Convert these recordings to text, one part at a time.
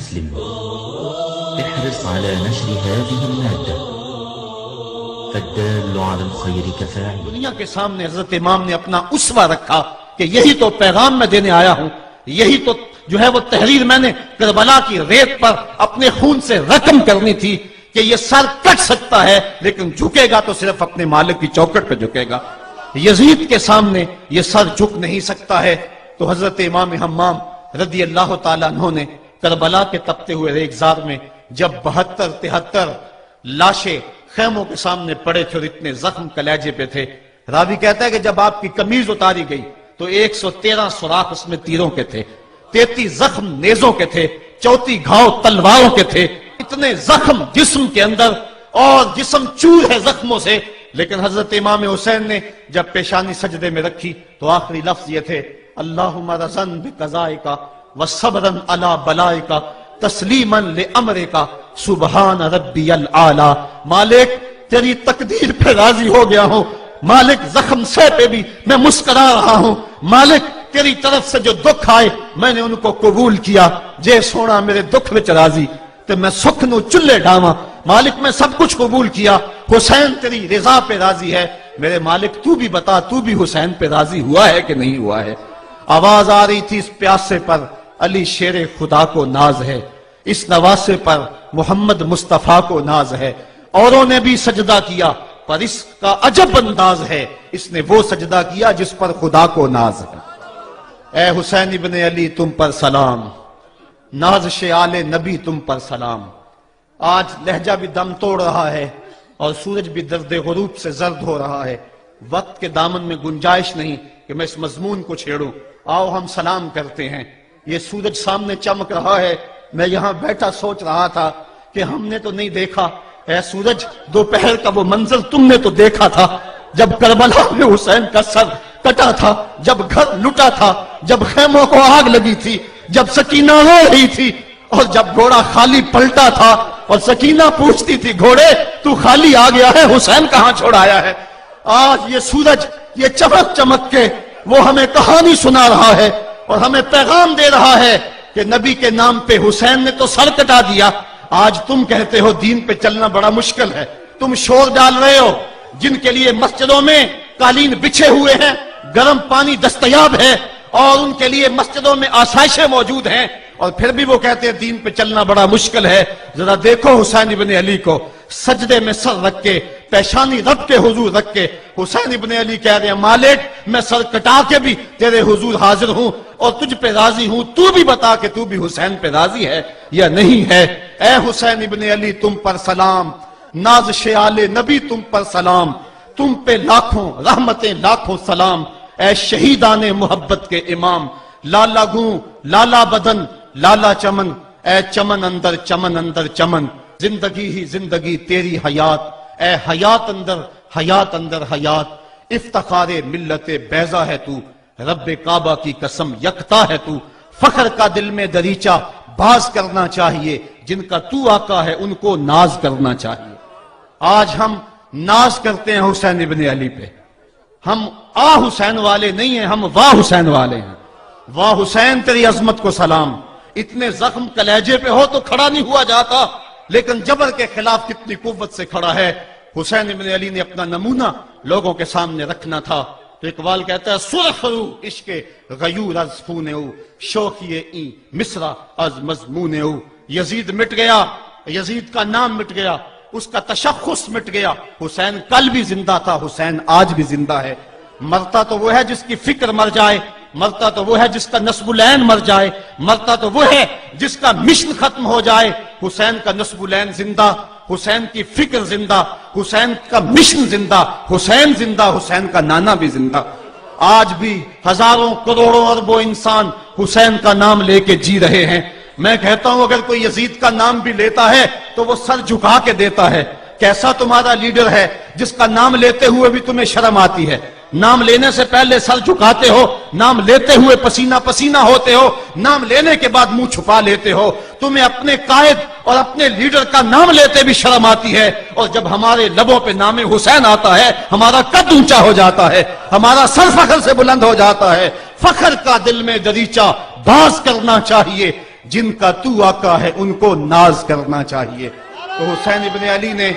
مسلم. احرص على نشر هذه المادة فالدال على الخير كفاعل. دنیا کے سامنے حضرت امام نے اپنا اسوہ رکھا کہ یہی تو پیغام میں دینے آیا ہوں، یہی تو جو ہے وہ تحریر میں نے کربلا کی ریت پر اپنے خون سے رقم کرنی تھی کہ یہ سر کٹ سکتا ہے لیکن جھکے گا تو صرف اپنے مالک کی چوکٹ پہ جھکے گا. یزید کے سامنے یہ سر جھک نہیں سکتا ہے. تو حضرت امام حمام رضی اللہ تعالیٰ عنہ نے کربلا کے تپتے ہوئے ریگزار میں جب 72-73 لاشیں خیموں کے سامنے پڑے تھے اور اتنے زخم کلیجے پہ تھے، راوی کہتا ہے کہ جب آپ کی قمیض اتاری گئی تو 113 سوراخ اس میں تیروں کے تھے، 33 زخم نیزوں کے تھے، 34 گھاؤ تلواروں کے تھے. اتنے زخم جسم کے اندر اور جسم چور ہے زخموں سے. لیکن حضرت امام حسین نے جب پیشانی سجدے میں رکھی تو آخری لفظ یہ تھے: اللہم رضن بقضائکا وصبرن علی بلائکا تسلیما لامرکا سبحان ربی العالی. مالک تیری تقدیر پہ راضی ہو گیا ہوں، مالک زخم سے پہ بھی میں مسکرا رہا ہوں، مالک تیری طرف سے جو دکھ آئے میں نے ان کو قبول کیا. جے سونا میرے دکھ وچ راضی تے میں سکھ نو چلے ڈاواں. مالک میں سب کچھ قبول کیا، حسین تیری رضا پہ راضی ہے. میرے مالک تو بھی بتا، تو بھی حسین پہ راضی ہوا ہے کہ نہیں ہوا ہے؟ آواز آ رہی تھی: اس پیاسے پر علی شیر خدا کو ناز ہے، اس نواسے پر محمد مصطفیٰ کو ناز ہے. اوروں نے بھی سجدہ کیا پر اس کا عجب انداز ہے، اس نے وہ سجدہ کیا جس پر خدا کو ناز ہے. اے حسین ابن علی تم پر سلام، نازش آل نبی تم پر سلام. آج لہجہ بھی دم توڑ رہا ہے اور سورج بھی درد غروب سے زرد ہو رہا ہے. وقت کے دامن میں گنجائش نہیں کہ میں اس مضمون کو چھیڑوں. آؤ ہم سلام کرتے ہیں. یہ سورج سامنے چمک رہا ہے. میں یہاں بیٹھا سوچ رہا تھا کہ ہم نے تو نہیں دیکھا. اے سورج، دوپہر کا وہ منظر تم نے تو دیکھا تھا جب کربلا میں حسین کا سر کٹا تھا، جب گھر لٹا تھا، جب خیموں کو آگ لگی تھی، جب سکینہ رو رہی تھی، اور جب گھوڑا خالی پلٹا تھا اور سکینہ پوچھتی تھی: گھوڑے تو خالی آ گیا ہے، حسین کہاں چھوڑ آیا ہے؟ آج یہ سورج یہ چمک چمک کے وہ ہمیں کہانی سنا رہا ہے اور ہمیں پیغام دے رہا ہے کہ نبی کے نام پہ حسین نے تو سر کٹا دیا. آج تم کہتے ہو دین پہ چلنا بڑا مشکل ہے. تم شور ڈال رہے ہو. جن کے لیے مسجدوں میں قالین بچھے ہوئے ہیں، گرم پانی دستیاب ہے اور ان کے لیے مسجدوں میں آسائشیں موجود ہیں، اور پھر بھی وہ کہتے ہیں دین پہ چلنا بڑا مشکل ہے. ذرا دیکھو حسین ابن علی کو سجدے میں سر رکھ کے، پیشانی رب کے حضور رکھ کے حسین ابن علی کہہ رہے ہیں: مالک میں سر کٹا کے بھی تیرے حضور حاضر ہوں اور تجھ پہ راضی ہوں. تو بھی بتا کہ تو بھی حسین پہ راضی ہے یا نہیں ہے. اے حسین ابن علی تم پر سلام، نازش آل نبی تم پر سلام، تم پہ لاکھوں رحمتیں لاکھوں سلام. اے شہیدان محبت کے امام، لالا گوں لالا بدن لالا چمن، اے چمن اندر چمن اندر چمن، زندگی ہی زندگی تیری حیات، اے حیات اندر حیات. افتخار ملت بیضا ہے تو، رب کعبہ کی قسم یکتا ہے تو. فخر کا دل میں دریچہ باز کرنا چاہیے، جن کا تو آقا ہے ان کو ناز کرنا چاہیے. آج ہم ناز کرتے ہیں حسین ابن علی پہ. ہم حسین والے نہیں ہیں، ہم واہ حسین والے ہیں. واہ حسین تیری عظمت کو سلام. اتنے زخم کلیجے پہ ہو تو کھڑا نہیں ہوا جاتا، لیکن جبر کے خلاف کتنی قوت سے کھڑا ہے. حسین ابن علی نے اپنا نمونہ لوگوں کے سامنے رکھنا تھا. تو اقبال کہتا ہے: سرخ رو عشق غیور از خون او، شوخی این مصرع از مضمون او. یزید مٹ گیا، یزید کا نام مٹ گیا، اس کا تشخص مٹ گیا. حسین کل بھی زندہ تھا، حسین آج بھی زندہ ہے. مرتا تو وہ ہے جس کی فکر مر جائے، مرتا تو وہ ہے جس کا نصب العین مر جائے، مرتا تو وہ ہے جس کا مشن ختم ہو جائے. حسین کا نصب العین زندہ، حسین کی فکر زندہ، حسین کا مشن زندہ، حسین زندہ، حسین کا نانا بھی زندہ. آج بھی ہزاروں کروڑوں اربوں انسان حسین کا نام لے کے جی رہے ہیں. میں کہتا ہوں اگر کوئی یزید کا نام بھی لیتا ہے تو وہ سر جھکا کے دیتا ہے. کیسا تمہارا لیڈر ہے جس کا نام لیتے ہوئے بھی تمہیں شرم آتی ہے؟ نام لینے سے پہلے سر جھکاتے ہو، نام لیتے ہوئے پسینہ پسینہ ہوتے ہو، نام لینے کے بعد منہ چھپا لیتے ہو. تمہیں اپنے قائد اور اپنے لیڈر کا نام لیتے بھی شرم آتی ہے، اور جب ہمارے لبوں پہ نام حسین آتا ہے ہمارا قد اونچا ہو جاتا ہے، ہمارا سر فخر سے بلند ہو جاتا ہے. فخر کا دل میں دریچہ باز کرنا چاہیے، جن کا تو آقا ہے ان کو ناز کرنا چاہیے۔ تو حسین ابن علی نے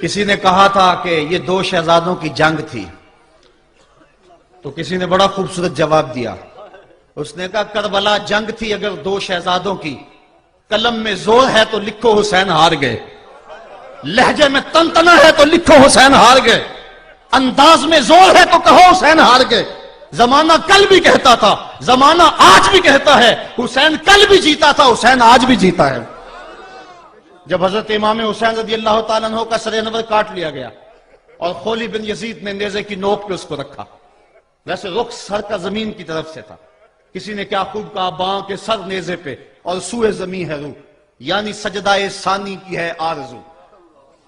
کسی نے کہا تھا کہ یہ دو شہزادوں کی جنگ تھی، تو کسی نے بڑا خوبصورت جواب دیا، اس نے کہا کربلا جنگ تھی اگر دو شہزادوں کی، قلم میں زور ہے تو لکھو حسین ہار گئے، لہجے میں تنتنا ہے تو لکھو حسین ہار گئے، انداز میں زور ہے تو کہو حسین ہار گئے۔ زمانہ کل بھی کہتا تھا، زمانہ آج بھی کہتا ہے، حسین کل بھی جیتا تھا، حسین آج بھی جیتا ہے۔ جب حضرت امام حسین رضی اللہ تعالیٰ عنہ کا سر انور کاٹ لیا گیا اور خولی بن یزید نے نیزے کی نوک پہ اس کو رکھا، ویسے رخ سر کا زمین کی طرف سے تھا، کسی نے کیا خوب کہا، باں کے سر نیزے پہ اور سوئے زمین ہے روح، یعنی سجدہ ثانی کی ہے آرزو۔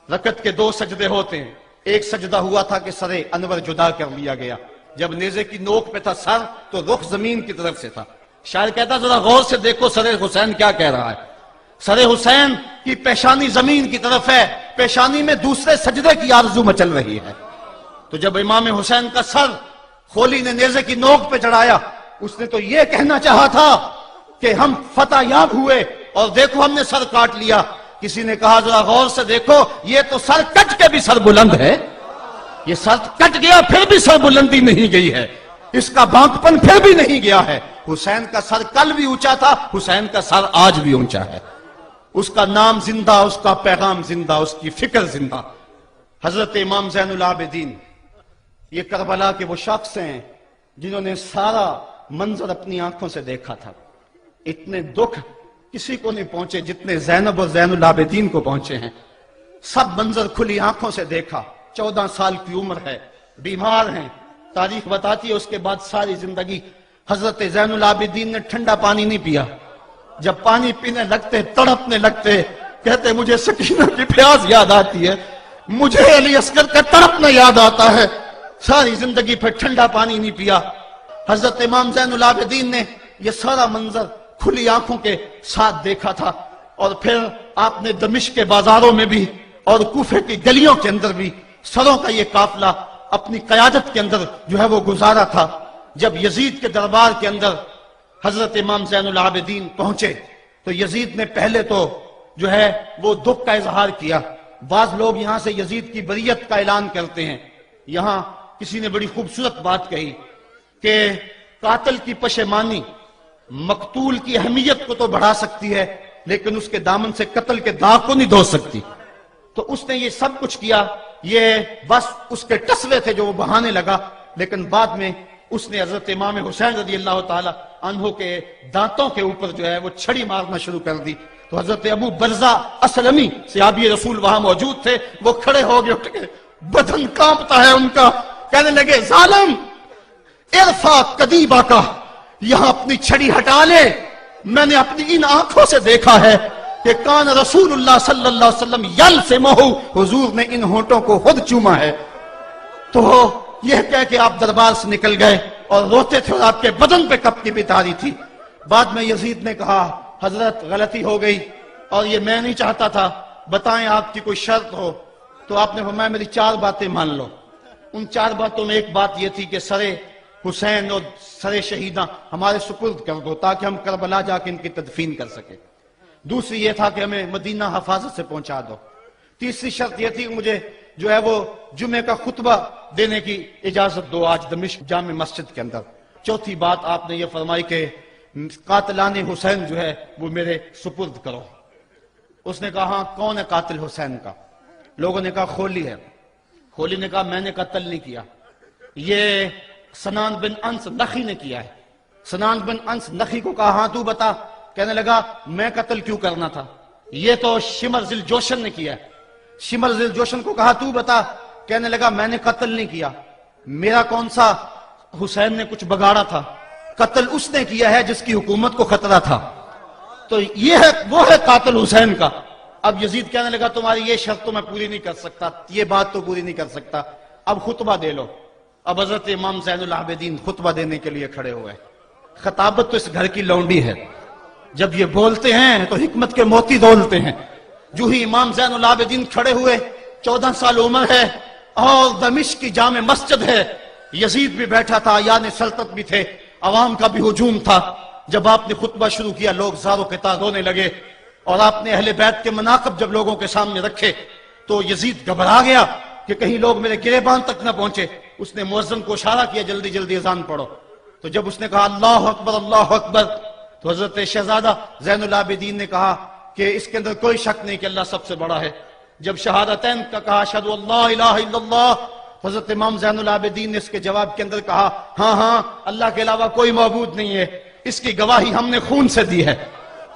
رکعت کے دو سجدے ہوتے ہیں، ایک سجدہ ہوا تھا کہ سر انور جدا کر لیا گیا، جب نیزے کی نوک پہ تھا سر تو رخ زمین کی طرف سے تھا۔ شاعر کہتا ذرا غور سے دیکھو سر حسین کیا کہہ رہا ہے، سر حسین کی پیشانی زمین کی طرف ہے، پیشانی میں دوسرے سجدے کی آرزو مچل رہی ہے۔ تو جب امام حسین کا سر خولی نے نیزے کی نوک پہ چڑھایا، اس نے تو یہ کہنا چاہا تھا کہ ہم فتح یاب ہوئے اور دیکھو ہم نے سر کاٹ لیا۔ کسی نے کہا ذرا غور سے دیکھو یہ تو سر کٹ کے بھی سر بلند ہے، یہ سر کٹ گیا پھر بھی سر بلندی نہیں گئی ہے، اس کا بانکپن پھر بھی نہیں گیا ہے۔ حسین کا سر کل بھی اونچا تھا، حسین کا سر آج بھی اونچا ہے، اس کا نام زندہ، اس کا پیغام زندہ، اس کی فکر زندہ۔ حضرت امام زین العابدین یہ کربلا کے وہ شخص ہیں جنہوں نے سارا منظر اپنی آنکھوں سے دیکھا تھا۔ اتنے دکھ کسی کو نہیں پہنچے جتنے زینب اور زین العابدین کو پہنچے ہیں۔ سب منظر کھلی آنکھوں سے دیکھا، 14 سال کی عمر ہے، بیمار ہیں، تاریخ بتاتی ہے اس کے بعد ساری زندگی حضرت زین العابدین نے ٹھنڈا پانی نہیں پیا، جب پانی پینے لگتے تڑپنے لگتے، کہتے مجھے سکینہ کی پیاس یاد آتی ہے، مجھے علی اصغر کا تڑپنا یاد آتا ہے، ساری زندگی پھر ٹھنڈا پانی نہیں پیا۔ حضرت امام زین العابدین نے یہ سارا منظر کھلی آنکھوں کے ساتھ دیکھا تھا، اور پھر آپ نے دمشق کے بازاروں میں بھی اور کوفے کی گلیوں کے اندر بھی سروں کا یہ قافلہ اپنی قیادت کے اندر جو ہے وہ گزارا تھا۔ جب یزید کے دربار کے اندر حضرت امام زین العابدین پہنچے تو یزید نے پہلے تو جو ہے وہ دکھ کا اظہار کیا۔ بعض لوگ یہاں سے یزید کی بریت کا اعلان کرتے ہیں، یہاں کسی نے بڑی خوبصورت بات کہی کہ قاتل کی پشیمانی مقتول کی اہمیت کو تو بڑھا سکتی ہے لیکن اس کے دامن سے قتل کے داغ کو نہیں دھو سکتی۔ تو اس نے یہ سب کچھ کیا، یہ بس اس کے ٹسوے تھے جو وہ بہانے لگا، لیکن بعد میں اس نے حضرت امام حسین رضی اللہ تعالی عنہ کے دانتوں کے اوپر جو ہے وہ چھڑی مارنا شروع کر دی۔ تو حضرت ابو برزہ اسلمی صحابی رسول وہاں موجود تھے، وہ کھڑے ہو گئے، اٹھ کے بدن کانپتا ہے ان کا، کہنے لگے ظالم ارفع قدیبہ کا، یہاں اپنی چھڑی ہٹا لے، میں نے اپنی ان آنکھوں سے دیکھا ہے کہ کان رسول اللہ صلی اللہ علیہ وسلم یلسمہ، حضور نے ان ہونٹوں کو خود چوما ہے۔ تو یہ کہہ کہ آپ دربار سے نکل گئے اور روتے تھے اور آپ کے بدن پہ کپ کی بھی تاری تھی۔ بعد میں یزید نے کہا حضرت غلطی ہو گئی اور یہ میں نہیں چاہتا تھا، بتائیں آپ کی کوئی شرط ہو۔ تو آپ نے فرمایا میری 4 باتیں مان لو۔ ان 4 باتوں میں ایک بات یہ تھی کہ سر حسین اور سر شہیداں ہمارے سپرد کر دو تاکہ ہم کربلا جا کے ان کی تدفین کر سکیں۔ دوسری یہ تھا کہ ہمیں مدینہ حفاظت سے پہنچا دو۔ تیسری شرط یہ تھی کہ مجھے جو ہے وہ جمعے کا خطبہ دینے کی اجازت دو آج دمشق جامع مسجد کے اندر۔ چوتھی بات آپ نے یہ فرمائی کہ قاتلان حسین جو ہے وہ میرے سپرد کرو۔ اس نے کہا ہاں کون ہے قاتل حسین کا؟ لوگوں نے کہا خولی ہے۔ خولی نے کہا میں نے قتل نہیں کیا، یہ سنان بن انس نخی نے کیا ہے۔ سنان بن انس نخی کو کہا ہاں تو بتا، کہنے لگا میں قتل کیوں کرنا تھا، یہ تو شمر ذی الجوشن نے کیا ہے۔ شمر ذی الجوشن کو کہا تو بتا، کہنے لگا میں نے قتل نہیں کیا، میرا کون سا حسین نے کچھ بگاڑا تھا، قتل اس نے کیا ہے جس کی حکومت کو خطرہ تھا۔ تو یہ ہے وہ ہے قاتل حسین کا۔ اب یزید کہنے لگا تمہاری یہ شرط تو میں پوری نہیں کر سکتا، یہ بات تو پوری نہیں کر سکتا، اب خطبہ دے لو۔ اب حضرت امام زین العابدین خطبہ دینے کے لیے کھڑے ہوئے۔ خطابت تو اس گھر کی لونڈی ہے، جب یہ بولتے ہیں تو حکمت کے موتی دولتے ہیں۔ جو ہی امام زین العابدین کھڑے ہوئے، 14 سال عمر ہے اور دمشق کی جامع مسجد ہے، یزید بھی بیٹھا تھا، یعنی سلطنت بھی تھے، عوام کا بھی ہجوم تھا۔ جب آپ نے خطبہ شروع کیا لوگ زاروں کے تار رونے لگے، اور آپ نے اہل بیت کے مناقب جب لوگوں کے سامنے رکھے تو یزید گھبرا گیا کہ کہیں لوگ میرے گریبان تک نہ پہنچے۔ اس نے مؤذن کو اشارہ کیا جلدی جلدی اذان پڑھو۔ تو جب اس نے کہا اللہ اکبر اللہ اکبر، تو حضرت شہزادہ زین العابدین نے کہا کہ اس کے اندر کوئی شک نہیں کہ اللہ سب سے بڑا ہے۔ جب شہادتین کا کہا اشہد ان لا الہ الا اللہ، حضرت امام زین العابدین نے اس کے جواب کے اندر کہا ہاں ہاں اللہ کے علاوہ کوئی معبود نہیں ہے، اس کی گواہی ہم نے خون سے دی ہے،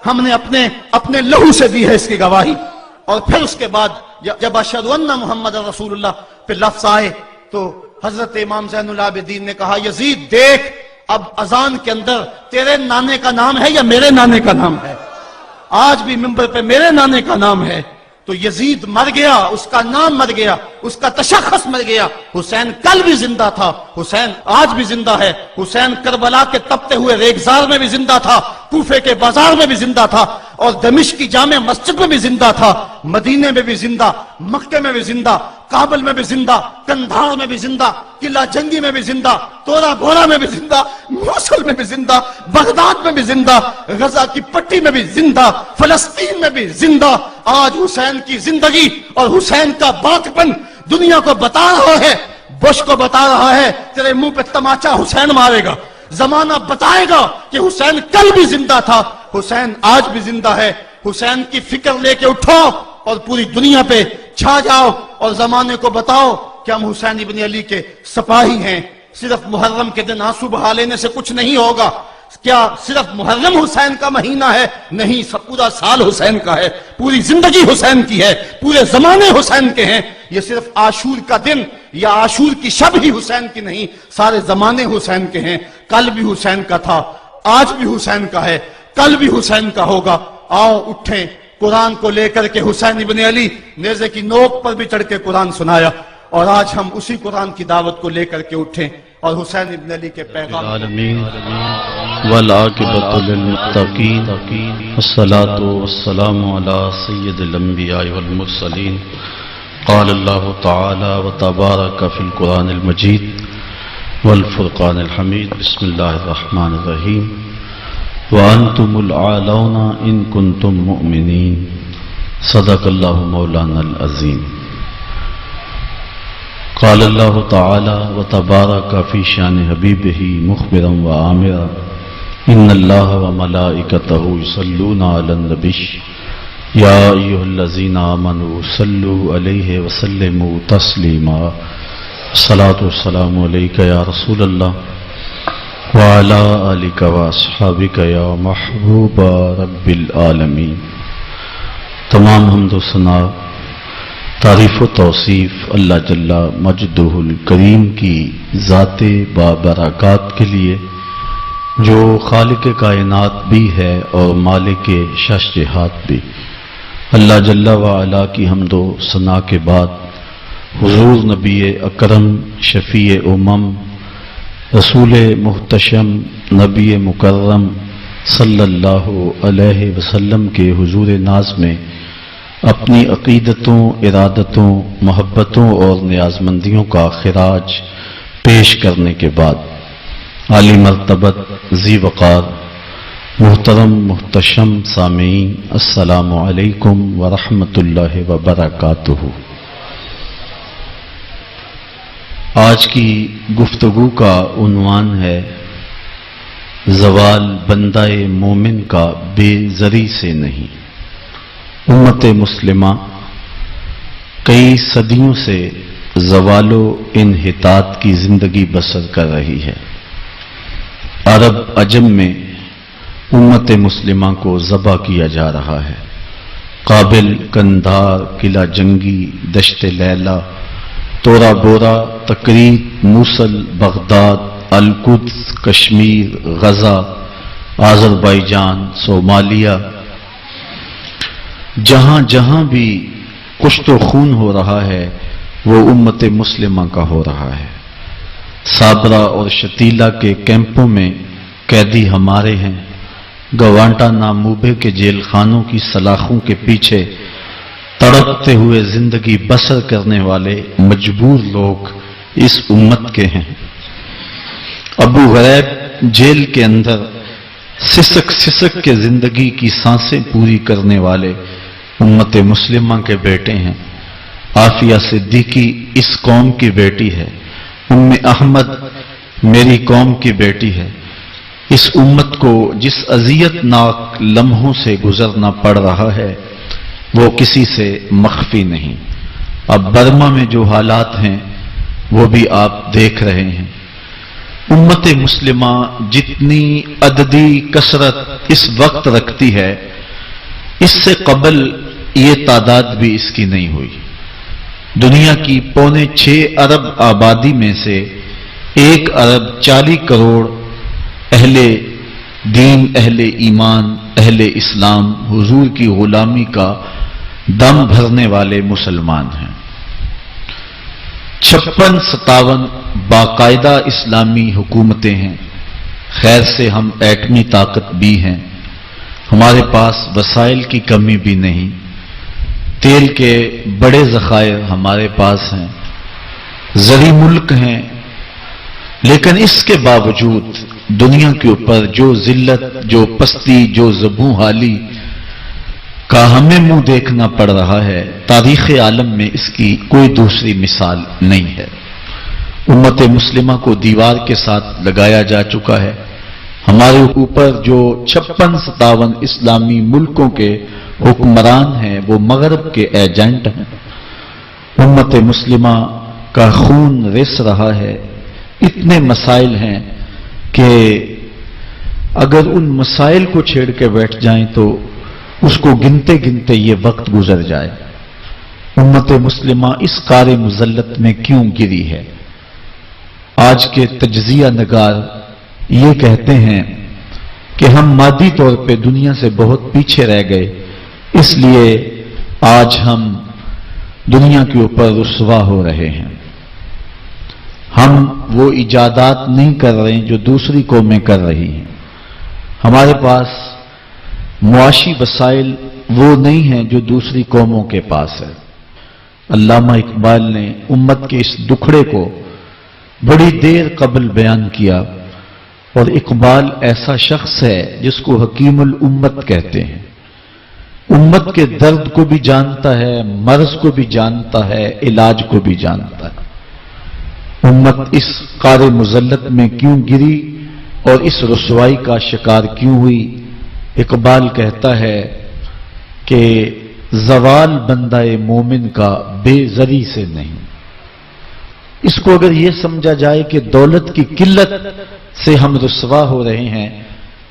ہم نے اپنے لہو سے دی ہے اس کی گواہی۔ اور پھر اس کے بعد جب اشہد ان محمد رسول اللہ پہ لفظ آئے تو حضرت امام زین العابدین نے کہا یزید دیکھ اب اذان کے اندر تیرے نانے کا نام ہے یا میرے نانے کا نام ہے؟ آج بھی منبر پہ میرے نانے کا نام ہے۔ تو یزید مر گیا، اس کا نام مر گیا، اس کا تشخص مر گیا۔ حسین کل بھی زندہ تھا، حسین آج بھی زندہ ہے، حسین کربلا کے تپتے ہوئے ریگزار میں بھی زندہ تھا، کوفے کے بازار میں بھی زندہ تھا، اور دمشق کی جامع مسجد میں بھی زندہ تھا، مدینے میں بھی زندہ، مکے میں بھی زندہ، کابل میں بھی زندہ، کندھار میں بھی زندہ، قلعہ جنگی میں بھی زندہ، تورا بورا میں بھی زندہ، موصل میں بھی زندہ، بغداد میں بھی زندہ، غزہ کی پٹی میں بھی زندہ، فلسطین میں بھی زندہ۔ آج حسین کی زندگی اور حسین کا باقپن دنیا کو بتا رہا ہے، بش کو بتا رہا ہے تیرے منہ پہ تماچا حسین مارے گا۔ زمانہ بتائے گا کہ حسین کل بھی زندہ تھا، حسین آج بھی زندہ ہے۔ حسین کی فکر لے کے اٹھو اور پوری دنیا پہ چھا جاؤ اور زمانے کو بتاؤ کہ ہم حسین ابن علی کے سپاہی ہیں۔ صرف محرم کے دن آنسو بہا لینے سے کچھ نہیں ہوگا۔ کیا صرف محرم حسین کا مہینہ ہے؟ نہیں، پورا سال حسین کا ہے، پوری زندگی حسین کی ہے، پورے زمانے حسین کے ہیں۔ یہ صرف عاشور کا دن یا عاشور کی شب ہی حسین کی نہیں، سارے زمانے حسین کے ہیں۔ کل بھی حسین کا تھا، آج بھی حسین کا ہے، کل بھی حسین کا ہوگا۔ آؤ اٹھیں، قرآن کو لے کر کے حسین ابن علی نیزے کی نوک پر بھی چڑھ کے قرآن سنایا، اور آج ہم اسی قرآن کی دعوت کو لے کر کے اٹھیں اور حسین ابن علی کے پیغام والعاقبۃ للمتقین والصلاة والسلام علی سید الانبیاء والمرسلین۔ قال اللہ تعالی وتبارک فی القرآن المجید والفرقان الحمید۔ بسم اللہ الرحمن الرحیم۔ وانتم العالون ان کنتم مؤمنین۔ صدق اللہ مولانا العظیم۔ قال اللہ تعالی وتبارک فی شان حبیبہ مخبرا وآمرا ان اللہ وملائکتہ یصلون علی النبی یا ایھا الذین آمنوا صلوا علیہ وسلموا تسلیما۔ الصلاۃ والسلام علیک یا رسول اللہ وعلی آلک واصحابک یا محبوب رب العالمین۔ تمام حمد و ثنا، تعریف و توصیف اللہ جل مجدہ الکریم کی ذات بابرکات کے لیے، جو خالق کائنات بھی ہے اور مالک شش جہات بھی۔ اللہ جل وعلا کی حمد و ثنا کے بعد حضور نبی اکرم شفیع امم رسول محتشم نبی مکرم صلی اللہ علیہ وسلم کے حضور ناز میں اپنی عقیدتوں، ارادتوں، محبتوں اور نیازمندیوں کا خراج پیش کرنے کے بعد عالی مرتبت ذی وقار محترم محتشم سامعین، السلام علیکم ورحمۃ اللہ وبرکاتہ۔ آج کی گفتگو کا عنوان ہے زوال بندہ مومن کا بے زری سے نہیں۔ امت مسلمہ کئی صدیوں سے زوال و انحطاط کی زندگی بسر کر رہی ہے۔ عرب عجم میں امت مسلمہ کو ذبح کیا جا رہا ہے۔ کابل، کندھار، قلعہ جنگی، دشت لیلہ، تورا بورا، تکریت، موصل، بغداد، القدس، کشمیر، غزہ، آذربائیجان، صومالیہ، جہاں جہاں بھی کشت و خون ہو رہا ہے وہ امت مسلمہ کا ہو رہا ہے۔ صابرہ اور شتیلہ کے کیمپوں میں قیدی ہمارے ہیں۔ گوانٹا ناموبے کے جیل خانوں کی سلاخوں کے پیچھے تڑپتے ہوئے زندگی بسر کرنے والے مجبور لوگ اس امت کے ہیں۔ ابو غریب جیل کے اندر سسک سسک کے زندگی کی سانسیں پوری کرنے والے امت مسلمہ کے بیٹے ہیں۔ عافیہ صدیقی اس قوم کی بیٹی ہے، ام احمد میری قوم کی بیٹی ہے۔ اس امت کو جس اذیت ناک لمحوں سے گزرنا پڑ رہا ہے وہ کسی سے مخفی نہیں۔ اب برما میں جو حالات ہیں وہ بھی آپ دیکھ رہے ہیں۔ امت مسلمہ جتنی عددی کثرت اس وقت رکھتی ہے، اس سے قبل یہ تعداد بھی اس کی نہیں ہوئی۔ دنیا کی 6.25 ارب آبادی میں سے 1 ارب 40 کروڑ اہل دین، اہل ایمان، اہل اسلام، حضور کی غلامی کا دم بھرنے والے مسلمان ہیں۔ 56-57 باقاعدہ اسلامی حکومتیں ہیں۔ خیر سے ہم ایٹمی طاقت بھی ہیں، ہمارے پاس وسائل کی کمی بھی نہیں، تیل کے بڑے ذخائر ہمارے پاس ہیں، زرعی ملک ہیں، لیکن اس کے باوجود دنیا کے اوپر جو ذلت، جو پستی، جو زبوں حالی کا ہمیں منہ دیکھنا پڑ رہا ہے، تاریخ عالم میں اس کی کوئی دوسری مثال نہیں ہے۔ امت مسلمہ کو دیوار کے ساتھ لگایا جا چکا ہے۔ ہمارے اوپر جو 56-57 اسلامی ملکوں کے حکمران ہیں وہ مغرب کے ایجنٹ ہیں۔ امت مسلمہ کا خون رس رہا ہے۔ اتنے مسائل ہیں کہ اگر ان مسائل کو چھیڑ کے بیٹھ جائیں تو اس کو گنتے گنتے یہ وقت گزر جائے۔ امت مسلمہ اس قار مذلت میں کیوں گری ہے؟ آج کے تجزیہ نگار یہ کہتے ہیں کہ ہم مادی طور پہ دنیا سے بہت پیچھے رہ گئے، اس لیے آج ہم دنیا کے اوپر رسوا ہو رہے ہیں۔ ہم وہ ایجادات نہیں کر رہے ہیں جو دوسری قومیں کر رہی ہیں۔ ہمارے پاس معاشی وسائل وہ نہیں ہیں جو دوسری قوموں کے پاس ہے۔ علامہ اقبال نے امت کے اس دکھڑے کو بڑی دیر قبل بیان کیا، اور اقبال ایسا شخص ہے جس کو حکیم الامت کہتے ہیں۔ امت کے درد کو بھی جانتا ہے، مرض کو بھی جانتا ہے، علاج کو بھی جانتا ہے۔ امت اس قار مذلت میں کیوں گری اور اس رسوائی کا شکار کیوں ہوئی؟ اقبال کہتا ہے کہ زوال بندہ مومن کا بے زری سے نہیں۔ اس کو اگر یہ سمجھا جائے کہ دولت کی قلت سے ہم رسوا ہو رہے ہیں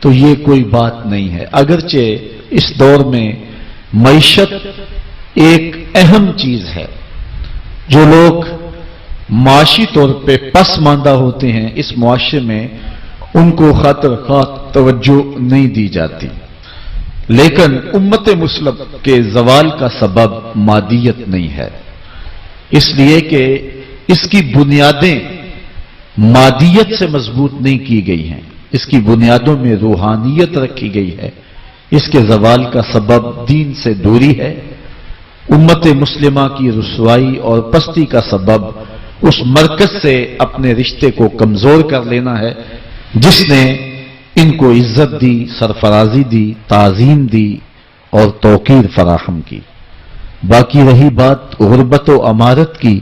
تو یہ کوئی بات نہیں ہے، اگرچہ اس دور میں معیشت ایک اہم چیز ہے۔ جو لوگ معاشی طور پہ پسماندہ ہوتے ہیں اس معاشرے میں ان کو خاطر خواہ توجہ نہیں دی جاتی، لیکن امت مسلم کے زوال کا سبب مادیت نہیں ہے، اس لیے کہ اس کی بنیادیں مادیت سے مضبوط نہیں کی گئی ہیں، اس کی بنیادوں میں روحانیت رکھی گئی ہے۔ اس کے زوال کا سبب دین سے دوری ہے۔ امت مسلمہ کی رسوائی اور پستی کا سبب اس مرکز سے اپنے رشتے کو کمزور کر لینا ہے جس نے ان کو عزت دی، سرفرازی دی، تعظیم دی اور توقیر فراہم کی۔ باقی رہی بات غربت و امارت کی،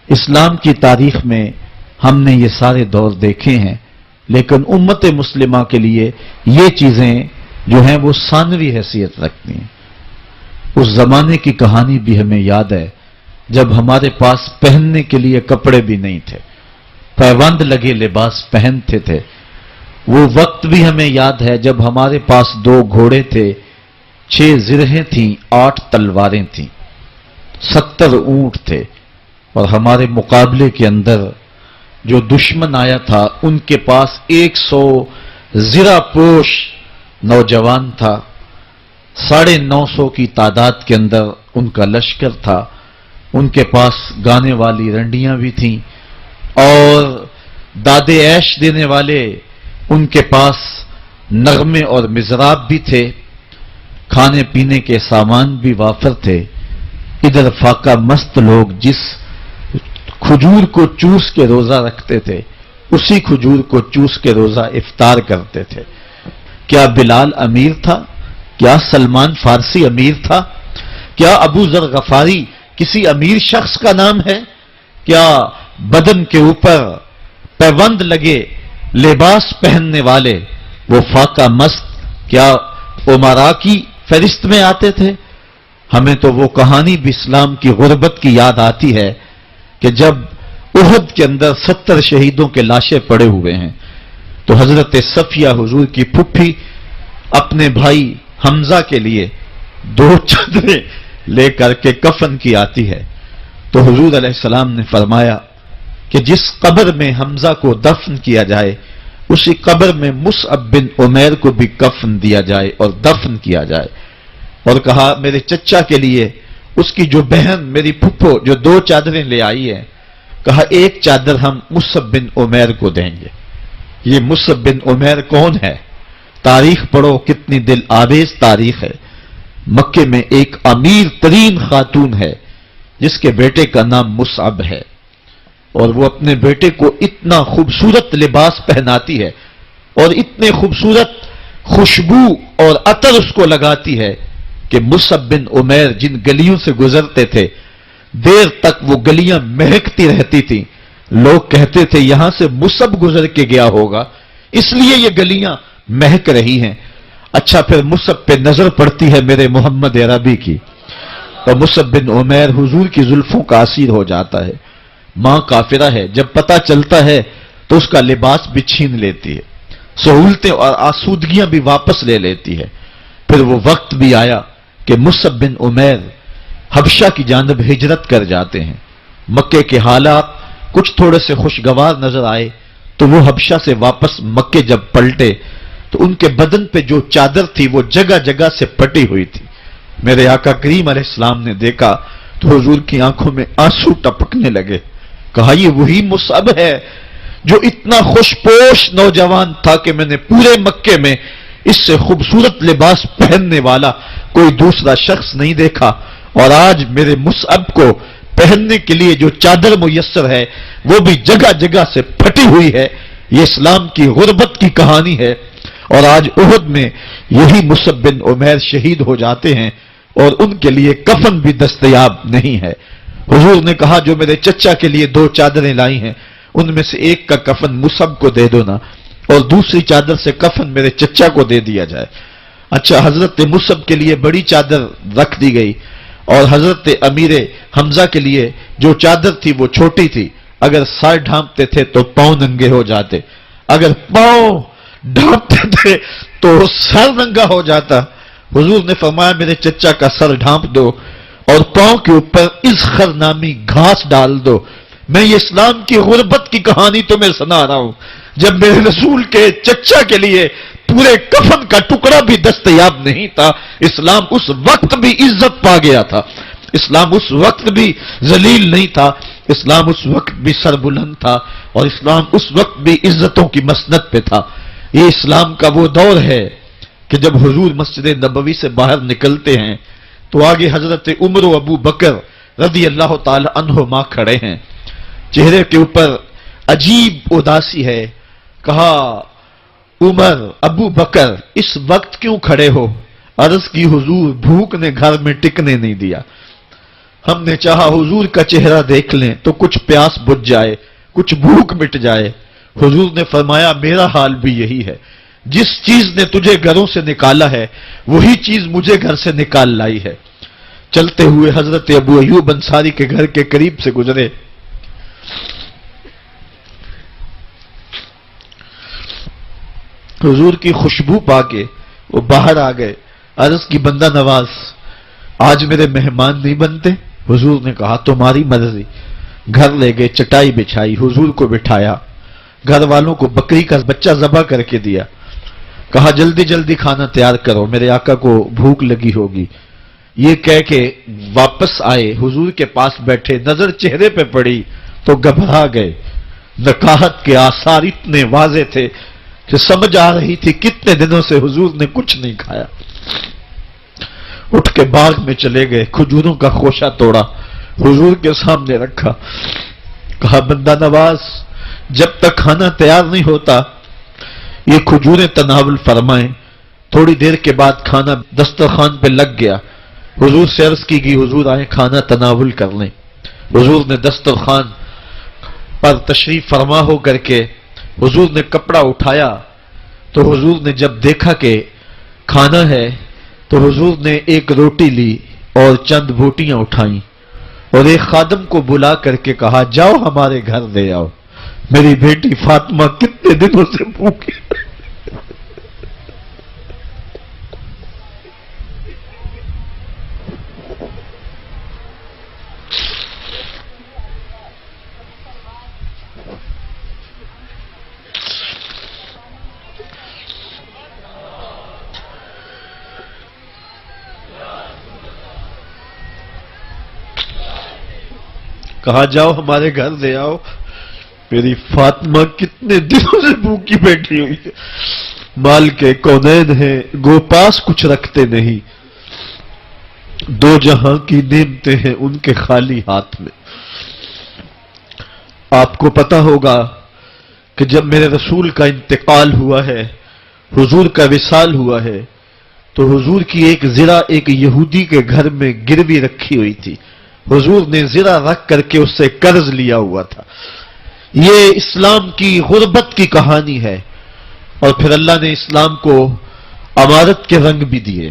اسلام کی تاریخ میں ہم نے یہ سارے دور دیکھے ہیں، لیکن امت مسلمہ کے لیے یہ چیزیں جو ہیں وہ ثانوی حیثیت رکھتی ہیں۔ اس زمانے کی کہانی بھی ہمیں یاد ہے جب ہمارے پاس پہننے کے لیے کپڑے بھی نہیں تھے، پیوند لگے لباس پہنتے تھے۔ وہ وقت بھی ہمیں یاد ہے جب ہمارے پاس 2 گھوڑے تھے، 6 زرہیں تھیں، 8 تلواریں تھیں، 70 اونٹ تھے، اور ہمارے مقابلے کے اندر جو دشمن آیا تھا ان کے پاس 100 زرہ پوش نوجوان تھا، 950 کی تعداد کے اندر ان کا لشکر تھا، ان کے پاس گانے والی رنڈیاں بھی تھیں اور دادے عیش دینے والے ان کے پاس نغمے اور مزراب بھی تھے، کھانے پینے کے سامان بھی وافر تھے۔ ادھر فاقہ مست لوگ جس کھجور کو چوس کے روزہ رکھتے تھے اسی کھجور کو چوس کے روزہ افطار کرتے تھے۔ کیا بلال امیر تھا؟ کیا سلمان فارسی امیر تھا؟ کیا ابو ذر غفاری کسی امیر شخص کا نام ہے؟ کیا بدن کے اوپر پیوند لگے لباس پہننے والے وہ فاقہ مست کیا امراء کی فہرست میں آتے تھے؟ ہمیں تو وہ کہانی بھی اسلام کی غربت کی یاد آتی ہے کہ جب احد کے اندر 70 شہیدوں کے لاشیں پڑے ہوئے ہیں تو حضرت صفیہ حضور کی پھپھی اپنے بھائی حمزہ کے لیے 2 چادریں لے کر کے کفن کی آتی ہے، تو حضور علیہ السلام نے فرمایا کہ جس قبر میں حمزہ کو دفن کیا جائے اسی قبر میں مصعب بن عمیر کو بھی کفن دیا جائے اور دفن کیا جائے، اور کہا میرے چچا کے لیے اس کی جو بہن میری پھپھو جو 2 چادریں لے آئی ہیں، کہا 1 چادر ہم مصعب بن عمیر کو دیں گے۔ یہ مصعب بن عمیر کون ہے؟ تاریخ پڑھو، کتنی دل آویز تاریخ ہے۔ مکے میں ایک امیر ترین خاتون ہے جس کے بیٹے کا نام مصعب ہے، اور وہ اپنے بیٹے کو اتنا خوبصورت لباس پہناتی ہے اور اتنے خوبصورت خوشبو اور عطر اس کو لگاتی ہے کہ مصعب بن عمیر جن گلیوں سے گزرتے تھے دیر تک وہ گلیاں مہکتی رہتی تھیں۔ لوگ کہتے تھے یہاں سے مصعب گزر کے گیا ہوگا اس لیے یہ گلیاں مہک رہی ہیں۔ اچھا، پھر مصعب پہ نظر پڑتی ہے میرے محمد عربی کی، اور مصعب بن عمیر حضور کی زلفوں کا اسیر ہو جاتا ہے۔ ماں کافرہ ہے، جب پتہ چلتا ہے تو اس کا لباس بھی چھین لیتی ہے، سہولتیں اور آسودگیاں بھی واپس لے لیتی ہے۔ پھر وہ وقت بھی آیا کہ مصعب بن عمیر حبشہ کی جانب ہجرت کر جاتے ہیں۔ مکے کے حالات کچھ تھوڑے سے خوشگوار نظر آئے تو وہ حبشہ سے واپس مکے جب پلٹے تو ان کے بدن پہ جو چادر تھی وہ جگہ جگہ سے پٹی ہوئی تھی۔ میرے آقا کریم علیہ السلام نے دیکھا تو حضور کی آنکھوں میں آنسو ٹپکنے لگے۔ کہا یہ وہی مصعب ہے جو اتنا خوش پوش نوجوان تھا کہ میں نے پورے مکے میں اس سے خوبصورت لباس پہننے والا کوئی دوسرا شخص نہیں دیکھا، اور آج میرے مصعب کو پہننے کے لیے جو چادر میسر ہے وہ بھی جگہ جگہ سے پھٹی ہوئی ہے۔ یہ اسلام کی غربت کی کہانی ہے، اور آج احد میں یہی مصعب بن عمیر شہید ہو جاتے ہیں اور ان کے لیے کفن بھی دستیاب نہیں ہے۔ حضور نے کہا جو میرے چچا کے لیے 2 چادریں لائی ہیں ان میں سے ایک کا کفن مصعب کو دے دو نا، اور دوسری چادر سے کفن میرے چچا کو دے دیا جائے۔ اچھا، حضرت مصعب کے لیے بڑی چادر رکھ دی گئی، اور حضرت امیر حمزہ کے لیے جو چادر تھی وہ چھوٹی تھی، اگر سر ڈھانپتے تھے تو پاؤں ننگے ہو جاتے، اگر پاؤں ڈھانپتے تھے تو سر ننگا ہو جاتا۔ حضور نے فرمایا میرے چچا کا سر ڈھانپ دو اور پاؤں کے اوپر اذخر نامی گھاس ڈال دو۔ میں یہ اسلام کی غربت کی کہانی تمہیں سنا رہا ہوں، جب میرے رسول کے چچا کے لیے پورے کفن کا ٹکڑا بھی دستیاب نہیں تھا، اسلام اس وقت بھی عزت پا گیا تھا، اسلام اس وقت بھی ذلیل نہیں تھا، اسلام اس وقت بھی سربلند تھا، اور اسلام اس وقت بھی عزتوں کی مسند پہ تھا۔ یہ اسلام کا وہ دور ہے کہ جب حضور مسجد نبوی سے باہر نکلتے ہیں تو آگے حضرت عمر و ابو بکر رضی اللہ تعالی عنہما کھڑے ہیں، چہرے کے اوپر عجیب اداسی ہے۔ کہا عمر، ابو بکر اس وقت کیوں کھڑے ہو؟ عرض کی حضور بھوک نے گھر میں ٹکنے نہیں دیا، ہم نے چاہا حضور کا چہرہ دیکھ لیں تو کچھ پیاس بجھ جائے، کچھ بھوک مٹ جائے۔ حضور نے فرمایا میرا حال بھی یہی ہے، جس چیز نے تجھے گھروں سے نکالا ہے وہی چیز مجھے گھر سے نکال لائی ہے۔ چلتے ہوئے حضرت ابو ایوب انصاری کے گھر کے قریب سے گزرے، حضور کی خوشبو پا کے وہ باہر آ گئے۔ عرض کی بندہ نواز آج میرے مہمان نہیں بنتے؟ حضور نے کہا تمہاری مرضی۔ گھر لے گئے، چٹائی بچھائی، حضور کو بٹھایا، گھر والوں کو بکری کا بچہ ذبح کر کے دیا، کہا جلدی جلدی کھانا تیار کرو، میرے آقا کو بھوک لگی ہوگی۔ یہ کہہ کے واپس آئے، حضور کے پاس بیٹھے، نظر چہرے پہ پڑی تو گھبرا گئے۔ نکاحت کے آثار اتنے واضح تھے کہ سمجھ آ رہی تھی کتنے دنوں سے حضور نے کچھ نہیں کھایا۔ اٹھ کے باغ میں چلے گئے، کھجوروں کا خوشہ توڑا، حضور کے سامنے رکھا، کہا بندہ نواز جب تک کھانا تیار نہیں ہوتا یہ کھجوریں تناول فرمائیں. تھوڑی دیر کے بعد کھانا دسترخوان پہ لگ گیا. حضور سے عرض کی گئی حضور آئیں کھانا تناول کر لیں. حضور نے دسترخوان پر تشریف فرما ہو کر کے حضور نے کپڑا اٹھایا تو حضور نے جب دیکھا کہ کھانا ہے تو حضور نے ایک روٹی لی اور چند بوٹیاں اٹھائیں اور ایک خادم کو بلا کر کے کہا جاؤ ہمارے گھر لے آؤ. میری بیٹی فاطمہ کتنے دنوں سے بھوکی. کہا جاؤ ہمارے گھر لے آؤ. میری فاطمہ کتنے دنوں سے بھوکی بیٹھی ہوئی ہے. مال کے کونین ہیں گو پاس کچھ رکھتے نہیں. دو جہاں کی نعمتیں ہیں ان کے خالی ہاتھ میں. آپ کو پتا ہوگا کہ جب میرے رسول کا انتقال ہوا ہے حضور کا وصال ہوا ہے تو حضور کی ایک زرہ ایک یہودی کے گھر میں گروی رکھی ہوئی تھی. حضور نے زرہ رکھ کر کے اس سے قرض لیا ہوا تھا. یہ اسلام کی غربت کی کہانی ہے اور پھر اللہ نے اسلام کو امارت کے رنگ بھی دیے.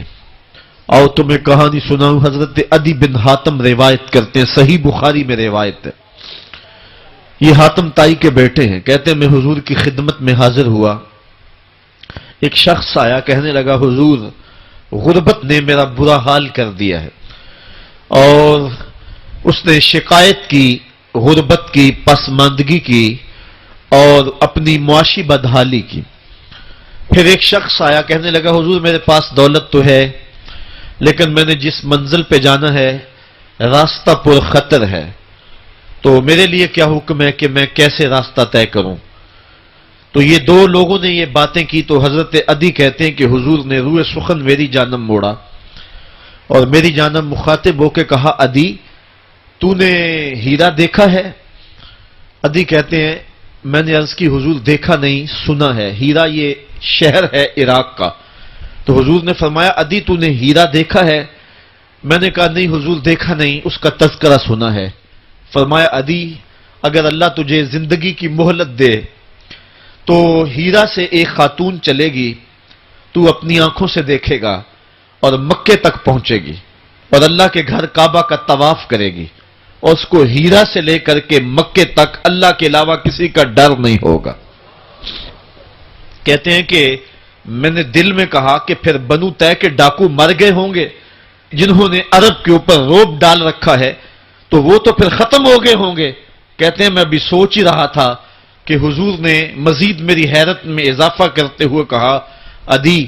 اور تمہیں کہانی سناؤں. حضرت عدی بن حاتم روایت کرتے ہیں صحیح بخاری میں روایت ہے. یہ حاتم تائی کے بیٹے ہیں. کہتے ہیں میں حضور کی خدمت میں حاضر ہوا. ایک شخص آیا کہنے لگا حضور غربت نے میرا برا حال کر دیا ہے. اور اس نے شکایت کی غربت کی پسماندگی کی اور اپنی معاشی بدحالی کی. پھر ایک شخص آیا کہنے لگا حضور میرے پاس دولت تو ہے لیکن میں نے جس منزل پہ جانا ہے راستہ پر خطر ہے تو میرے لیے کیا حکم ہے کہ میں کیسے راستہ طے کروں. تو یہ دو لوگوں نے یہ باتیں کی تو حضرت عدی کہتے ہیں کہ حضور نے روئے سخن میری جانب موڑا اور میری جانب مخاطب ہو کے کہا عدی تو نے ہیرا دیکھا ہے؟ عدی کہتے ہیں میں نے عرض کی حضور دیکھا نہیں سنا ہے. ہیرا یہ شہر ہے عراق کا. تو حضور نے فرمایا عدی تو نے ہیرا دیکھا ہے؟ میں نے کہا نہیں حضور دیکھا نہیں اس کا تذکرہ سنا ہے. فرمایا عدی اگر اللہ تجھے زندگی کی مہلت دے تو ہیرا سے ایک خاتون چلے گی تو اپنی آنکھوں سے دیکھے گا اور مکے تک پہنچے گی اور اللہ کے گھر کعبہ کا طواف کرے گی اور اس کو ہیرا سے لے کر کے مکے تک اللہ کے علاوہ کسی کا ڈر نہیں ہوگا. کہتے ہیں کہ میں نے دل میں کہا کہ پھر بنو طے کے ڈاکو مر گئے ہوں گے جنہوں نے عرب کے اوپر روب ڈال رکھا ہے تو وہ تو پھر ختم ہو گئے ہوں گے. کہتے ہیں میں ابھی سوچ ہی رہا تھا کہ حضور نے مزید میری حیرت میں اضافہ کرتے ہوئے کہا عدی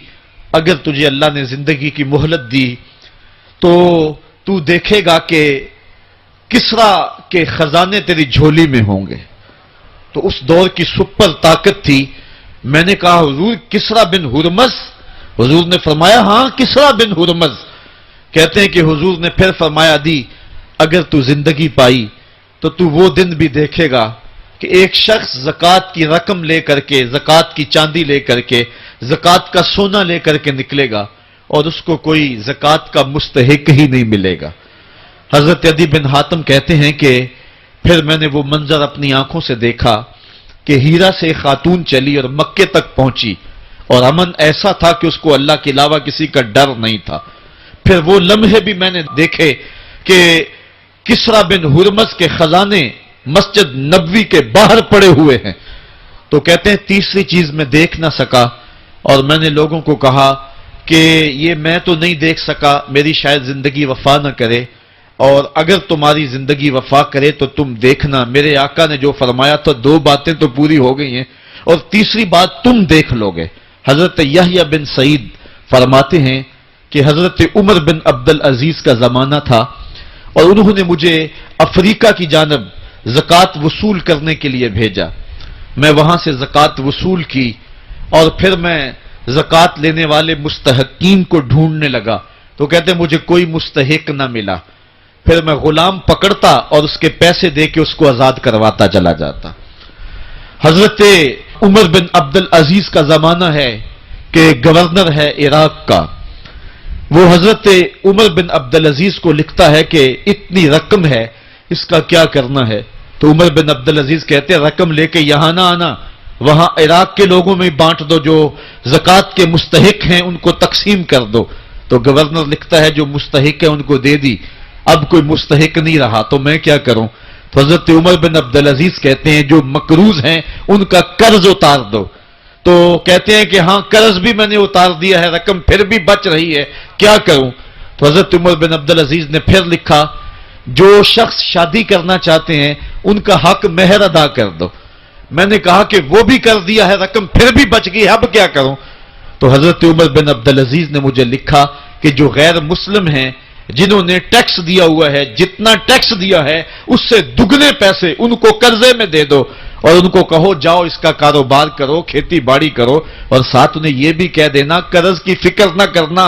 اگر تجھے اللہ نے زندگی کی مہلت دی تو تو دیکھے گا کہ کسرا کے خزانے تیری جھولی میں ہوں گے. تو اس دور کی سپر طاقت تھی. میں نے کہا حضور کسرا بن ہرمز؟ حضور نے فرمایا ہاں کسرا بن ہرمز. کہتے ہیں کہ حضور نے پھر فرمایا عدی اگر تو زندگی پائی تو تو وہ دن بھی دیکھے گا کہ ایک شخص زکوٰۃ کی رقم لے کر کے زکوٰۃ کی چاندی لے کر کے زکوٰۃ کا سونا لے کر کے نکلے گا اور اس کو کوئی زکوٰۃ کا مستحق ہی نہیں ملے گا. حضرت عدی بن حاتم کہتے ہیں کہ پھر میں نے وہ منظر اپنی آنکھوں سے دیکھا کہ ہیرا سے خاتون چلی اور مکے تک پہنچی اور امن ایسا تھا کہ اس کو اللہ کے علاوہ کسی کا ڈر نہیں تھا. پھر وہ لمحے بھی میں نے دیکھے کہ کسرا بن ہرمز کے خزانے مسجد نبوی کے باہر پڑے ہوئے ہیں. تو کہتے ہیں تیسری چیز میں دیکھ نہ سکا اور میں نے لوگوں کو کہا کہ یہ میں تو نہیں دیکھ سکا میری شاید زندگی وفا نہ کرے اور اگر تمہاری زندگی وفا کرے تو تم دیکھنا میرے آقا نے جو فرمایا تھا دو باتیں تو پوری ہو گئی ہیں اور تیسری بات تم دیکھ لو گے. حضرت یحییٰ بن سعید فرماتے ہیں کہ حضرت عمر بن عبد العزیز کا زمانہ تھا اور انہوں نے مجھے افریقہ کی جانب زکوٰۃ وصول کرنے کے لیے بھیجا. میں وہاں سے زکوٰۃ وصول کی اور پھر میں زکوٰۃ لینے والے مستحقین کو ڈھونڈنے لگا. تو کہتے ہیں مجھے کوئی مستحق نہ ملا. پھر میں غلام پکڑتا اور اس کے پیسے دے کے اس کو آزاد کرواتا چلا جاتا. حضرت عمر بن عبد العزیز کا زمانہ ہے کہ گورنر ہے عراق کا، وہ حضرت عمر بن عبد العزیز کو لکھتا ہے کہ اتنی رقم ہے، اس کا کیا کرنا ہے؟ تو عمر بن عبد العزیز کہتے ہیں رقم لے کے یہاں نہ آنا، وہاں عراق کے لوگوں میں بانٹ دو، جو زکوٰۃ کے مستحق ہیں ان کو تقسیم کر دو۔ تو گورنر لکھتا ہے جو مستحق ہے ان کو دے دی، اب کوئی مستحق نہیں رہا تو میں کیا کروں؟ تو حضرت عمر بن عبد العزیز کہتے ہیں جو مقروض ہیں ان کا قرض اتار دو۔ تو کہتے ہیں کہ ہاں قرض بھی میں نے اتار دیا ہے، رقم پھر بھی بچ رہی ہے، کیا کروں؟ تو حضرت عمر بن عبد العزیز نے پھر لکھا جو شخص شادی کرنا چاہتے ہیں ان کا حق مہر ادا کر دو۔ میں نے کہا کہ وہ بھی کر دیا ہے، رقم پھر بھی بچ گئی، اب کیا کروں؟ تو حضرت عمر بن عبد العزیز نے مجھے لکھا کہ جو غیر مسلم ہیں جنہوں نے ٹیکس دیا ہوا ہے، جتنا ٹیکس دیا ہے اس سے دگنے پیسے ان کو قرضے میں دے دو اور ان کو کہو جاؤ اس کا کاروبار کرو، کھیتی باڑی کرو، اور ساتھ انہیں یہ بھی کہہ دینا قرض کی فکر نہ کرنا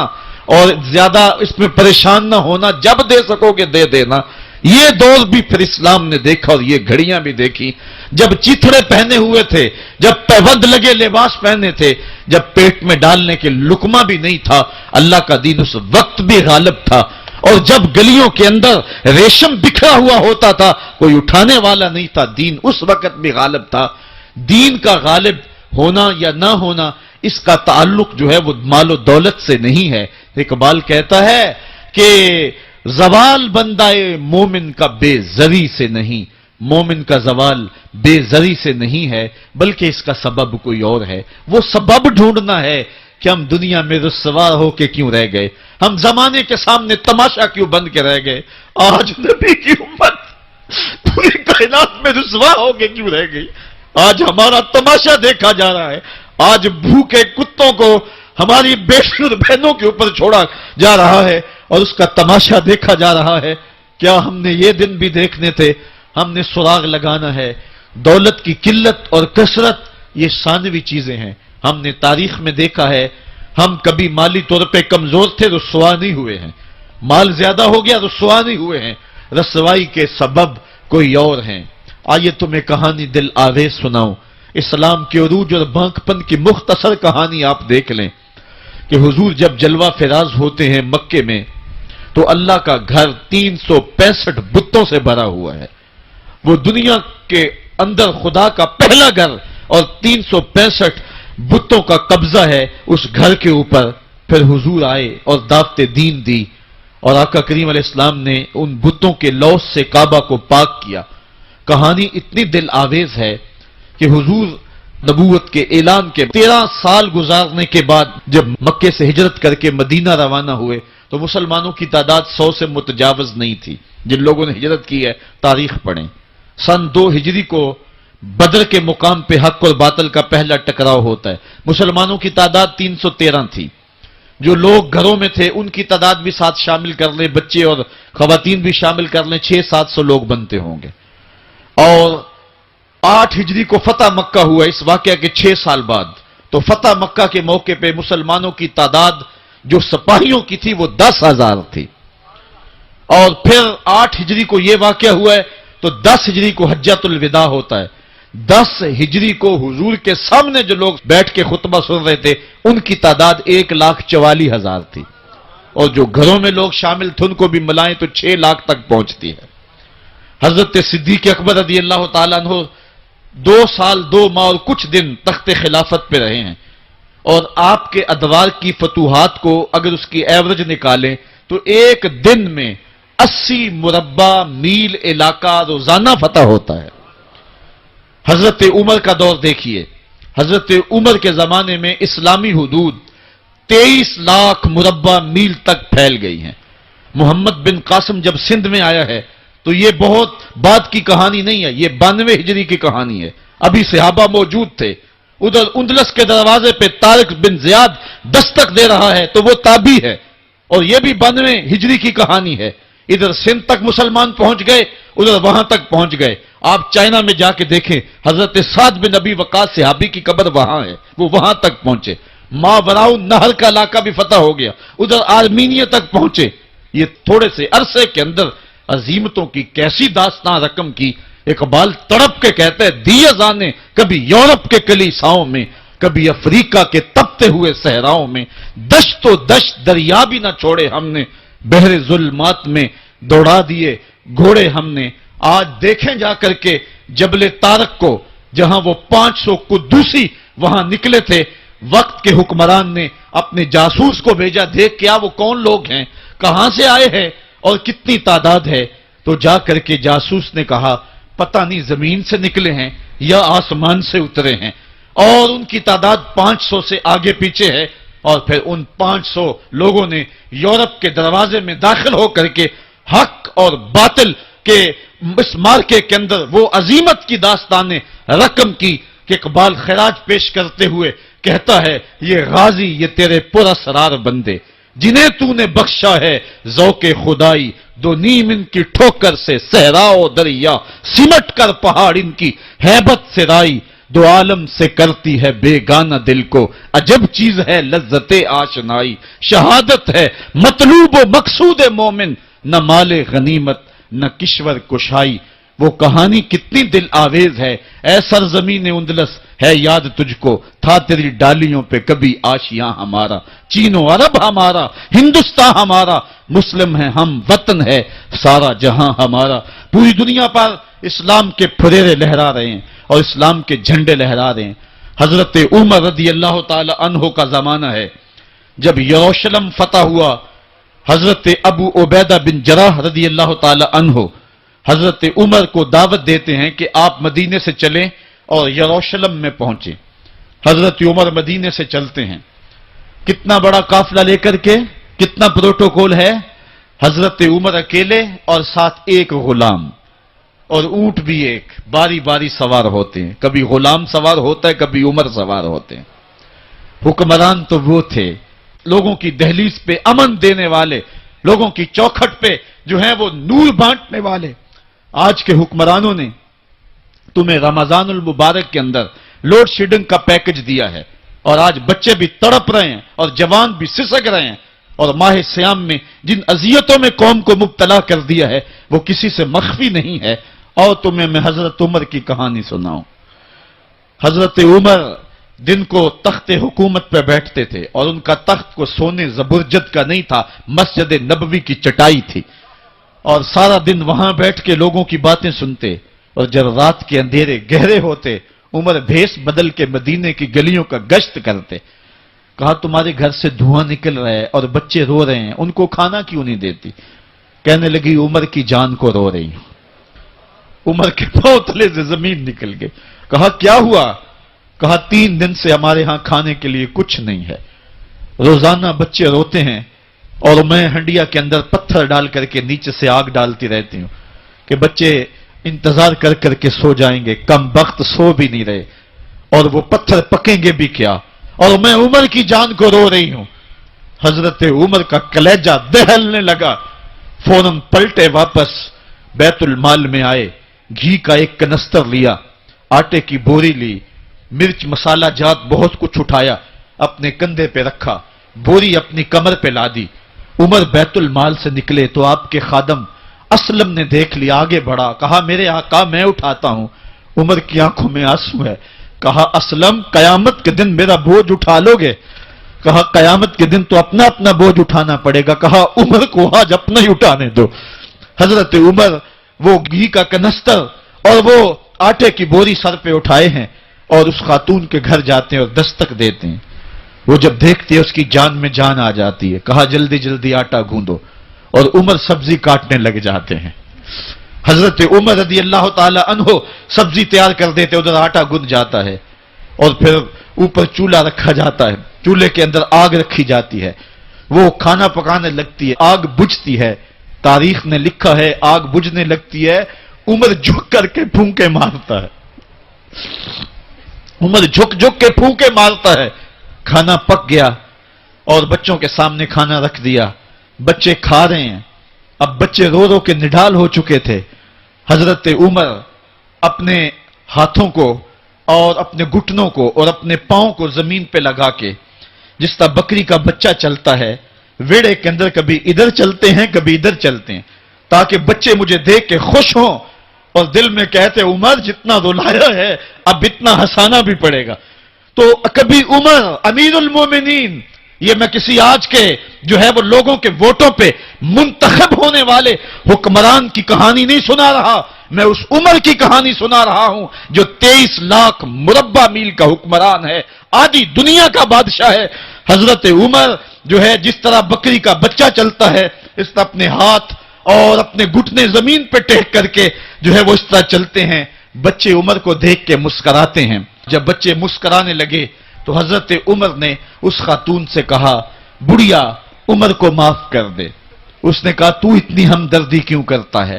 اور زیادہ اس میں پریشان نہ ہونا، جب دے سکو گے دے دینا۔ یہ دور بھی پھر اسلام نے دیکھا اور یہ گھڑیاں بھی دیکھی، جب چیتھڑے پہنے ہوئے تھے، جب پیوند لگے لباس پہنے تھے، جب پیٹ میں ڈالنے کے لقمہ بھی نہیں تھا، اللہ کا دین اس وقت بھی غالب تھا، اور جب گلیوں کے اندر ریشم بکھرا ہوا ہوتا تھا کوئی اٹھانے والا نہیں تھا، دین اس وقت بھی غالب تھا۔ دین کا غالب ہونا یا نہ ہونا اس کا تعلق جو ہے وہ مال و دولت سے نہیں ہے۔ اقبال کہتا ہے کہ زوال بندہ مومن کا بے زری سے نہیں، مومن کا زوال بے زری سے نہیں ہے بلکہ اس کا سبب کوئی اور ہے۔ وہ سبب ڈھونڈنا ہے کہ ہم دنیا میں رسوا ہو کے کیوں رہ گئے، ہم زمانے کے سامنے تماشا کیوں بن کے رہ گئے، آج نبی کی امت پوری کائنات میں رسوا ہو کے کیوں رہ گئی، آج ہمارا تماشا دیکھا جا رہا ہے، آج بھوکے کتوں کو ہماری بیٹی اور بہنوں کے اوپر چھوڑا جا رہا ہے اور اس کا تماشا دیکھا جا رہا ہے۔ کیا ہم نے یہ دن بھی دیکھنے تھے؟ ہم نے سراغ لگانا ہے۔ دولت کی قلت اور کثرت یہ ثانوی چیزیں ہیں، ہم نے تاریخ میں دیکھا ہے ہم کبھی مالی طور پہ کمزور تھے، رسوا نہیں ہوئے ہیں، مال زیادہ ہو گیا رسوا نہیں ہوئے ہیں، رسوائی کے سبب کوئی اور ہیں۔ آئیے تمہیں کہانی دل آویز سناؤں، اسلام کے عروج اور بانک پن کی مختصر کہانی آپ دیکھ لیں کہ حضور جب جلوہ فراز ہوتے ہیں مکے میں تو اللہ کا گھر 365 بتوں سے بھرا ہوا ہے، وہ دنیا کے اندر خدا کا پہلا گھر اور 365 بتوں کا قبضہ ہے اس گھر کے اوپر۔ پھر حضور آئے اور دعوت دین دی اور آقا کریم علیہ السلام نے ان بتوں کے لوث سے کعبہ کو پاک کیا۔ کہانی اتنی دل آویز ہے کہ حضور نبوت کے اعلان کے 13 سال گزارنے کے بعد جب مکے سے ہجرت کر کے مدینہ روانہ ہوئے تو مسلمانوں کی تعداد 100 سے متجاوز نہیں تھی۔ جن لوگوں نے ہجرت کی ہے تاریخ پڑھیں، سن 2 ہجری کو بدر کے مقام پہ حق اور باطل کا پہلا ٹکراؤ ہوتا ہے، مسلمانوں کی تعداد 313 تھی، جو لوگ گھروں میں تھے ان کی تعداد بھی ساتھ شامل کر لیں، بچے اور خواتین بھی شامل کر لیں، 600-700 لوگ بنتے ہوں گے۔ اور 8 ہجری کو فتح مکہ ہوا اس واقعہ کے 6 سال بعد، تو فتح مکہ کے موقع پہ مسلمانوں کی تعداد جو سپاہیوں کی تھی وہ 10,000 تھی، اور پھر 8 ہجری کو یہ واقعہ ہوا ہے تو 10 ہجری کو حجۃ الوداع ہوتا ہے۔ 10 ہجری کو حضور کے سامنے جو لوگ بیٹھ کے خطبہ سن رہے تھے ان کی تعداد 1,44,000 تھی، اور جو گھروں میں لوگ شامل تھے ان کو بھی ملائیں تو 6 لاکھ تک پہنچتی ہے۔ حضرت صدیق اکبر رضی اللہ تعالیٰ عنہ 2 سال 2 ماہ اور کچھ دن تخت خلافت پہ رہے ہیں، اور آپ کے ادوار کی فتوحات کو اگر اس کی ایوریج نکالیں تو ایک دن میں 80 مربع میل علاقہ روزانہ فتح ہوتا ہے۔ حضرت عمر کا دور دیکھیے، حضرت عمر کے زمانے میں اسلامی حدود 23 لاکھ مربع میل تک پھیل گئی ہیں۔ محمد بن قاسم جب سندھ میں آیا ہے تو یہ بہت بعد کی کہانی نہیں ہے، یہ 92 ہجری کی کہانی ہے، ابھی صحابہ موجود تھے۔ ادھر اندلس کے دروازے پہ طارق بن زیاد دستک دے رہا ہے تو وہ تابعی ہے، اور یہ بھی 92 ہجری کی کہانی ہے۔ ادھر سندھ تک مسلمان پہنچ گئے، ادھر وہاں تک پہنچ گئے۔ آپ چائنا میں جا کے دیکھیں، حضرت سعد بن ابی وقاص صحابی کی قبر وہاں ہے، وہ وہاں تک پہنچے۔ ماوراء نہر کا علاقہ بھی فتح ہو گیا، ادھر آرمینیا تک پہنچے۔ یہ تھوڑے سے عرصے کے اندر عظیمتوں کی کیسی داستان رقم کی اقبال تڑپ کے کہتا ہے دیے جانے کبھی یورپ کے کلیساؤں میں، کبھی افریقہ کے تپتے ہوئے صحراؤں میں، دشت و دشت دریا بھی نہ چھوڑے ہم نے، بحر ظلمات میں دوڑا دیے گھوڑے ہم نے۔ آج دیکھیں جا کر کے جبل طارق کو، جہاں وہ 500 قدوسی وہاں نکلے تھے، وقت کے حکمران نے اپنے جاسوس کو بھیجا، دیکھ کیا وہ کون لوگ ہیں، کہاں سے آئے ہیں اور کتنی تعداد ہے۔ تو جا کر کے جاسوس نے کہا پتہ نہیں زمین سے نکلے ہیں یا آسمان سے اترے ہیں، اور ان کی تعداد 500 سے آگے پیچھے ہے۔ اور پھر ان 500 لوگوں نے یورپ کے دروازے میں داخل ہو کر کے حق اور باطل کے اس مارکے کے اندر وہ عظیمت کی داستان رقم کی کہ اقبال خراج پیش کرتے ہوئے کہتا ہے یہ غازی یہ تیرے پراسرار بندے جنہیں تو نے بخشا ہے ذوق خدائی، دو نیم ان کی ٹھوکر سے صحرا و دریا، سمٹ کر پہاڑ ان کی ہیبت سے رائی، دو عالم سے کرتی ہے بیگانہ دل کو، عجب چیز ہے لذت آشنائی، شہادت ہے مطلوب و مقصود مومن، نہ مال غنیمت نہ کشور کشائی۔ وہ کہانی کتنی دل آویز ہے، اے سرزمین اندلس ہے یاد تجھ کو، تھا تیری ڈالیوں پہ کبھی آشیاں ہمارا، چین و عرب ہمارا، ہندوستان ہمارا، مسلم ہے ہم، وطن ہے سارا جہاں ہمارا۔ پوری دنیا پر اسلام کے پھریرے لہرا رہے ہیں اور اسلام کے جھنڈے لہرا رہے ہیں۔ حضرت عمر رضی اللہ تعالی عنہ کا زمانہ ہے جب یروشلم فتح ہوا۔ حضرت ابو عبیدہ بن جراح رضی اللہ تعالی عنہ حضرت عمر کو دعوت دیتے ہیں کہ آپ مدینے سے چلیں اور یروشلم میں پہنچیں۔ حضرت عمر مدینے سے چلتے ہیں، کتنا بڑا قافلہ لے کر کے، کتنا پروٹوکول ہے، حضرت عمر اکیلے اور ساتھ ایک غلام اور اونٹ بھی ایک، باری باری سوار ہوتے ہیں، کبھی غلام سوار ہوتا ہے کبھی عمر سوار ہوتے ہیں۔ حکمران تو وہ تھے لوگوں کی دہلیز پہ امن دینے والے، لوگوں کی چوکھٹ پہ جو ہیں وہ نور بانٹنے والے۔ آج کے حکمرانوں نے تمہیں رمضان المبارک کے اندر لوڈ شیڈنگ کا پیکج دیا ہے، اور آج بچے بھی تڑپ رہے ہیں اور جوان بھی سسک رہے ہیں، اور ماہ سیام میں جن اذیتوں میں قوم کو مبتلا کر دیا ہے وہ کسی سے مخفی نہیں ہے۔ اور تمہیں میں حضرت عمر کی کہانی سناؤں۔ حضرت عمر دن کو تخت حکومت پہ بیٹھتے تھے، اور ان کا تخت کو سونے زبرجد کا نہیں تھا، مسجد نبوی کی چٹائی تھی، اور سارا دن وہاں بیٹھ کے لوگوں کی باتیں سنتے، اور جب رات کے اندھیرے گہرے ہوتے عمر بھیس بدل کے مدینے کی گلیوں کا گشت کرتے۔ کہا تمہارے گھر سے دھواں نکل رہا ہے اور بچے رو رہے ہیں، ان کو کھانا کیوں نہیں دیتی؟ کہنے لگی عمر کی جان کو رو رہی ہوں۔ عمر کے پاؤں تلے سے زمین نکل گئے۔ کہا کیا ہوا؟ کہا 3 دن سے ہمارے ہاں کھانے کے لیے کچھ نہیں ہے، روزانہ بچے روتے ہیں، اور میں ہنڈیا کے اندر پتھر ڈال کر کے نیچے سے آگ ڈالتی رہتی ہوں کہ بچے انتظار کر کر کے سو جائیں گے، کم بخت سو بھی نہیں رہے، اور وہ پتھر پکیں گے بھی کیا، اور میں عمر کی جان کو رو رہی ہوں۔ حضرت عمر کا کلیجہ دہلنے لگا، فوراً پلٹے واپس بیت المال میں آئے، گھی کا ایک کنستر لیا، آٹے کی بوری لی، مرچ مسالہ جات بہت کچھ اٹھایا، اپنے کندھے پہ رکھا، بوری اپنی کمر پہ لا دی۔ عمر بیت المال سے نکلے تو آپ کے خادم اسلم نے دیکھ لیا، آگے بڑھا، کہا میرے آقا میں اٹھاتا ہوں۔ عمر کی آنکھوں میں آنسو ہے۔ کہا اسلم قیامت کے دن میرا بوجھ اٹھا لو گے؟ کہا قیامت کے دن تو اپنا اپنا بوجھ اٹھانا پڑے گا۔ کہا عمر کو آج اپنا ہی اٹھانے دو۔ حضرت عمر وہ گھی کا کنستر اور وہ آٹے کی بوری سر پہ اٹھائے ہیں اور اس خاتون کے گھر جاتے ہیں اور دستک دیتے ہیں۔ وہ جب دیکھتے ہیں اس کی جان میں جان آ جاتی ہے۔ کہا جلدی جلدی آٹا گوندو، اور عمر سبزی کاٹنے لگ جاتے ہیں۔ حضرت عمر رضی اللہ تعالی عنہ سبزی تیار کر دیتے، ادھر آٹا گند جاتا ہے، اور پھر اوپر چولہا رکھا جاتا ہے، چولہے کے اندر آگ رکھی جاتی ہے، وہ کھانا پکانے لگتی ہے، آگ بجھتی ہے۔ تاریخ نے لکھا ہے آگ بجھنے لگتی ہے، عمر جھک کر کے پھونکے مارتا ہے، عمر جھک جھک کے پھونکے مارتا ہے۔ کھانا پک گیا اور بچوں کے سامنے کھانا رکھ دیا، بچے کھا رہے ہیں۔ اب بچے رو رو کے نڈال ہو چکے تھے۔ حضرت عمر اپنے ہاتھوں کو اور اپنے گھٹنوں کو اور اپنے پاؤں کو زمین پہ لگا کے، جس طرح بکری کا بچہ چلتا ہے ویڑے کے اندر، کبھی ادھر چلتے ہیں کبھی ادھر چلتے ہیں، تاکہ بچے مجھے دیکھ کے خوش ہوں اور دل میں کہتے عمر جتنا رلایا ہے اب اتنا ہنسانا بھی پڑے گا. تو کبھی عمر امیر المومنین، یہ میں کسی آج کے جو ہے وہ لوگوں کے ووٹوں پہ منتخب ہونے والے حکمران کی کہانی نہیں سنا رہا، میں اس عمر کی کہانی سنا رہا ہوں جو 23 لاکھ مربع میل کا حکمران ہے، آدھی دنیا کا بادشاہ ہے. حضرت عمر جو ہے جس طرح بکری کا بچہ چلتا ہے اس طرح اپنے ہاتھ اور اپنے گھٹنے زمین پہ ٹیک کر کے جو ہے وہ اس طرح چلتے ہیں. بچے عمر کو دیکھ کے مسکراتے ہیں. جب بچے مسکرانے لگے تو حضرت عمر نے اس خاتون سے کہا بڑھیا عمر کو معاف کر دے. اس نے کہا تو اتنی ہمدردی کیوں کرتا ہے؟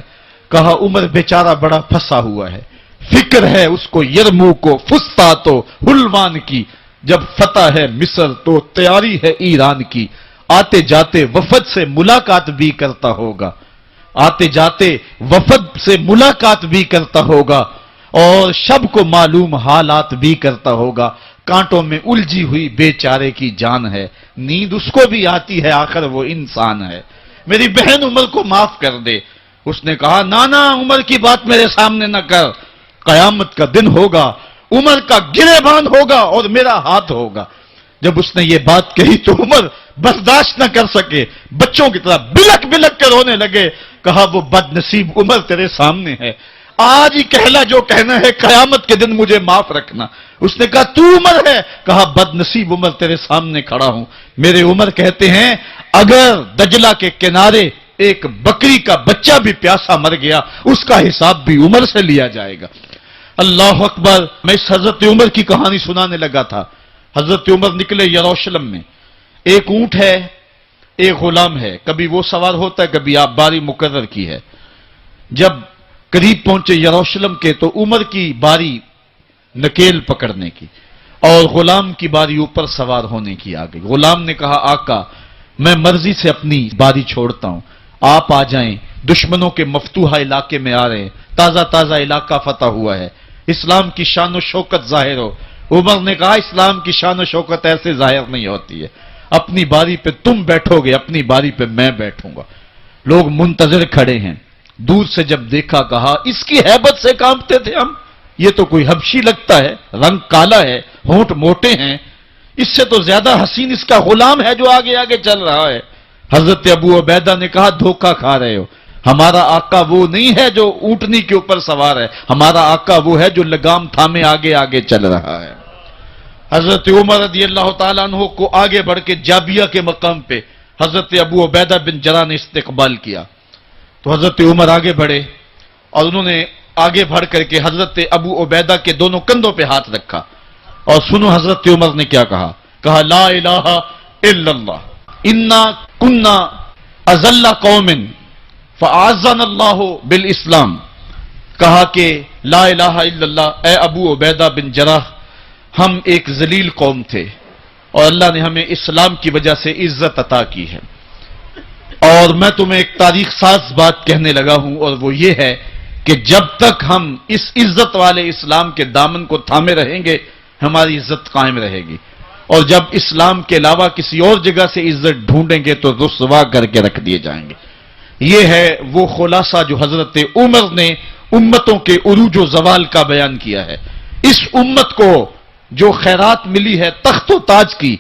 کہا عمر بیچارہ بڑا پھنسا ہوا ہے، فکر ہے اس کو یرموک و فسطاط و حلوان کی، جب فتح ہے مصر تو تیاری ہے ایران کی، آتے جاتے وفد سے ملاقات بھی کرتا ہوگا، آتے جاتے وفد سے ملاقات بھی کرتا ہوگا اور شب کو معلوم حالات بھی کرتا ہوگا. کانٹوں میں الجھی ہوئی بیچارے کی جان ہے، نیند اس کو بھی آتی ہے، آخر وہ انسان ہے، میری بہن عمر کو معاف کر دے. اس نے کہا نانا عمر کی بات میرے سامنے نہ کر، قیامت کا دن ہوگا، عمر کا گریبان ہوگا اور میرا ہاتھ ہوگا. جب اس نے یہ بات کہی تو عمر برداشت نہ کر سکے، بچوں کی طرح بلک بلک کر رونے لگے. کہا وہ بد نصیب عمر تیرے سامنے ہے، آج ہی کہلا جو کہنا ہے، قیامت کے دن مجھے معاف رکھنا. اس نے کہا تو عمر ہے؟ کہا بد نصیب عمر تیرے سامنے کھڑا ہوں. میرے عمر کہتے ہیں اگر دجلہ کے کنارے ایک بکری کا بچہ بھی پیاسا مر گیا اس کا حساب بھی عمر سے لیا جائے گا. اللہ اکبر. میں اس حضرت عمر کی کہانی سنانے لگا تھا. حضرت عمر نکلے یروشلم میں، ایک اونٹ ہے ایک غلام ہے، کبھی وہ سوار ہوتا ہے کبھی آپ باری مقرر کی ہے. جب قریب پہنچے یروشلم کے تو عمر کی باری نکیل پکڑنے کی اور غلام کی باری اوپر سوار ہونے کی آ گئی. غلام نے کہا آقا میں مرضی سے اپنی باری چھوڑتا ہوں، آپ آ جائیں، دشمنوں کے مفتوحہ علاقے میں آ رہے ہیں، تازہ تازہ علاقہ فتح ہوا ہے، اسلام کی شان و شوکت ظاہر ہو. عمر نے کہا اسلام کی شان و شوکت ایسے ظاہر نہیں ہوتی ہے، اپنی باری پہ تم بیٹھو گے، اپنی باری پہ میں بیٹھوں گا. لوگ منتظر کھڑے ہیں. دور سے جب دیکھا کہا اس کی ہیبت سے کانپتے تھے ہم، یہ تو کوئی حبشی لگتا ہے، رنگ کالا ہے، ہونٹ موٹے ہیں، اس سے تو زیادہ حسین اس کا غلام ہے جو آگے آگے چل رہا ہے. حضرت ابو عبیدہ نے کہا دھوکہ کھا رہے ہو، ہمارا آقا وہ نہیں ہے جو اونٹنی کے اوپر سوار ہے، ہمارا آقا وہ ہے جو لگام تھامے آگے آگے چل رہا ہے. حضرت عمر رضی اللہ تعالیٰ عنہ کو آگے بڑھ کے جابیہ کے مقام پہ حضرت ابو عبیدہ بن جراح نے استقبال کیا. تو حضرت عمر آگے بڑھے اور انہوں نے آگے بڑھ کر کے حضرت ابو عبیدہ کے دونوں کندھوں پہ ہاتھ رکھا اور سنو حضرت عمر نے کیا کہا. کہا لا الہ الا اللہ انا کنا اذل قوم فاعزنا اللہ بالاسلام. کہا کہ لا الہ الا اللہ، اے ابو عبیدہ بن جراح ہم ایک ذلیل قوم تھے اور اللہ نے ہمیں اسلام کی وجہ سے عزت عطا کی ہے. اور میں تمہیں ایک تاریخ ساز بات کہنے لگا ہوں اور وہ یہ ہے کہ جب تک ہم اس عزت والے اسلام کے دامن کو تھامے رہیں گے ہماری عزت قائم رہے گی، اور جب اسلام کے علاوہ کسی اور جگہ سے عزت ڈھونڈیں گے تو رسوا کر کے رکھ دیے جائیں گے. یہ ہے وہ خلاصہ جو حضرت عمر نے امتوں کے عروج و زوال کا بیان کیا ہے. اس امت کو جو خیرات ملی ہے تخت و تاج کی،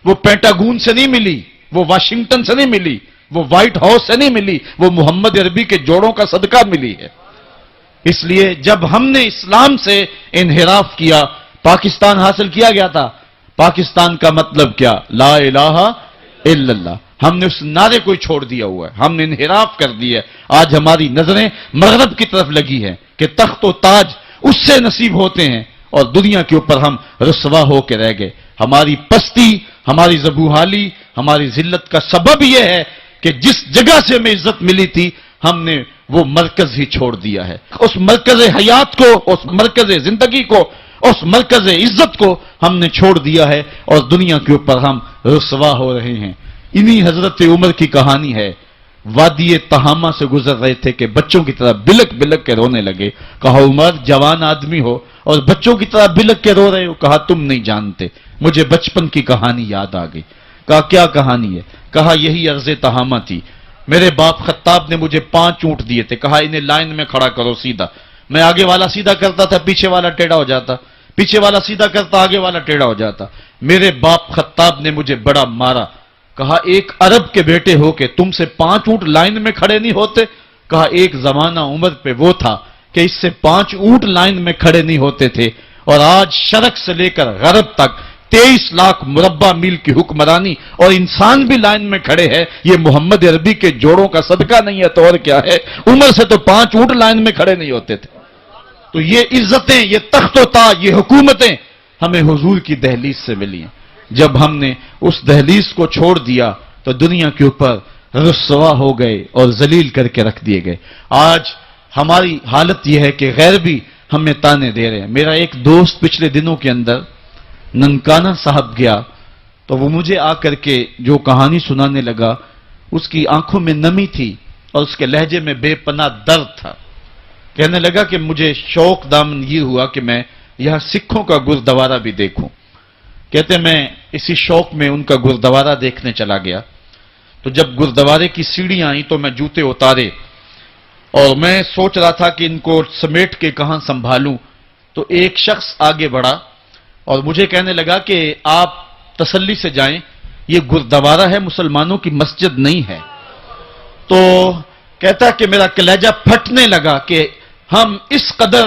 وہ پینٹاگون سے نہیں ملی، وہ واشنگٹن سے نہیں ملی، وہ وائٹ ہاؤس سے نہیں ملی، وہ محمد عربی کے جوڑوں کا صدقہ ملی ہے. اس لیے جب ہم نے اسلام سے انحراف کیا، پاکستان حاصل کیا گیا تھا. پاکستان کا مطلب کیا؟ لا الہ الا اللہ. ہم نے اس نعرے کو چھوڑ دیا ہوا ہے، ہم نے انحراف کر دیا ہے. آج ہماری نظریں مغرب کی طرف لگی ہیں کہ تخت و تاج اس سے نصیب ہوتے ہیں اور دنیا کے اوپر ہم رسوا ہو کے رہ گئے. ہماری پستی، ہماری زبوحالی، ہماری ذلت کا سبب یہ ہے کہ جس جگہ سے ہمیں عزت ملی تھی ہم نے وہ مرکز ہی چھوڑ دیا ہے. اس مرکز حیات کو، اس مرکز زندگی کو، اس مرکز عزت کو ہم نے چھوڑ دیا ہے اور دنیا کے اوپر ہم رسوا ہو رہے ہیں. انہی حضرت عمر کی کہانی ہے. وادی تہامہ سے گزر رہے تھے کہ بچوں کی طرح بلک بلک کے رونے لگے. کہا عمر جوان آدمی ہو اور بچوں کی طرح بلک کے رو رہے ہو. کہا تم نہیں جانتے، مجھے بچپن کی کہانی یاد آ گئی. کہا کیا کہانی ہے؟ کہا یہی عرض تہامہ تھی. میرے باپ خطاب نے مجھے 5 اونٹ دیے تھے. کہا انہیں لائن میں کھڑا کرو سیدھا. میں آگے والا سیدھا کرتا تھا، پیچھے والا ٹیڑھا ہو جاتا، پیچھے والا سیدھا کرتا، آگے والا ٹیڑھا ہو جاتا۔ میرے باپ خطاب نے مجھے بڑا مارا، کہا ایک عرب کے بیٹے ہو کے تم سے 5 اونٹ لائن میں کھڑے نہیں ہوتے؟ کہا ایک زمانہ عمر پہ وہ تھا کہ اس سے 5 اونٹ لائن میں کھڑے نہیں ہوتے تھے، اور آج شرق سے لے کر غرب تک 23 لاکھ مربع میل کی حکمرانی اور انسان بھی لائن میں کھڑے ہیں۔ یہ محمد عربی کے جوڑوں کا صدقہ نہیں ہے تو اور کیا ہے؟ عمر سے تو 5 اونٹ لائن میں کھڑے نہیں ہوتے تھے۔ تو یہ عزتیں، یہ تخت و تاج، یہ حکومتیں ہمیں حضور کی دہلیز سے ملی ہیں۔ جب ہم نے اس دہلیز کو چھوڑ دیا تو دنیا کے اوپر رسوا ہو گئے اور ذلیل کر کے رکھ دیے گئے۔ آج ہماری حالت یہ ہے کہ غیر بھی ہمیں تانے دے رہے ہیں۔ میرا ایک دوست پچھلے دنوں کے اندر ننکانہ صاحب گیا تو وہ مجھے آ کر کے جو کہانی سنانے لگا، اس کی آنکھوں میں نمی تھی اور اس کے لہجے میں بے پناہ درد تھا۔ کہنے لگا کہ مجھے شوق دامن یہ ہوا کہ میں یہاں سکھوں کا گردوارہ بھی دیکھوں۔ کہتے میں اسی شوق میں ان کا گردوارہ دیکھنے چلا گیا، تو جب گردوارے کی سیڑھیاں آئیں تو میں جوتے اتارے اور میں سوچ رہا تھا کہ ان کو سمیٹ کے کہاں سنبھالوں، تو ایک شخص آگے بڑھا اور مجھے کہنے لگا کہ آپ تسلی سے جائیں، یہ گردوارہ ہے، مسلمانوں کی مسجد نہیں ہے۔ تو کہتا کہ میرا کلیجہ پھٹنے لگا کہ ہم اس قدر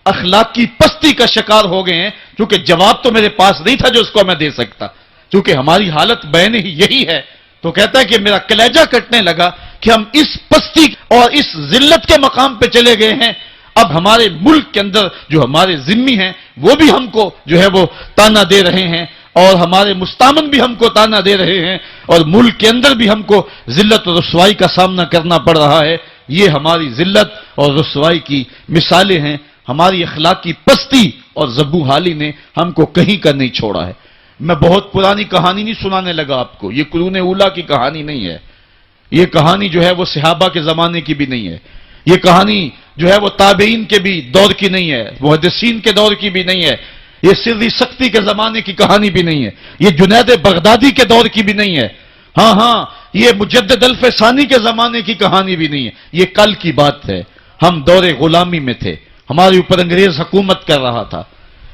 اخلاقی پستی کا شکار ہو گئے ہیں، کیونکہ جواب تو میرے پاس نہیں تھا جو اس کو میں دے سکتا، کیونکہ ہماری حالت بین ہی یہی ہے۔ تو کہتا ہے کہ میرا کلیجہ کٹنے لگا کہ ہم اس پستی اور اس ذلت کے مقام پہ چلے گئے ہیں۔ اب ہمارے ملک کے اندر جو ہمارے ذمی ہیں وہ بھی ہم کو جو ہے وہ تانا دے رہے ہیں، اور ہمارے مستامن بھی ہم کو تانا دے رہے ہیں، اور ملک کے اندر بھی ہم کو ذلت اور رسوائی کا سامنا کرنا پڑ رہا ہے۔ یہ ہماری ذلت اور رسوائی کی مثالیں ہیں۔ ہماری اخلاقی پستی اور زبو حالی نے ہم کو کہیں کا نہیں چھوڑا ہے۔ میں بہت پرانی کہانی نہیں سنانے لگا آپ کو، یہ قرون اولیٰ کی کہانی نہیں ہے، یہ کہانی جو ہے وہ صحابہ کے زمانے کی بھی نہیں ہے، یہ کہانی جو ہے وہ تابعین کے بھی دور کی نہیں ہے، محدثین کے دور کی بھی نہیں ہے، یہ سری سختی کے زمانے کی کہانی بھی نہیں ہے، یہ جنید بغدادی کے دور کی بھی نہیں ہے، ہاں یہ مجدد الف ثانی کے زمانے کی کہانی بھی نہیں ہے، یہ کل کی بات ہے۔ ہم دور غلامی میں تھے، ہمارے اوپر انگریز حکومت کر رہا تھا۔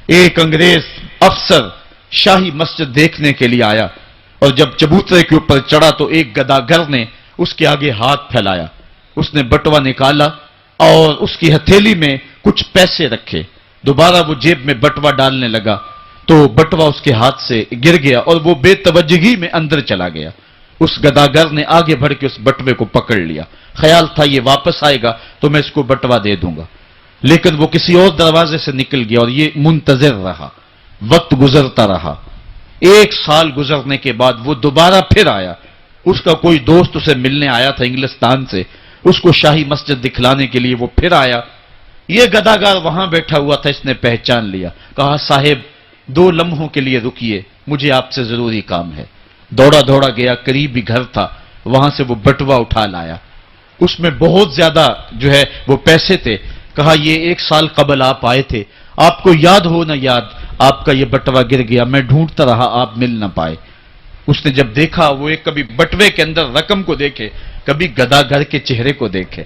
ایک انگریز افسر شاہی مسجد دیکھنے کے لیے آیا، اور جب چبوترے کے اوپر چڑھا تو ایک گداگر نے اس کے آگے ہاتھ پھیلایا، اس نے بٹوا نکالا اور اس کی ہتھیلی میں کچھ پیسے رکھے، دوبارہ وہ جیب میں بٹوا ڈالنے لگا تو بٹوا اس کے ہاتھ سے گر گیا اور وہ بے توجہی میں اندر چلا گیا۔ اس گداگر نے آگے بڑھ کے اس بٹوے کو پکڑ لیا، خیال تھا یہ واپس آئے گا تو میں اس کو بٹوا دے دوں گا، لیکن وہ کسی اور دروازے سے نکل گیا اور یہ منتظر رہا، وقت گزرتا رہا۔ 1 سال گزرنے کے بعد وہ دوبارہ پھر آیا، اس کا کوئی دوست اسے ملنے آیا تھا انگلستان سے، اس کو شاہی مسجد دکھلانے کے لیے وہ پھر آیا۔ یہ گداگر وہاں بیٹھا ہوا تھا، اس نے پہچان لیا، کہا صاحب 2 لمحوں کے لیے رکیے، مجھے آپ سے ضروری کام ہے۔ دوڑا دوڑا گیا، قریب ہی گھر تھا، وہاں سے وہ بٹوا اٹھا لایا، اس میں بہت زیادہ جو ہے وہ پیسے تھے۔ کہا یہ 1 سال قبل آپ آئے تھے، آپ کو یاد ہو نہ یاد، آپ کا یہ بٹوا گر گیا، میں ڈھونڈتا رہا، آپ مل نہ پائے۔ اس نے جب دیکھا، وہ ایک کبھی بٹوے کے اندر رقم کو دیکھے، کبھی گداگر کے چہرے کو دیکھے،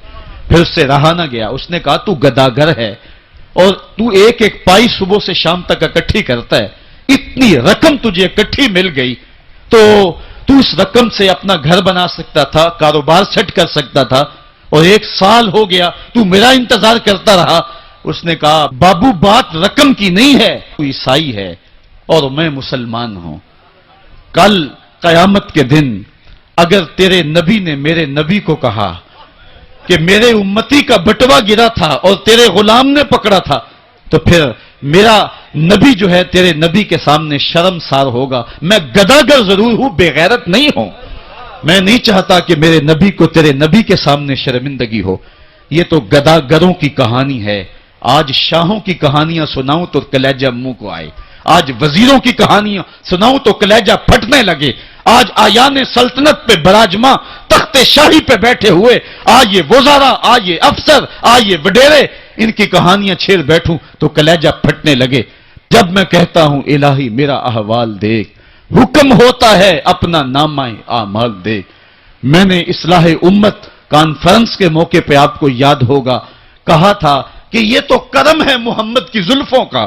پھر اس سے رہا نہ گیا۔ اس نے کہا تو گداگر ہے اور تو ایک ایک پائی صبح سے شام تک اکٹھی کرتا ہے، اتنی رقم تجھے اکٹھی مل گئی تو اس رقم سے اپنا گھر بنا سکتا تھا، کاروبار سیٹ کر سکتا تھا، اور 1 سال ہو گیا تو میرا انتظار کرتا رہا۔ اس نے کہا بابو بات رقم کی نہیں ہے، تو عیسائی ہے اور میں مسلمان ہوں۔ کل قیامت کے دن اگر تیرے نبی نے میرے نبی کو کہا کہ میرے امتی کا بٹوا گرا تھا اور تیرے غلام نے پکڑا تھا، تو پھر میرا نبی جو ہے تیرے نبی کے سامنے شرمسار ہوگا۔ میں گداگر ضرور ہوں، بے غیرت نہیں ہوں، میں نہیں چاہتا کہ میرے نبی کو تیرے نبی کے سامنے شرمندگی ہو۔ یہ تو گداگروں کی کہانی ہے، آج شاہوں کی کہانیاں سناؤں تو کلیجہ منہ کو آئے، آج وزیروں کی کہانیاں سناؤں تو کلیجہ پھٹنے لگے، آج آیان سلطنت پہ براجماں تخت شاہی پہ بیٹھے ہوئے، آج یہ وزراء، آج یہ افسر، آج یہ وڈیرے، ان کی کہانیاں چھیڑ بیٹھوں تو کلیجہ پھٹنے لگے۔ جب میں کہتا ہوں الہی میرا احوال دیکھ، حکم ہوتا ہے اپنا نامہ اعمال دیکھ۔ میں نے اصلاح امت کانفرنس کے موقع پہ آپ کو یاد ہوگا کہا تھا کہ یہ تو کرم ہے محمد کی زلفوں کا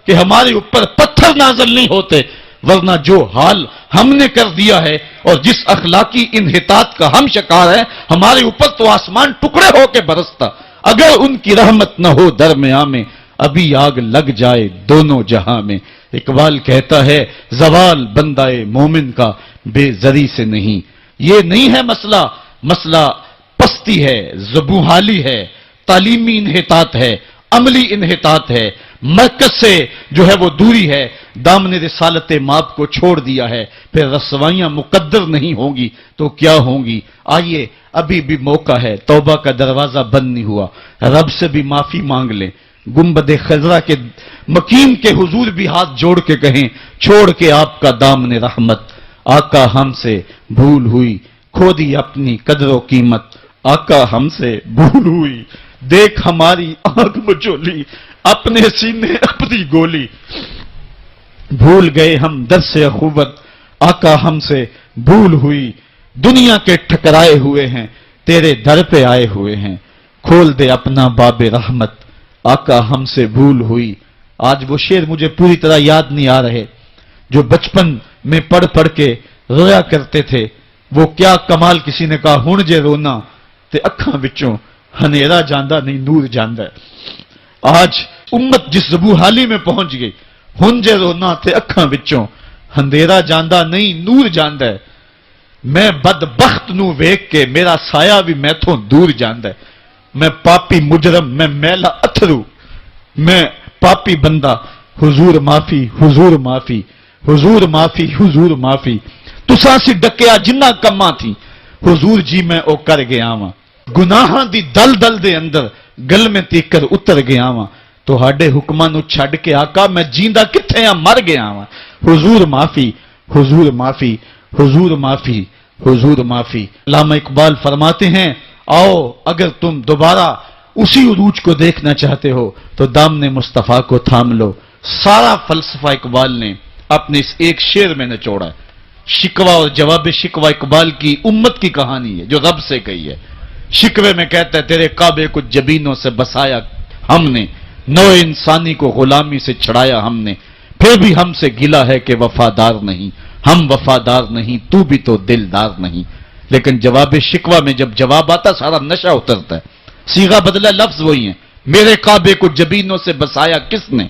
کہ ہمارے اوپر پتھر نازل نہیں ہوتے، ورنہ جو حال ہم نے کر دیا ہے اور جس اخلاقی انحطاط کا ہم شکار ہیں، ہمارے اوپر تو آسمان ٹکڑے ہو کے برستا۔ اگر ان کی رحمت نہ ہو درمیاں میں، ابھی آگ لگ جائے دونوں جہاں میں۔ اقبال کہتا ہے زوال بندہ مومن کا بے زری سے نہیں۔ یہ نہیں ہے مسئلہ، مسئلہ پستی ہے، زبونحالی ہے، تعلیمی انحطاط ہے، عملی انحطاط ہے، مرکز سے جو ہے وہ دوری ہے، دامن رسالت ماب کو چھوڑ دیا ہے، پھر رسوائیاں مقدر نہیں ہوں گی تو کیا ہوں گی۔ آئیے ابھی بھی موقع ہے، توبہ کا دروازہ بند نہیں ہوا، رب سے بھی معافی مانگ لیں، گنبد خضرا کے مکین کے حضور بھی ہاتھ جوڑ کے کہیں چھوڑ کے آپ کا دامن رحمت، آقا ہم سے بھول ہوئی، کھو دی اپنی قدر و قیمت، آقا ہم سے بھول ہوئی، دیکھ ہماری آنکھ مچولی، اپنے سینے اپنی گولی، بھول گئے ہم درس اخوت، آقا ہم سے بھول ہوئی، دنیا کے ٹھکرائے ہوئے ہیں، تیرے در پہ آئے ہوئے ہیں، کھول دے اپنا باب رحمت، آقا ہم سے بھول ہوئی۔ آج وہ شعر مجھے پوری طرح یاد نہیں آ رہے جو بچپن میں پڑھ پڑھ کے رویا کرتے تھے۔ وہ کیا کمال، کسی نے کہا ہن جے رونا تے اکھاں وچوں ہنیرا جاندہ نہیں نور جاندہ ہے۔ آج امت جس زبونحالی میں پہنچ گئی، ہن جے رونا تے اکھاں وچوں ہندیرا جاندہ نہیں نور جاندہ ہے۔ میں بدبخت نو ویکھ کے میرا سایہ بھی میتھوں دور جاندہ ہے۔ میں پاپی مجرم، میں میلا اتھرو، میں پاپی بندہ، حضور معافی حضور معافی حضور معافی حضور معافی، تساں سی ڈکیا جنہ کماں تھی حضور جی میں او کر گیا واں، گناہاں دی دل دل دے اندر گل میں تیکر اتر گیا واں، تہاڈے حکماں نو چھڈ کے آقا میں جیندا کتھے ہاں مر گیا واں، حضور معافی حضور معافی حضور معافی حضور معافی۔ علامہ اقبال فرماتے ہیں آؤ اگر تم دوبارہ اسی عروج کو دیکھنا چاہتے ہو تو دامن مصطفیٰ کو تھام لو۔ سارا فلسفہ اقبال نے اپنے اس ایک شعر میں نچوڑا ہے۔ شکوہ اور جواب شکوہ اقبال کی امت کی کہانی ہے جو رب سے کہی ہے۔ شکوے میں کہتا ہے تیرے کعبے کو جبینوں سے بسایا ہم نے، نو انسانی کو غلامی سے چھڑایا ہم نے، پھر بھی ہم سے گلا ہے کہ وفادار نہیں، ہم وفادار نہیں، تو بھی تو دلدار نہیں۔ لیکن جواب شکوہ میں جب جواب آتا سارا نشہ اترتا ہے، صیغہ بدلا، لفظ وہی ہیں، میرے کعبے کو جبینوں سے بسایا کس نے،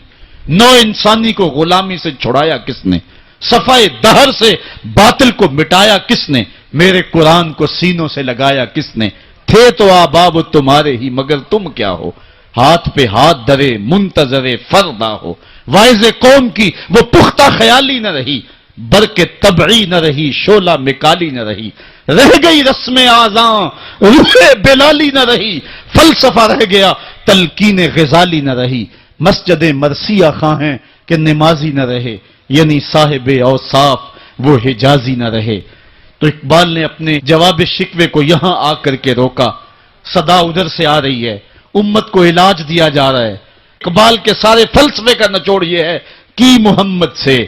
نو انسانی کو غلامی سے چھڑایا کس نے، صفائے دہر سے باطل کو مٹایا کس نے، میرے قرآن کو سینوں سے لگایا کس نے، تھے تو آباب تمہارے ہی مگر تم کیا ہو، ہاتھ پہ ہاتھ درے منتظر فردا ہو، واعظ قوم کی وہ پختہ خیالی نہ رہی، برق طبعی نہ رہی، شعلہ مکالی نہ رہی، رہ گئی رسم آزاں روح بلالی نہ رہی، فلسفہ رہ گیا تلقین غزالی نہ رہی، مسجد مرثیہ خواہیں کہ نمازی نہ رہے، یعنی صاحب اوصاف وہ حجازی نہ رہے۔ تو اقبال نے اپنے جواب شکوے کو یہاں آ کر کے روکا، صدا ادھر سے آ رہی ہے، امت کو علاج دیا جا رہا ہے۔ اقبال کے سارے فلسفے کا نچوڑ یہ ہے کہ محمد سے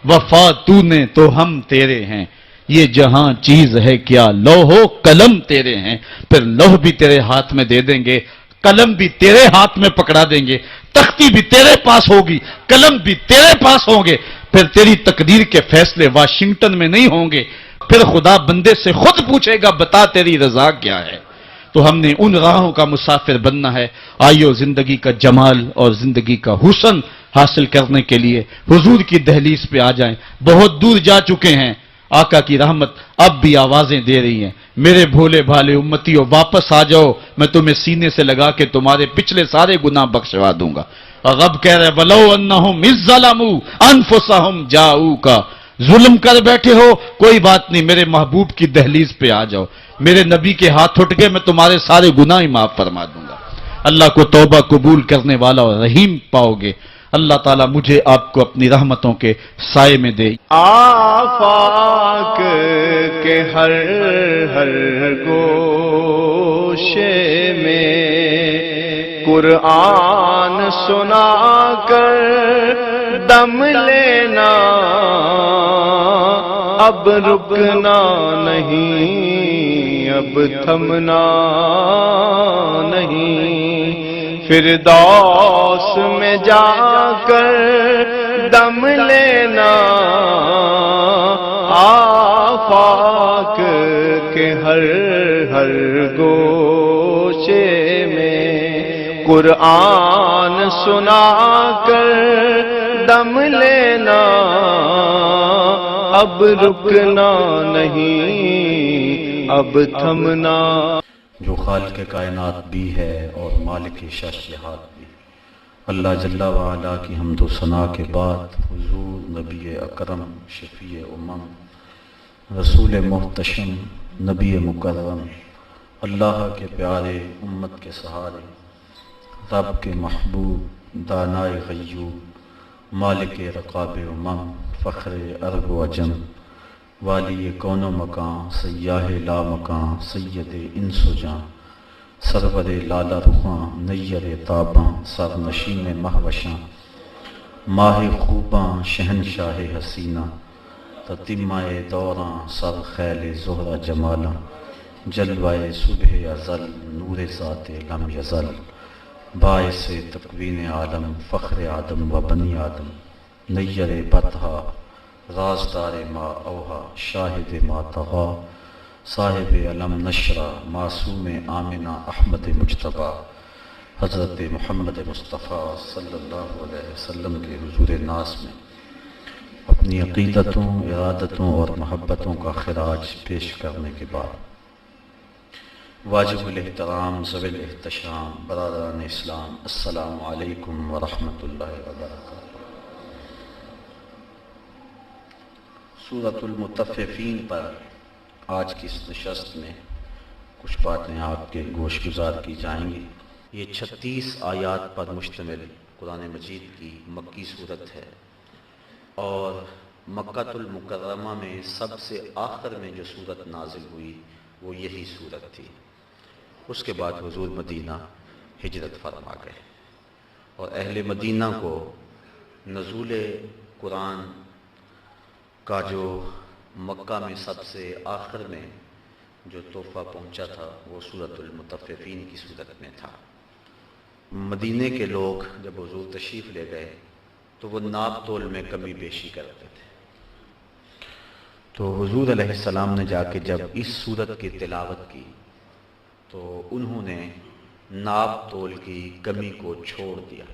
وفا تو نے تو ہم تیرے ہیں، یہ جہاں چیز ہے کیا لوح و قلم تیرے ہیں، پھر لوح بھی تیرے ہاتھ میں دے دیں گے، قلم بھی تیرے ہاتھ میں پکڑا دیں گے، تختی بھی تیرے پاس ہوگی، قلم بھی تیرے پاس ہوں گے، پھر تیری تقدیر کے فیصلے واشنگٹن میں نہیں ہوں گے، پھر خدا بندے سے خود پوچھے گا بتا تیری رضا کیا ہے۔ تو ہم نے ان راہوں کا مسافر بننا ہے۔ آئیو زندگی کا جمال اور زندگی کا حسن حاصل کرنے کے لیے حضور کی دہلیز پہ آ جائیں۔ بہت دور جا چکے ہیں، آقا کی رحمت اب بھی آوازیں دے رہی ہیں، میرے بھولے بھالے امتیوں واپس آ جاؤ، میں تمہیں سینے سے لگا کے تمہارے پچھلے سارے گناہ بخشوا دوں گا۔ اور رب کہہ رہے وَلَوْ أَنَّهُمْ إِذْ ظَلَمُوا أَنفُسَهُمْ جَاءُوكَ، ظلم کر بیٹھے ہو کوئی بات نہیں، میرے محبوب کی دہلیز پہ آ جاؤ، میرے نبی کے ہاتھ اٹھ کے میں تمہارے سارے گناہ ہی معاف فرما دوں گا۔ اللہ کو توبہ قبول کرنے والا اور رحیم پاؤ گے۔ اللہ تعالیٰ مجھے آپ کو اپنی رحمتوں کے سائے میں دے۔ آفاق کے ہر ہر گوشے میں قرآن سنا کر دم لینا، اب رکنا نہیں، اب تھمنا نہیں، فردوس میں جا کر دم لینا، آفاق کے ہر ہر گوشے میں قرآن سنا کر دم لینا، اب رکنا نہیں، اب تھمنا۔ جو خالق کائنات بھی ہے اور مالک شہنشاہات بھی، اللہ جل وعلا کی حمد و ثنا کے بعد حضور نبی اکرم شفیع امم رسول محتشم نبی مکرم اللہ کے پیارے امت کے سہارے رب کے محبوب دانائے غیوب مالک رقاب امم فخر عرب و عجم والی کون و مکان سیاہ لا مکان سید انس و جاں سرور لالا رخاں نیر تاباں سر نشین مہوشاں ماہ خوباں شہنشاہ حسینہ تتمہ دوراں سر خیل زہرہ جمالاں جلوہ صبح ازل نور ذات لم یزل باعث تکوین عالم فخر آدم و بنی آدم نیر بطحا رازدار ما اوہا شاہد ما طغا صاحب علم نشرہ معصوم آمنہ احمد مجتبیٰ حضرت محمد مصطفیٰ صلی اللہ علیہ وسلم کے حضور ناس میں اپنی عقیدتوں ارادتوں اور محبتوں کا خراج پیش کرنے کے بعد واجب الاحترام ذوی الاحتشام برادران اسلام السلام علیکم ورحمۃ اللہ وبرکاتہ۔ سورۃ المطففین پر آج کی اس نشست میں کچھ باتیں آپ کے گوش گزار کی جائیں گی۔ یہ 36 آیات پر مشتمل قرآن مجید کی مکی صورت ہے، اور مکۃ المکرمہ میں سب سے آخر میں جو صورت نازل ہوئی وہ یہی صورت تھی۔ اس کے بعد حضور مدینہ ہجرت فرما گئے، اور اہل مدینہ کو نزول قرآن کا جو مکہ میں سب سے آخر میں جو تحفہ پہنچا تھا وہ سورۃ المطففین کی صورت میں تھا۔ مدینے کے لوگ جب حضور تشریف لے گئے تو وہ ناپ تول میں کمی بیشی کرتے تھے، تو حضور علیہ السلام نے جا کے جب اس صورت کی تلاوت کی تو انہوں نے ناپ تول کی کمی کو چھوڑ دیا۔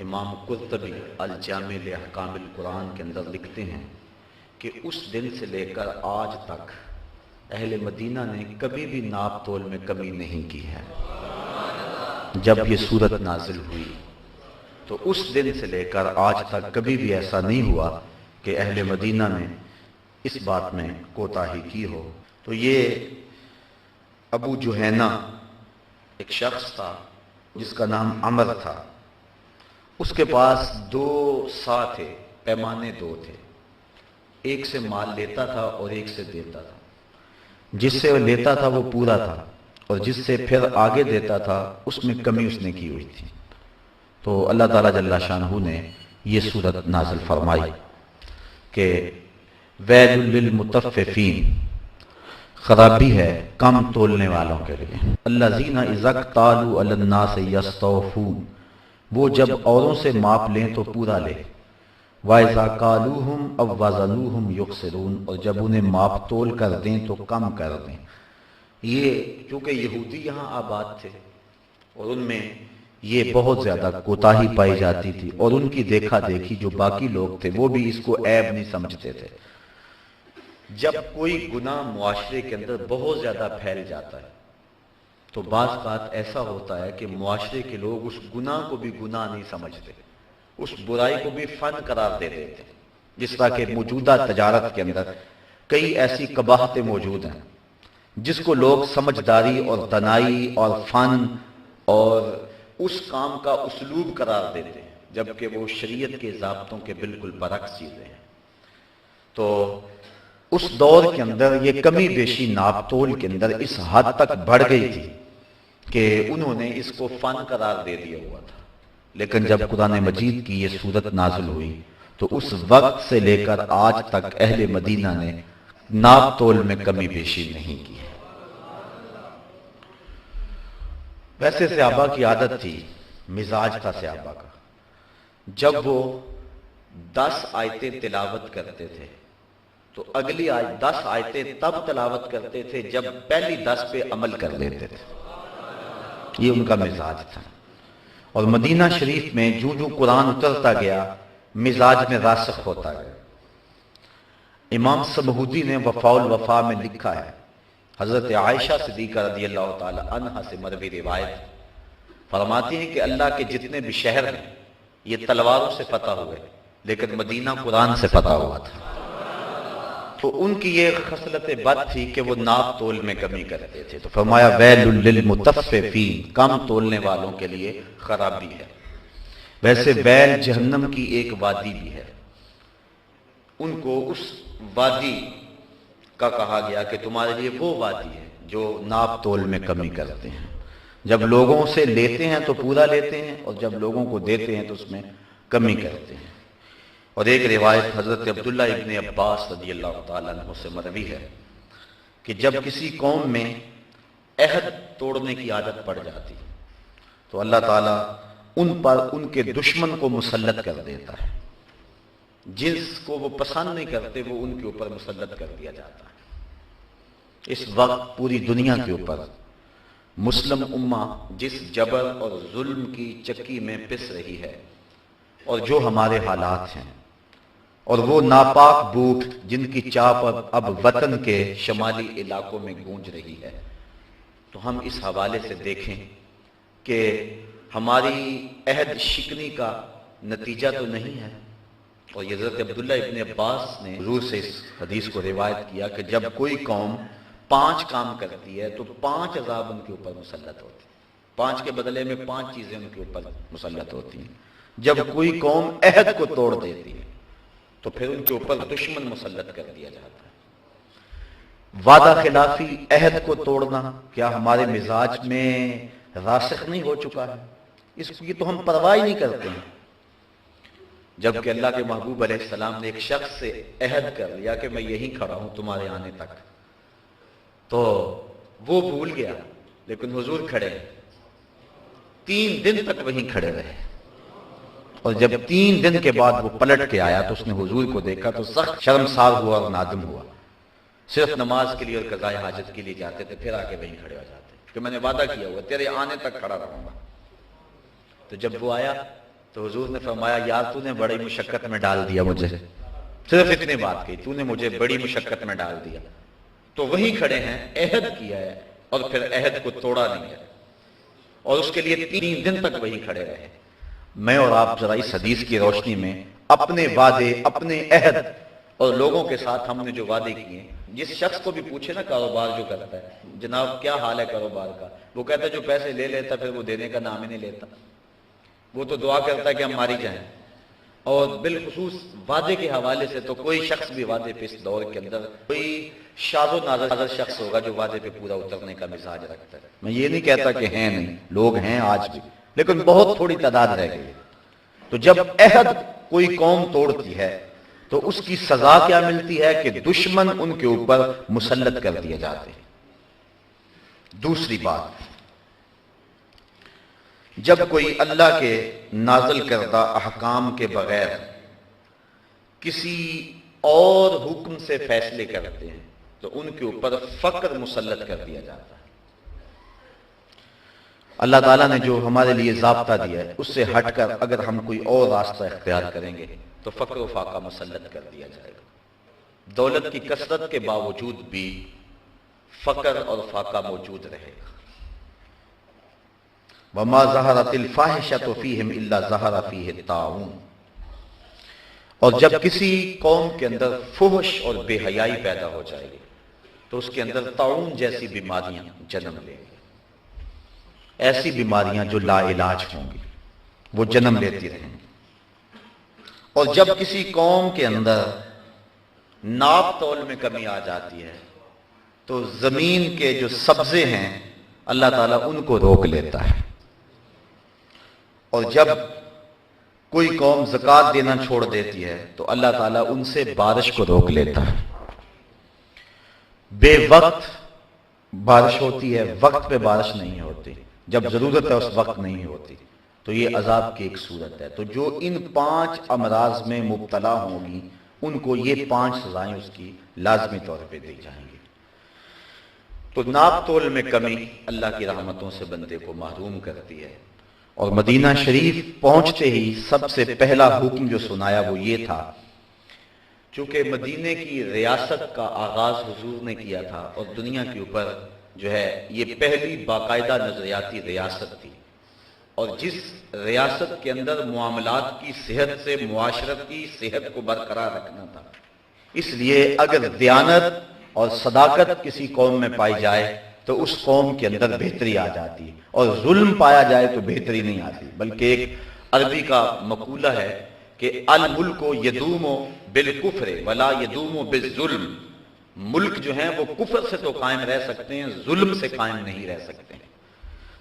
امام قرطبی الجامع لاحکام القرآن کے اندر لکھتے ہیں کہ اس دن سے لے کر آج تک اہل مدینہ نے کبھی بھی ناپ تول میں کمی نہیں کی ہے۔ جب یہ صورت نازل ہوئی تو اس دن سے لے کر آج تک کبھی بھی ایسا نہیں ہوا کہ اہل مدینہ نے اس بات میں کوتاہی کی ہو۔ تو یہ ابو جہینہ ایک شخص تھا جس کا نام عمر تھا، اس کے پاس 2 سا تھے، پیمانے 2 تھے، ایک سے مال لیتا تھا اور ایک سے دیتا تھا۔ جس سے وہ لیتا تھا وہ پورا تھا، اور جس سے پھر آگے دیتا تھا اس میں کمی اس نے کی ہوئی تھی۔ تو اللہ تعالیٰ جل شانہ نے یہ صورت نازل فرمائی کہ ویل للمطففین، خرابی ہے کم تولنے والوں کے لیے، الذین اذا اکتالوا علی الناس یستوفون، وہ جب اوروں سے ماپ لیں تو پورا لیں، وَإِذَا قَالُوهُمْ أَوْ وَزَنُوهُمْ يُخْسِرُونَ، اور جب انہیں ماپ تول کر دیں تو کم کر دیں۔ یہ چونکہ یہودی یہاں آباد تھے اور ان میں یہ بہت زیادہ کوتاہی پائی جاتی تھی، اور ان کی دیکھا دیکھی جو باقی لوگ تھے وہ بھی اس کو عیب نہیں سمجھتے تھے۔ جب کوئی گناہ معاشرے کے اندر بہت زیادہ پھیل جاتا ہے تو بعض بات ایسا ہوتا ہے کہ معاشرے کے لوگ اس گناہ کو بھی گناہ نہیں سمجھتے، اس برائی کو بھی فن قرار دے دیتے، جس طرح کہ موجودہ تجارت کے اندر کئی ایسی قباحتیں موجود ہیں جس کو لوگ سمجھداری اور دانائی اور فن اور اس کام کا اسلوب قرار دیتے ہیں، جبکہ وہ شریعت کے ضابطوں کے بالکل برعکس چیزیں ہیں۔ تو اس دور کے اندر یہ کمی بیشی ناپ تول کے اندر اس حد تک بڑھ گئی تھی کہ انہوں نے اس کو فن قرار دے دیا ہوا تھا۔ لیکن جب قرآن مجید کی یہ صورت نازل ہوئی تو اس وقت سے لے کر آج تک اہل مدینہ نے ناپ تول میں کمی بیشی نہیں کی۔ ویسے صحابہ کی عادت تھی، مزاج تھا صحابہ کا، جب وہ 10 آیتیں تلاوت کرتے تھے تو اگلی 10 آیتیں تب تلاوت کرتے تھے جب پہلی 10 پہ عمل کر لیتے تھے، یہ ان کا مزاج تھا۔ اور مدینہ شریف میں جو قرآن اترتا گیا مزاج میں راسخ ہوتا گیا۔ امام سمہودی نے وفاء الوفا میں لکھا ہے، حضرت عائشہ صدیقہ رضی اللہ تعالی عنہ سے مروی روایت فرماتی ہیں کہ اللہ کے جتنے بھی شہر ہیں یہ تلواروں سے فتح ہوئے، لیکن مدینہ قرآن سے فتح ہوا تھا۔ تو ان کی یہ خصلت بد تھی کہ وہ ناپ تول میں کمی کرتے تھے، تو فرمایا ویل للمطففین، کم تولنے والوں کے لیے خرابی ہے۔ ویسے ویل جہنم کی ایک وادی بھی ہے، ان کو اس وادی کا کہا گیا کہ تمہارے لیے وہ وادی ہے جو ناپ تول میں کمی کرتے ہیں، جب لوگوں سے لیتے ہیں تو پورا لیتے ہیں اور جب لوگوں کو دیتے ہیں تو اس میں کمی کرتے ہیں۔ اور ایک روایت حضرت عبداللہ ابن عباس رضی اللہ تعالیٰ عنہ سے مروی ہے کہ جب کسی قوم میں عہد توڑنے کی عادت پڑ جاتی تو اللہ تعالیٰ ان پر ان کے دشمن کو مسلط کر دیتا ہے، جس کو وہ پسند نہیں کرتے وہ ان کے اوپر مسلط کر دیا جاتا ہے۔ اس وقت پوری دنیا کے اوپر مسلم امہ جس جبر اور ظلم کی چکی میں پس رہی ہے، اور جو ہمارے حالات ہیں، اور وہ ناپاک بوٹ جن کی چاپ اب وطن کے شمالی علاقوں میں گونج رہی ہے، تو ہم اس حوالے سے دیکھیں کہ ہماری عہد شکنی کا نتیجہ تو نہیں ہے۔ اور یہ حضرت عبداللہ ابن عباس نے حضور سے اس حدیث کو روایت کیا کہ جب کوئی قوم 5 کام کرتی ہے تو 5 عذاب ان کے اوپر مسلط ہوتے ہیں، 5 کے بدلے میں 5 چیزیں ان کے اوپر مسلط ہوتی ہیں۔ جب کوئی قوم عہد کو توڑ دیتی ہے تو پھر ان کے اوپر دشمن مسلط کر دیا جاتا ہے۔ وعدہ خلافی، عہد کو توڑنا کیا ہمارے مزاج میں راسخ نہیں ہو چکا ہے؟ اس کی تو ہم پرواہ نہیں کرتے ہیں، جبکہ اللہ کے محبوب علیہ السلام نے ایک شخص سے عہد کر لیا کہ میں یہیں کھڑا ہوں تمہارے آنے تک، تو وہ بھول گیا لیکن حضور کھڑے، 3 دن تک وہیں کھڑے رہے، اور جب 3 دن کے بعد وہ پلٹ کے آیا تو اس نے حضور کو دیکھا تو سخت شرمسار ہوا اور نادم ہوا۔ صرف نماز کے لیے اور قضاء حاجت کے لیے جاتے تھے، پھر آ کے وہیں کھڑے ہو جاتے کہ میں نے وعدہ کیا ہوا تیرے آنے تک کھڑا رہوں گا۔ تو جب وہ آیا تو حضور نے فرمایا یار تو نے بڑی مشقت میں ڈال دیا مجھے، صرف اتنی بات کہی، تو نے مجھے بڑی مشقت میں ڈال دیا۔ تو وہی کھڑے ہیں، عہد کیا ہے اور پھر عہد کو توڑا نہیں ہے، اور اس کے لیے 3 دن تک وہی کھڑے رہے۔ میں اور آپ ذرا اس حدیث کی روشنی میں اپنے وعدے، اپنے عہد اور لوگوں کے ساتھ ہم نے جو وعدے کیے ہیں، جس شخص کو بھی پوچھے نا کاروبار جو کرتا ہے، جناب کیا حال ہے کاروبار کا، وہ کہتا ہے جو پیسے لے لیتا پھر وہ دینے کا نام ہی نہیں لیتا، وہ تو دعا کرتا ہے کہ ہم ماری جائیں۔ اور بالخصوص وعدے کے حوالے سے تو کوئی شخص بھی وعدے پہ اس دور کے اندر کوئی شاذ و نادر شخص ہوگا جو وعدے پہ پورا اترنے کا مزاج رکھتا ہے۔ میں یہ نہیں کہتا کہ ہیں نہیں، لوگ ہیں آج بھی، لیکن بہت تھوڑی تعداد رہ گئی۔ تو جب عہد کوئی قوم توڑتی ہے تو اس کی سزا کیا ملتی ہے کہ دشمن ان کے اوپر مسلط کر دیے جاتے ہیں۔ دوسری بات، جب کوئی اللہ کے نازل کردہ احکام کے بغیر کسی اور حکم سے فیصلے کرتے ہیں تو ان کے اوپر فقر مسلط کر دیا جاتا ہے۔ اللہ تعالیٰ نے جو ہمارے لیے ضابطہ دیا ہے اس سے ہٹ کر اگر ہم کوئی اور راستہ اختیار کریں گے تو فقر و فاقہ مسلط کر دیا جائے گا۔ دولت کی کثرت کے باوجود بھی فقر اور فاقہ موجود رہے گا۔ وَمَا ظَهَرَتِ الْفَاحِشَةُ فِيهِمْ إِلَّا ظَهَرَ فِيهِ الطَّاعُونُ، اور جب کسی قوم کے اندر فحش اور بے حیائی پیدا ہو جائے گی تو اس کے اندر طاعون جیسی بیماریاں جنم لیں گی، ایسی بیماریاں جو لا علاج ہوں گی وہ جنم لیتی رہیں گی۔ اور جب کسی قوم کے اندر ناپ تول میں کمی آ جاتی ہے تو زمین کے جو سبزے ہیں اللہ تعالیٰ ان کو روک لیتا ہے، اور جب کوئی قوم زکوٰۃ دینا چھوڑ دیتی ہے تو اللہ تعالیٰ ان سے بارش کو روک لیتا ہے۔ بے وقت بارش ہوتی ہے، وقت پہ بارش نہیں ہوتی۔ جب ضرورت ہے اس وقت نہیں ہوتی. تو یہ عذاب کی ایک صورت ہے. تو جو ان 5 امراض میں مبتلا ہوں گی ان کو یہ 5 سزائیں اس کی لازمی طور پہ دی جائیں گی. تو ناپ تول میں کمی اللہ کی رحمتوں سے بندے کو محروم کرتی ہے. اور مدینہ شریف پہنچتے ہی سب سے پہلا حکم جو سنایا وہ یہ تھا، چونکہ مدینے کی ریاست کا آغاز حضور نے کیا تھا اور دنیا کے اوپر جو ہے یہ پہلی باقاعدہ نظریاتی ریاست تھی، اور جس ریاست کے اندر معاملات کی صحت سے معاشرت کی صحت کو برقرار رکھنا تھا. اس لیے اگر دیانت اور صداقت کسی قوم میں پائی جائے تو اس قوم کے اندر بہتری آ جاتی ہے، اور ظلم پایا جائے تو بہتری نہیں آتی. بلکہ ایک عربی کا مقولہ ہے کہ الملک یدوم بالکفر ولا یدوم بالظلم. ملک جو ہیں وہ کفر سے تو قائم رہ سکتے ہیں، ظلم سے قائم نہیں رہ سکتے.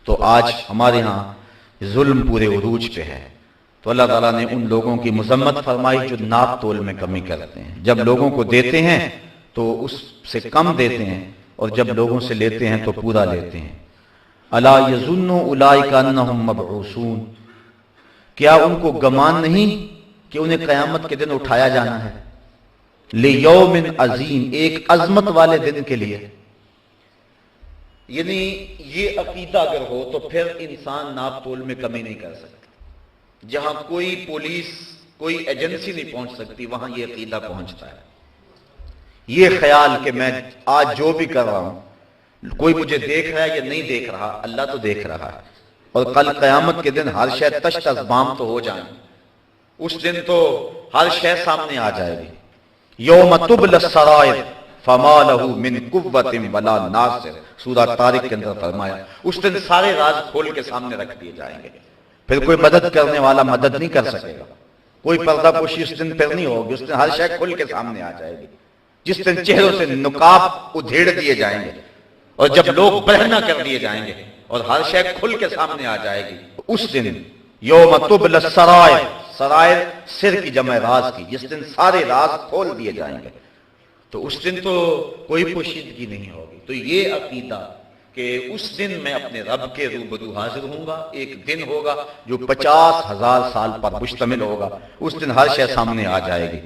تو آج ہمارے ہاں ظلم پورے عروج پہ ہے. تو اللہ تعالیٰ نے ان لوگوں کی مذمت فرمائی جو ناپ تول میں کمی کرتے ہیں. جب لوگوں کو دیتے ہیں تو اس سے کم دیتے ہیں، اور جب لوگوں سے لیتے ہیں تو پورا لیتے ہیں. الا یظن اولئک انہم مبعوثون، کیا ان کو گمان نہیں کہ انہیں قیامت کے دن اٹھایا جانا ہے. لیوم عظیم، ایک عظمت والے دن کے لیے. یعنی یہ عقیدہ اگر ہو تو پھر انسان ناپ تول میں کمی نہیں کر سکتا. جہاں کوئی پولیس کوئی ایجنسی نہیں پہنچ سکتی وہاں یہ عقیدہ پہنچتا ہے. یہ خیال کہ میں آج جو بھی کر رہا ہوں کوئی مجھے دیکھ رہا ہے یا نہیں دیکھ رہا، اللہ تو دیکھ رہا ہے. اور کل قیامت کے دن ہر شے تشت از بام تو ہو جائیں. اس دن تو ہر شے سامنے آ جائے گی. یوم تبلی السرائر فما لہ من قوت ولا ناصر، سورہ طارق کے اندر فرمایا اس دن سارے راز کھول کے سامنے رکھ دیے جائیں گے. پھر کوئی مدد کرنے والا مدد نہیں کر سکے گا. کوئی پردہ پوشی اس دن پھر نہیں ہوگی. اس دن ہر شے کھل کے سامنے آ جائے گی. جس دن چہروں سے نقاب ادھیڑ دیے جائیں گے اور جب لوگ برہنہ کر دیے جائیں گے اور ہر شے کھل کے سامنے آ جائے گی. اس دن یوم تبلی السرائر، سرائر سر کی جمع راز کی، جس دن سارے راز کھول دیے جائیں گے. تو اس دن تو کوئی پوشیدگی نہیں ہوگی. تو یہ عقیدہ کہ اس دن میں اپنے رب کے روبرو حاضر ہوں گا، ایک دن ہوگا جو 50,000 سال پر مشتمل ہوگا. اس دن ہر شے سامنے آ جائے گی.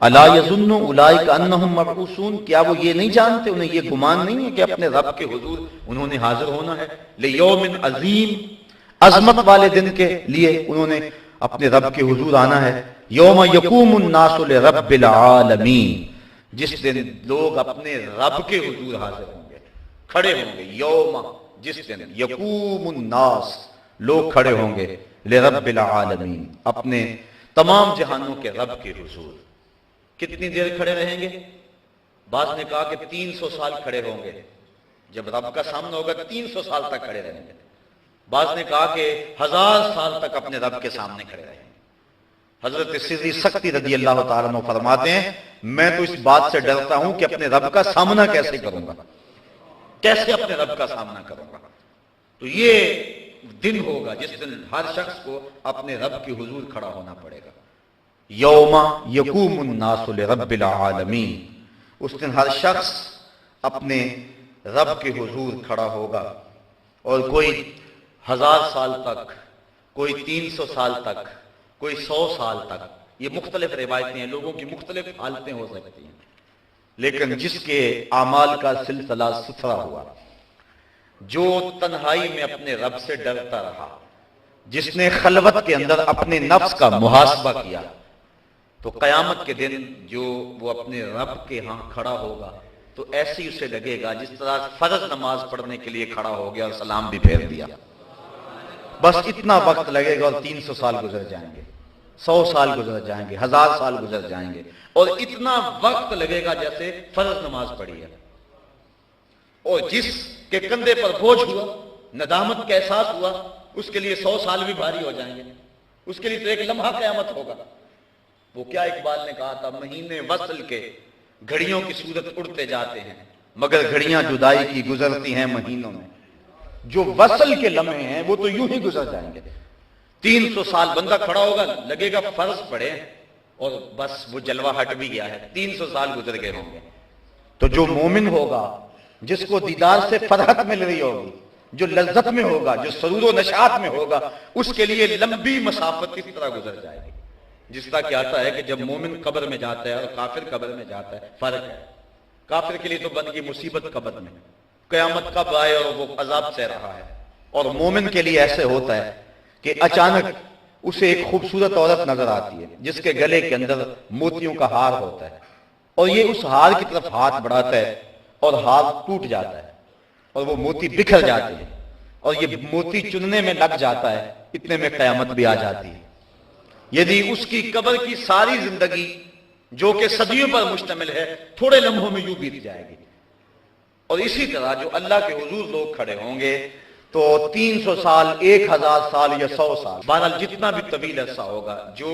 الا یظن اولئک انہم مبعوثون، کیا وہ یہ نہیں جانتے، انہیں یہ گمان نہیں ہے کہ اپنے رب کے حضور انہوں نے حاضر ہونا ہے. لیوم عظیم، عظمت والے دن کے لیے انہوں نے اپنے رب کے حضور آنا ہے. یوم یقوم الناس لرب العالمین، جس دن لوگ اپنے رب کے حضور حاضر ہوں گے، کھڑے ہوں گے. یوم، جس دن، یقوم الناس، لوگ کھڑے ہوں گے لرب العالمین، اپنے تمام جہانوں کے رب کے حضور. کتنی دیر کھڑے رہیں گے؟ بعض نے کہا کہ 300 سال کھڑے ہوں گے. جب رب کا سامنا ہوگا 300 سال تک کھڑے رہیں گے. بعض نے کہا کہ 1000 سال تک اپنے رب کے سامنے کھڑے رہیں گے. حضرت سری سختی رضی اللہ تعالیٰ عنہ فرماتے ہیں میں تو اس بات سے ڈرتا ہوں کہ اپنے رب کا سامنا کیسے کروں گا، کیسے اپنے رب کا سامنا کروں گا. تو یہ دن ہوگا جس دن ہر شخص کو اپنے رب کے حضور کھڑا ہونا پڑے گا. یوم یقوم الناس لرب العالمین، اس دن ہر شخص اپنے رب کے حضور کھڑا ہوگا. اور کوئی 1000 سال تک، کوئی 300 سال تک، کوئی 100 سال تک. یہ مختلف روایتیں ہیں، لوگوں کی مختلف حالتیں ہو سکتی ہیں. لیکن جس کے اعمال کا سلسلہ ستھرا ہوا، جو تنہائی میں اپنے رب سے ڈرتا رہا، جس نے خلوت کے اندر اپنے نفس کا محاسبہ کیا، تو قیامت کے دن جو وہ اپنے رب کے ہاں کھڑا ہوگا تو ایسے ہی اسے لگے گا جس طرح فرض نماز پڑھنے کے لیے کھڑا ہو گیا اور سلام بھی پھیر دیا. بس اتنا وقت لگے گا اور 300 سال گزر جائیں گے، 100 سال گزر جائیں گے، 1000 سال گزر جائیں گے، اور اتنا وقت لگے گا جیسے فرض نماز پڑھی ہے. اور جس کے کندھے پر بوجھ ہوا، ندامت کا احساس ہوا، اس کے لیے 100 سال بھی بھاری ہو جائیں گے. اس کے لیے تو ایک لمحہ قیامت ہوگا. وہ کیا اقبال نے کہا تھا، مہینے وصل کے گھڑیوں کی صورت اڑتے جاتے ہیں مگر گھڑیاں جدائی کی گزرتی ہیں مہینوں میں. جو وصل کے لمحے ہیں وہ تو یوں ہی گزر جائیں گے. 300 سال بندہ کھڑا ہوگا، لگے گا فرض پڑے اور بس وہ جلوہ ہٹ بھی گیا ہے، 300 سال گزر گئے ہوں گے. تو جو مومن ہوگا، جس کو دیدار سے فرحت مل رہی ہوگی، جو لذت میں ہوگا، جو سرور و نشاط میں ہوگا، اس کے لیے لمبی مسافت کس طرح گزر جائے گی۔ جس طرح کہ آتا ہے کہ جب مومن قبر میں جاتا ہے اور کافر قبر میں جاتا ہے، فرق ہے۔ کافر کے لیے تو بن گئی مصیبت قبر میں، قیامت کب آئے اور وہ عذاب سہ رہا ہے، اور مومن کے لیے ایسے ہوتا ہے کہ اچانک اسے ایک خوبصورت عورت نظر آتی ہے جس کے گلے کے اندر موتیوں کا ہار ہوتا ہے، اور یہ اس ہار کی طرف ہاتھ بڑھاتا ہے اور ہار ٹوٹ جاتا ہے اور وہ موتی بکھر جاتے ہیں، اور یہ موتی چننے میں لگ جاتا ہے، اتنے میں قیامت بھی آ جاتی ہے۔ یدی اس کی قبر کی ساری زندگی جو کہ صدیوں پر مشتمل ہے تھوڑے لمحوں میں یوں بیت جائے گی۔ اور اسی طرح جو اللہ کے حضور لوگ کھڑے ہوں گے تو 300 سال، 1000 سال یا 100 سال، بہرحال جتنا بھی طویل عرصہ ہوگا، جو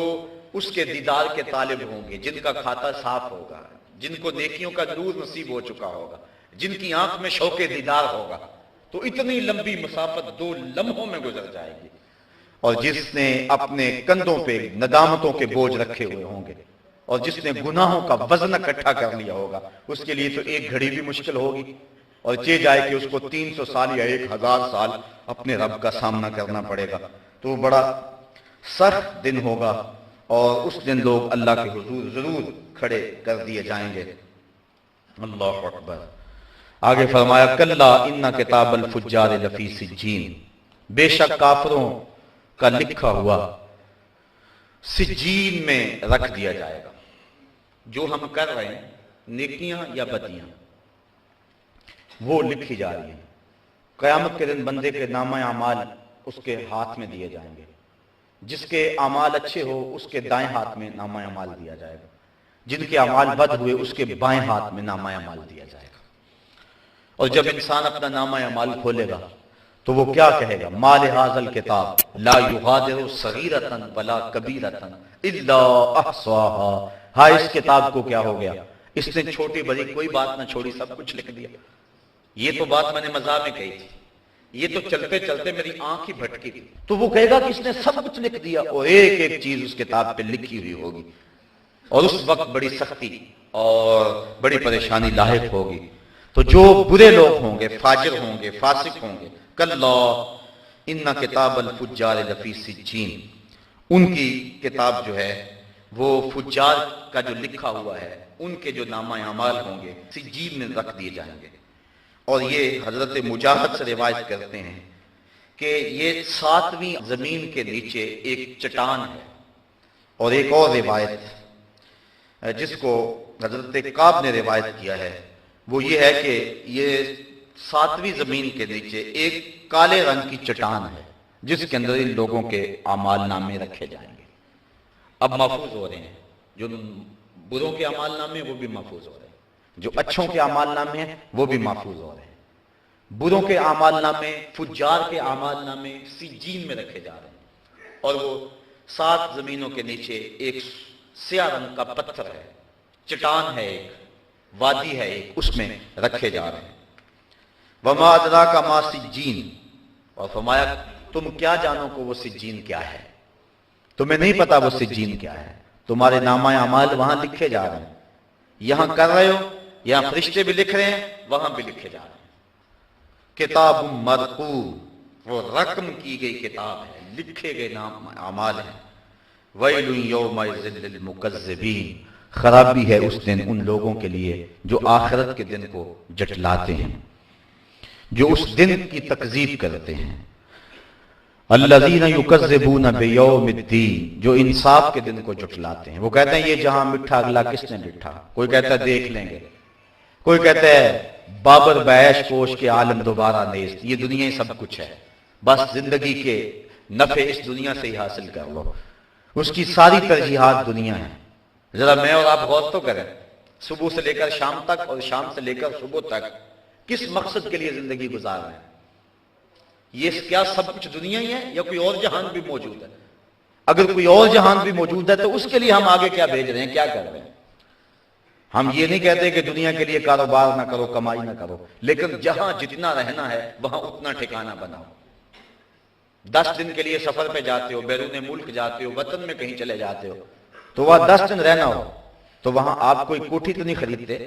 اس کے دیدار کے طالب ہوں گے، جن کا کھاتا صاف ہوگا، جن کو نیکیوں کا نور نصیب ہو چکا ہوگا، جن کی آنکھ میں شوق دیدار ہوگا، تو اتنی لمبی مسافت 2 لمحوں میں گزر جائے گی۔ اور جس نے اپنے کندھوں پہ ندامتوں کے بوجھ رکھے ہوئے ہوں گے، اور جس نے گناہوں کا وزن اکٹھا کر لیا ہوگا، اس کے لیے تو ایک گھڑی بھی مشکل ہوگی، اور چہ جائے کہ اس کو 300 سال یا 1000 سال اپنے رب کا سامنا کرنا پڑے گا، تو وہ بڑا سخت دن ہوگا، اور اس دن لوگ اللہ کے حضور ضرور کھڑے کر دیے جائیں گے۔ اللہ اکبر۔ آگے فرمایا کلا ان کتاب الفجار لفی سجین، بے شک کافروں کا لکھا ہوا سجین میں رکھ دیا جائے گا۔ جو ہم کر رہے ہیں نیکیاں یا بدیاں وہ لکھی جا رہی ہیں۔ قیامت کے دن بندے کے نامہ اعمال اس کے ہاتھ میں دیے جائیں گے، جس کے اعمال اچھے ہو اس کے دائیں ہاتھ میں نامہ اعمال دیا جائے گا، جن کے اعمال بد ہوئے اس کے بائیں ہاتھ میں نامہ اعمال دیا جائے گا۔ اور جب انسان اپنا نامہ اعمال کھولے گا تو وہ کیا کہے گا؟ ما لہذا الکتاب لا یغادر صغیرۃ ولا کبیرۃ الا احصاها، ہائے اس کتاب کو کیا ہو گیا، اس نے چھوٹی بڑی کوئی بات نہ چھوڑی، سب کچھ لکھ دیا۔ یہ تو بات میں نے مزاح میں کہی تھی، یہ تو چلتے چلتے میری آنکھ ہی بھٹکی تھی، تو وہ کہے گا کہ اس نے سب کچھ لکھ دیا، اور ایک ایک چیز اس کتاب پہ لکھی ہوئی ہوگی، اور اس وقت بڑی سختی اور بڑی پریشانی لاحق ہوگی۔ تو جو برے لوگ ہوں گے، فاجر ہوں گے، فاسق ہوں گے، کلا ان کتاب الفجار لفی سجین، ان کی کتاب جو ہے وہ فجار کا جو لکھا ہوا ہے، ان کے جو نامہ اعمال ہوں گے سجین میں رکھ دیے جائیں گے۔ اور یہ حضرت مجاہد سے روایت کرتے ہیں کہ یہ 7ویں زمین کے نیچے ایک چٹان ہے۔ اور ایک اور روایت جس کو حضرت کعب نے روایت کیا ہے وہ یہ ہے کہ یہ 7ویں زمین کے نیچے ایک کالے رنگ کی چٹان ہے جس کے اندر ان لوگوں کے اعمال نامے رکھے جائیں گے۔ اب محفوظ ہو رہے ہیں، جو بروں کے اعمال نامے وہ بھی محفوظ ہو رہے ہیں، جو اچھوں کے اعمال نامے ہیں وہ بھی محفوظ ہو رہے ہیں۔ بروں کے اعمال نامے، فجار کے اعمال نامے سجین میں رکھے جا رہے ہیں، اور وہ 7 زمینوں کے نیچے ایک سیاہ رنگ کا پتھر ہے، چٹان ہے، ایک وادی ہے، ایک اس میں رکھے جا رہے ہیں۔ وما ادراک ما سجین، اور فرمایا تم کیا جانو کہ وہ سجین کیا ہے، تمہیں نہیں پتا وہ سجین کیا ہے، تمہارے نامہ اعمال وہاں لکھے جا رہے ہیں، یہاں کر رہے ہو، یہاں فرشتے بھی لکھ رہے ہیں، وہاں بھی لکھے جا رہے ہیں۔ کتاب مرقوم، وہ رقم کی گئی کتاب ہے، لکھے گئے نام اعمال ہیں۔ ویل یومئذ للمکذبین، خرابی ہے اس دن ان لوگوں کے لیے جو آخرت کے دن کو جٹلاتے ہیں، جو اس دن کی تکذیب کرتے ہیں۔ الذین یکذبون بیوم الدین، جو انصاف کے دن کو جٹلاتے ہیں۔ وہ کہتے ہیں یہ جہاں مٹھا اگلا کس نے لٹھا، کوئی کہتا ہے دیکھ لیں گے، کوئی کہتا ہے بابر بیش کوش کے عالم دوبارہ نیست، یہ دنیا ہی سب کچھ ہے، بس زندگی کے نفع اس دنیا سے ہی حاصل کر لو، اس کی ساری ترجیحات دنیا ہے۔ ذرا میں اور آپ غور تو کریں، صبح سے لے کر شام تک اور شام سے لے کر صبح تک کس مقصد کے لیے زندگی گزار رہے ہیں؟ یہ کیا سب کچھ دنیا ہی ہے یا کوئی اور جہان بھی موجود ہے؟ اگر کوئی اور جہان بھی موجود ہے تو اس کے لیے ہم آگے کیا بھیج رہے ہیں، کیا کر رہے ہیں؟ ہم یہ نہیں کہتے کہ دنیا کے لیے کاروبار نہ کرو، کمائی نہ کرو، لیکن جہاں جتنا رہنا ہے وہاں اتنا ٹھکانہ بناؤ۔ 10 دن کے لیے سفر پہ جاتے ہو، بیرون ملک جاتے ہو، وطن میں کہیں چلے جاتے ہو، تو وہاں 10 دن رہنا ہو تو وہاں آپ کوئی کوٹھی تو نہیں خریدتے،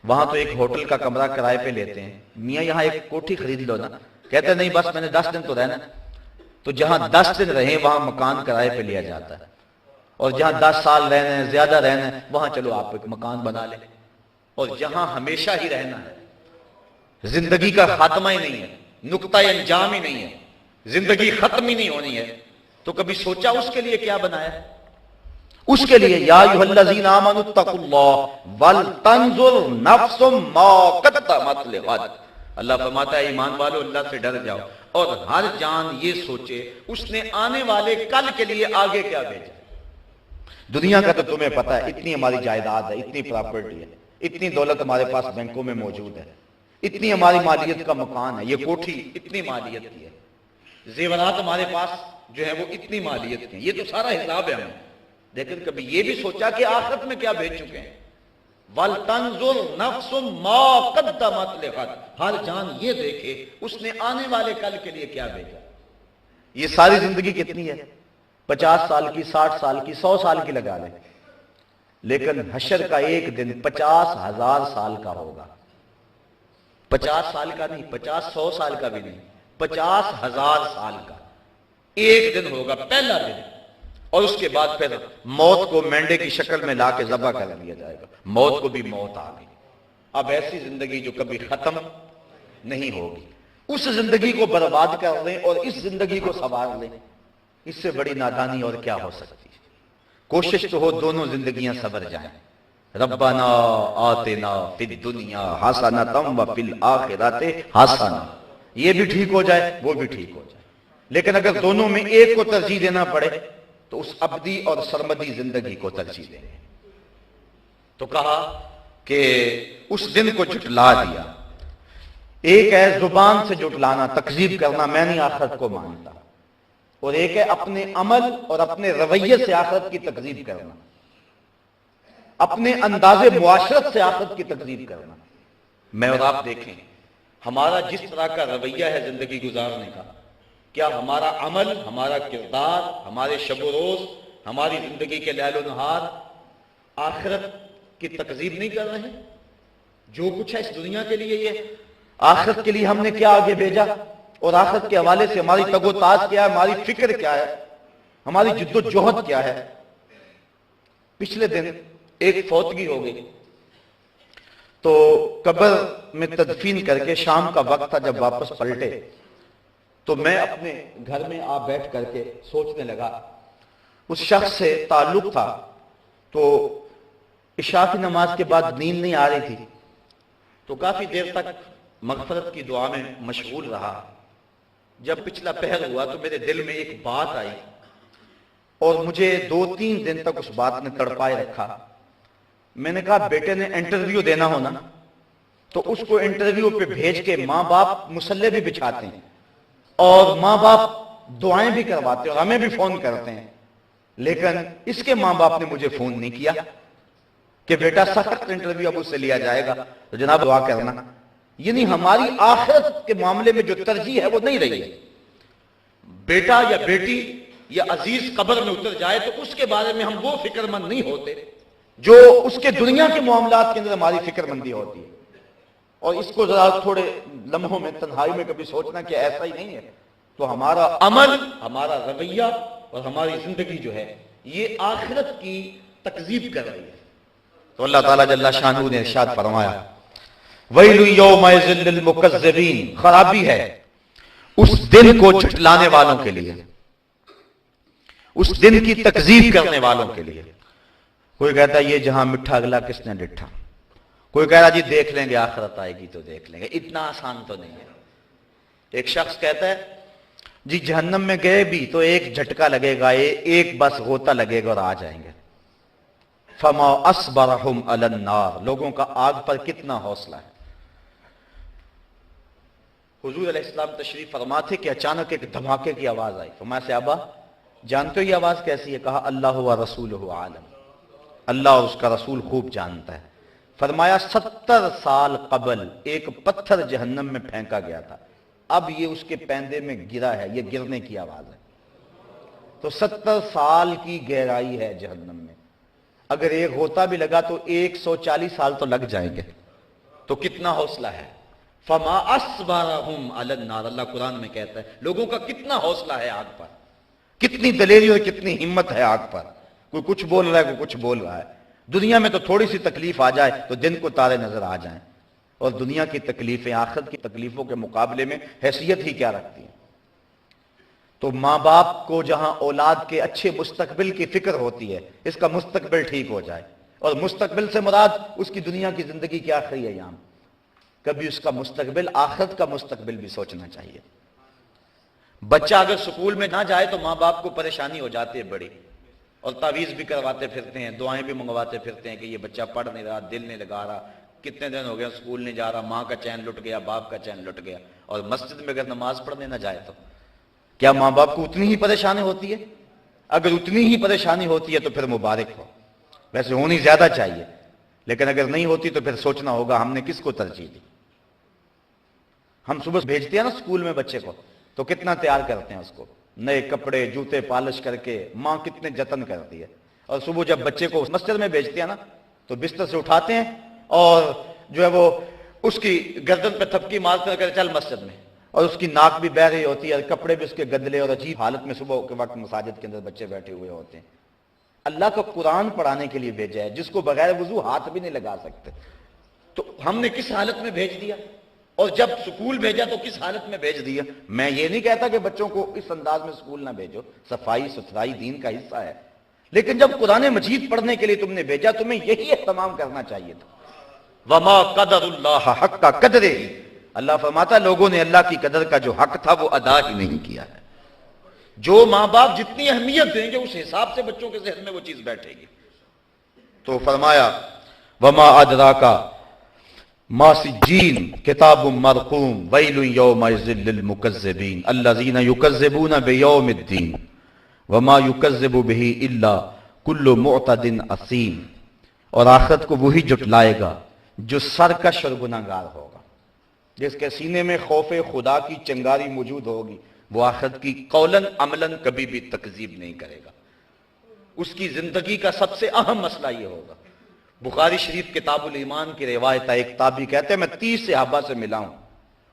وہاں تو ایک ہوٹل کا کمرہ کرائے پہ لیتے ہیں۔ میاں یہاں ایک کوٹھی خرید لو نا، کہتے نہیں بس میں نے 10 دن تو رہنا ہے، تو جہاں 10 دن رہیں وہاں مکان کرائے پہ لیا جاتا ہے، اور جہاں 10 سال رہنا ہے، زیادہ رہنا ہے، وہاں چلو آپ ایک مکان بنا لیں، اور جہاں ہمیشہ ہی رہنا ہے، زندگی کا خاتمہ ہی نہیں ہے، نقطہ انجام ہی نہیں ہے، زندگی ختم ہی نہیں ہونی ہے، تو کبھی سوچا اس کے لیے کیا بنایا؟ اس کے لیے یا ایھا الذین آمنوا اتقوا اللہ ولتنظر نفس ما قدمت لغد، اللہ فرماتا ہے ایمان والو اللہ سے ڈر جاؤ، اور ہر جان یہ سوچے اس نے آنے والے کل کے لیے آگے کیا بھیجا۔ دنیا کا تو تمہیں پتا ہے، اتنی ہماری جائیداد ہے، اتنی پراپرٹی ہے، اتنی دولت ہمارے پاس بینکوں میں موجود ہے، اتنی ہماری مالیت کا مکان ہے، یہ کوٹھی اتنی مالیت کی ہے، زیورات ہمارے پاس جو ہے وہ اتنی مالیت کی ہیں، یہ تو سارا حساب ہے ہمیں، لیکن کبھی یہ بھی سوچا کہ آخرت میں کیا بھیج چکے ہیں؟ وَلْتَنْظُرْ نَفْسٌ مَا قَدَّمَتْ لِغَدٍ، ہر جان یہ دیکھے اس نے آنے والے کل کے لیے کیا بھیجا۔ یہ ساری زندگی کتنی ہے؟ 50 سال کی، 60 سال کی، 100 سال کی لگا لیں، لیکن حشر کا ایک دن 50,000 سال کا ہوگا، 50 سال کا نہیں، 100 سال کا بھی نہیں، 50,000 سال کا ایک دن ہوگا، پہلا دن، اور اس کے بعد پھر موت کو مینڈے کی شکل میں لا کے ذبح کر دیا جائے گا، موت کو بھی موت آ گئی۔ اب ایسی زندگی جو کبھی ختم نہیں ہوگی، اس زندگی کو برباد کر لیں اور اس زندگی کو سنوار لیں، اس سے بڑی نادانی اور کیا ہو سکتی ہے؟ کوشش تو ہو دونوں زندگیاں سنور جائیں، ربنا آتنا فی الدنیا حسنۃ وفی الآخرۃ حسنۃ، یہ بھی ٹھیک ہو جائے وہ بھی ٹھیک ہو جائے، لیکن اگر دونوں میں ایک کو ترجیح دینا پڑے تو اس ابدی اور سرمدی زندگی کو ترجیح دیں۔ تو کہا کہ اس دن کو جھٹلا دیا، ایک ہے زبان سے جھٹلانا، تکذیب کرنا، میں نہیں آخرت کو مانتا، اور ایک ہے اپنے عمل اور اپنے رویے سے آخرت کی تکذیب کرنا، اپنے انداز معاشرت سے آخرت کی تکذیب کرنا۔ میں اور آپ دیکھیں ہمارا جس طرح کا رویہ ہے زندگی گزارنے کا، کیا ہمارا عمل، ہمارا کردار، ہمارے شب و روز، ہماری زندگی کے لیل و نہار آخرت کی تکذیب نہیں کر رہے ہیں؟ جو کچھ ہے اس دنیا کے لیے یہ آخرت کے لیے ہم نے کیا آگے بھیجا، اور آخرت کے حوالے سے ہماری تگ و تاز کیا ہے، ہماری فکر کیا ہے، ہماری جد و جہد کیا ہے۔ پچھلے دن ایک فوتگی ہو گئی، تو قبر میں تدفین کر کے شام کا وقت تھا، جب واپس پلٹے تو میں اپنے گھر میں آ بیٹھ کر کے سوچنے لگا، اس شخص سے تعلق تھا، تو عشاء کی نماز کے بعد نیند نہیں آ رہی تھی، تو کافی دیر تک مغفرت کی دعا میں مشغول رہا۔ جب پچھلا پہر ہوا تو میرے دل میں ایک بات آئی، اور مجھے 2-3 دن تک اس بات نے تڑپائے رکھا۔ میں نے کہا بیٹے نے انٹرویو دینا ہونا تو اس کو انٹرویو پہ بھیج کے ماں باپ مصلے بھی بچھاتے ہیں، اور ماں باپ دعائیں بھی کرواتے ہیں، اور ہمیں بھی فون کرتے ہیں، لیکن اس کے ماں باپ نے مجھے فون نہیں کیا کہ بیٹا سخت انٹرویو اب اس سے لیا جائے گا تو جناب دعا کرنا۔ یعنی ہماری آخرت کے معاملے میں جو ترجیح ہے وہ نہیں رہی ہے۔ بیٹا یا بیٹی یا عزیز قبر میں اتر جائے تو اس کے بارے میں ہم وہ فکر مند نہیں ہوتے جو اس کے دنیا کے معاملات کے اندر ہماری فکر مندی ہوتی ہے۔ اور اس کو ذرا تھوڑے لمحوں میں تنہائی میں کبھی سوچنا کہ ایسا ہی نہیں ہے، تو ہمارا عمل، ہمارا رویہ اور ہماری زندگی جو ہے یہ آخرت کی تکذیب کر رہی ہے۔ تو اللہ تعالیٰ جل شانہ نے ارشاد فرمایا وَيْلٌ يَوْمَئِذٍ لِّلْمُكَذِّبِينَ، خرابی ہے اس دن کو جھٹلانے والوں کے لیے، اس دن کی تکذیب کرنے والوں کے لیے۔ کوئی کہتا ہے یہ جہاں مٹھا اگلا کس نے ڈٹھا، کوئی کہہ رہا جی دیکھ لیں گے آخرت آئے گی تو دیکھ لیں گے، اتنا آسان تو نہیں ہے۔ ایک شخص کہتا ہے جی جہنم میں گئے بھی تو ایک جھٹکا لگے گا، ایک بس غوطہ لگے گا اور آ جائیں گے۔ فما اصبرہم علی النار، لوگوں کا آگ پر کتنا حوصلہ ہے۔ حضور علیہ السلام تشریف فرما تھے کہ اچانک ایک دھماکے کی آواز آئی، فرمایا صحابہ جانتے ہو یہ آواز کیسی ہے؟ کہا اللہ و رسولہ عالم، اللہ اور اس کا رسول خوب جانتا ہے۔ فرمایا 70 سال قبل ایک پتھر جہنم میں پھینکا گیا تھا، اب یہ اس کے پیندے میں گرا ہے، یہ گرنے کی آواز ہے۔ تو 70 سال کی گہرائی ہے جہنم میں، اگر ایک ہوتا بھی لگا تو 140 سال تو لگ جائیں گے، تو کتنا حوصلہ ہے۔ فما اصبرهم علی النار، اللہ قرآن میں کہتا ہے لوگوں کا کتنا حوصلہ ہے آگ پر، کتنی دلیری اور کتنی ہمت ہے آگ پر. کوئی کچھ بول رہا ہے، کوئی کچھ بول رہا ہے. دنیا میں تو تھوڑی سی تکلیف آ جائے تو دن کو تارے نظر آ جائیں، اور دنیا کی تکلیفیں آخرت کی تکلیفوں کے مقابلے میں حیثیت ہی کیا رکھتی ہیں. تو ماں باپ کو جہاں اولاد کے اچھے مستقبل کی فکر ہوتی ہے، اس کا مستقبل ٹھیک ہو جائے، اور مستقبل سے مراد اس کی دنیا کی زندگی کے آخری ایام، کبھی اس کا مستقبل آخرت کا مستقبل بھی سوچنا چاہیے. بچہ اگر سکول میں نہ جائے تو ماں باپ کو پریشانی ہو جاتی ہے بڑی، اور تعویذ بھی کرواتے پھرتے ہیں، دعائیں بھی منگواتے پھرتے ہیں کہ یہ بچہ پڑھ نہیں رہا، دل نہیں لگا رہا، کتنے دن ہو گیا سکول نہیں جا رہا، ماں کا چین لٹ گیا، باپ کا چین لٹ گیا. اور مسجد میں اگر نماز پڑھنے نہ جائے تو کیا ماں باپ کو اتنی ہی پریشانی ہوتی ہے؟ اگر اتنی ہی پریشانی ہوتی ہے تو پھر مبارک ہو، ویسے ہونی زیادہ چاہیے، لیکن اگر نہیں ہوتی تو پھر سوچنا ہوگا ہم نے کس کو ترجیح دی. ہم صبح بھیجتے ہیں نا سکول میں بچے کو، تو کتنا تیار کرتے ہیں اس کو، نئے کپڑے جوتے پالش کر کے، ماں کتنے جتن کرتی ہے. اور صبح جب بچے کو مسجد میں بھیجتے ہیں نا تو بستر سے اٹھاتے ہیں اور جو ہے وہ اس کی گردن پہ تھپکی مارتے ہیں کہ چل مسجد میں، اور اس کی ناک بھی بہہ رہی ہوتی ہے اور کپڑے بھی اس کے گندلے اور عجیب حالت میں صبح کے وقت مساجد کے اندر بچے بیٹھے ہوئے ہوتے ہیں. اللہ کا قرآن پڑھانے کے لیے بھیجا ہے جس کو بغیر وضو ہاتھ بھی نہیں لگا سکتے، تو ہم نے کس حالت میں بھیج دیا، اور جب سکول بھیجا تو کس حالت میں بھیج دیا. میں یہ نہیں کہتا کہ بچوں کو اس انداز میں سکول نہ بھیجو، صفائی ستھرائی دین کا حصہ ہے، لیکن جب قرآن مجید پڑھنے کے لیے تم نے بھیجا تمہیں یہی اہتمام کرنا چاہیے تھا. وما قدر اللہ حق کا قدرے، اللہ فرماتا لوگوں نے اللہ کی قدر کا جو حق تھا وہ ادا ہی نہیں کیا ہے. جو ماں باپ جتنی اہمیت دیں گے اس حساب سے بچوں کے ذہن میں وہ چیز بیٹھے گی. تو فرمایا وما ادراکا ما سجین کتاب مرقوم ویل یومئذ للمکذبین الذین یکذبون بیوم الدین وما یکذب بہ الا کل معتد اثیم. اور آخرت کو وہی جھٹلائے گا جو سرکش اور گناہگار ہوگا، جس کے سینے میں خوف خدا کی چنگاری موجود ہوگی، وہ آخرت کی قولاً عملاً کبھی بھی تکذیب نہیں کرے گا. اس کی زندگی کا سب سے اہم مسئلہ یہ ہوگا. بخاری شریف کتاب الایمان کی روایت ہے، ایک تابعی کہتے ہیں میں 30 صحابہ سے ملا ہوں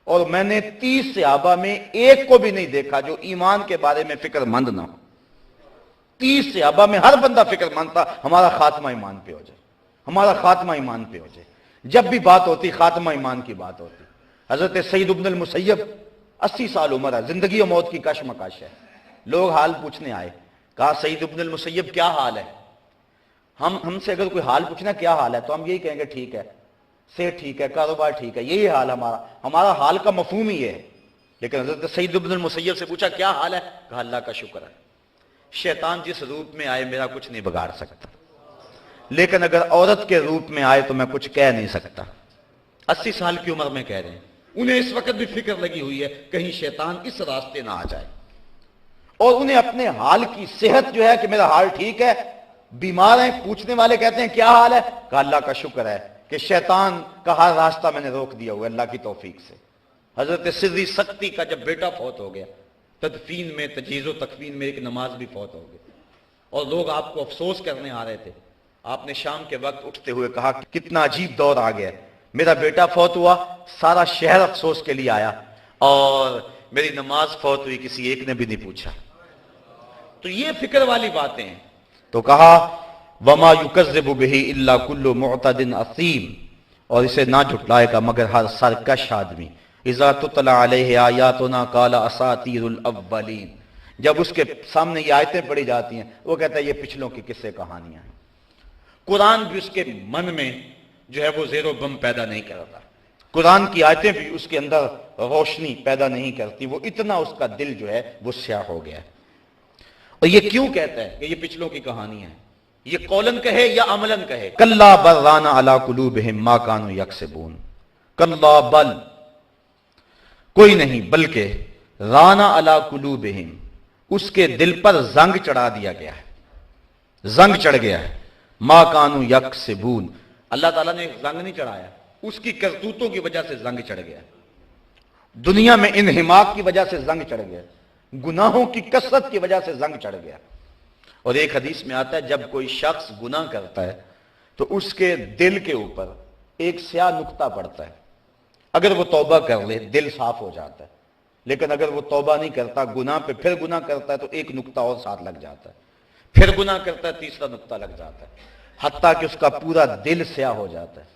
اور میں نے 30 صحابہ میں ایک کو بھی نہیں دیکھا جو ایمان کے بارے میں فکر مند نہ ہو. 30 صحابہ میں ہر بندہ فکر مند تھا ہمارا خاتمہ ایمان پہ ہو جائے، ہمارا خاتمہ ایمان پہ ہو جائے. جب بھی بات ہوتی خاتمہ ایمان کی بات ہوتی. حضرت سعید بن المسیب 80 سال عمر ہے، زندگی و موت کی کشمکش ہے. لوگ حال پوچھنے آئے، کہا سعید بن المسیب کیا حال ہے؟ ہم سے اگر کوئی حال پوچھنا کیا حال ہے تو ہم یہی کہیں گے ٹھیک ہے، صحت ٹھیک ہے، کاروبار ٹھیک ہے، یہی حال ہمارا حال کا مفہوم ہی ہے. لیکن حضرت سعید بن المسیب سے پوچھا کیا حال ہے؟ کہا اللہ کا شکر ہے، شیطان جس روپ میں آئے میرا کچھ نہیں بگاڑ سکتا، لیکن اگر عورت کے روپ میں آئے تو میں کچھ کہہ نہیں سکتا. 80 سال کی عمر میں کہہ رہے ہیں. انہیں اس وقت بھی فکر لگی ہوئی ہے کہیں شیطان اس راستے نہ آ جائے، اور انہیں اپنے حال کی صحت جو ہے کہ میرا حال ٹھیک ہے، بیمار ہیں، پوچھنے والے کہتے ہیں کیا حال ہے؟ کہا اللہ کا شکر ہے کہ شیطان کا ہر راستہ میں نے روک دیا ہوا اللہ کی توفیق سے. حضرت سری سکتی کا جب بیٹا فوت ہو گیا، تدفین میں تجہیز و تکفین میں ایک نماز بھی فوت ہو گئی، اور لوگ آپ کو افسوس کرنے آ رہے تھے. آپ نے شام کے وقت اٹھتے ہوئے کہا کتنا عجیب دور آ گیا، میرا بیٹا فوت ہوا، سارا شہر افسوس کے لیے آیا، اور میری نماز فوت ہوئی کسی ایک نے بھی نہیں پوچھا. تو یہ فکر والی باتیں ہیں. تو کہا وما یکذب بہ الا کل معتد اثیم، اور اسے نہ جھٹلائے گا مگر ہر سرکش آدمی. اذا تتلی علیہ آیاتنا قال اساطیر الاولین، جب اس کے سامنے یہ آیتیں پڑھی جاتی ہیں وہ کہتا ہے یہ پچھلوں کی قصے کہانیاں ہیں. قرآن بھی اس کے من میں جو ہے وہ زیر و بم پیدا نہیں کرتا، قرآن کی آیتیں بھی اس کے اندر روشنی پیدا نہیں کرتی، وہ اتنا اس کا دل جو ہے وہ سیاہ ہو گیا ہے. اور یہ کیوں کہتا ہے کہ یہ پچھلوں کی کہانی ہے؟ یہ قولن کہے یا عملن کہے. کلا بل ران علی قلوبہم ما کانوا یکسبون، کلا بل کوئی نہیں بلکہ ران علی قلوبہم اس کے دل پر زنگ چڑھا دیا گیا ہے، زنگ چڑھ گیا ہے. ما کانوا یکسبون، اللہ تعالیٰ نے زنگ نہیں چڑھایا، اس کی کرتوتوں کی وجہ سے زنگ چڑھ گیا. دنیا میں انحماق کی وجہ سے زنگ چڑھ گیا، گناہوں کی کثرت کی وجہ سے زنگ چڑھ گیا. اور ایک حدیث میں آتا ہے جب کوئی شخص گناہ کرتا ہے تو اس کے دل کے اوپر ایک سیاہ نقطہ پڑتا ہے، اگر وہ توبہ کر لے دل صاف ہو جاتا ہے، لیکن اگر وہ توبہ نہیں کرتا، گناہ پہ پھر گناہ کرتا ہے تو ایک نقطہ اور ساتھ لگ جاتا ہے، پھر گناہ کرتا ہے تیسرا نقطہ لگ جاتا ہے، حتیٰ کہ اس کا پورا دل سیاہ ہو جاتا ہے۔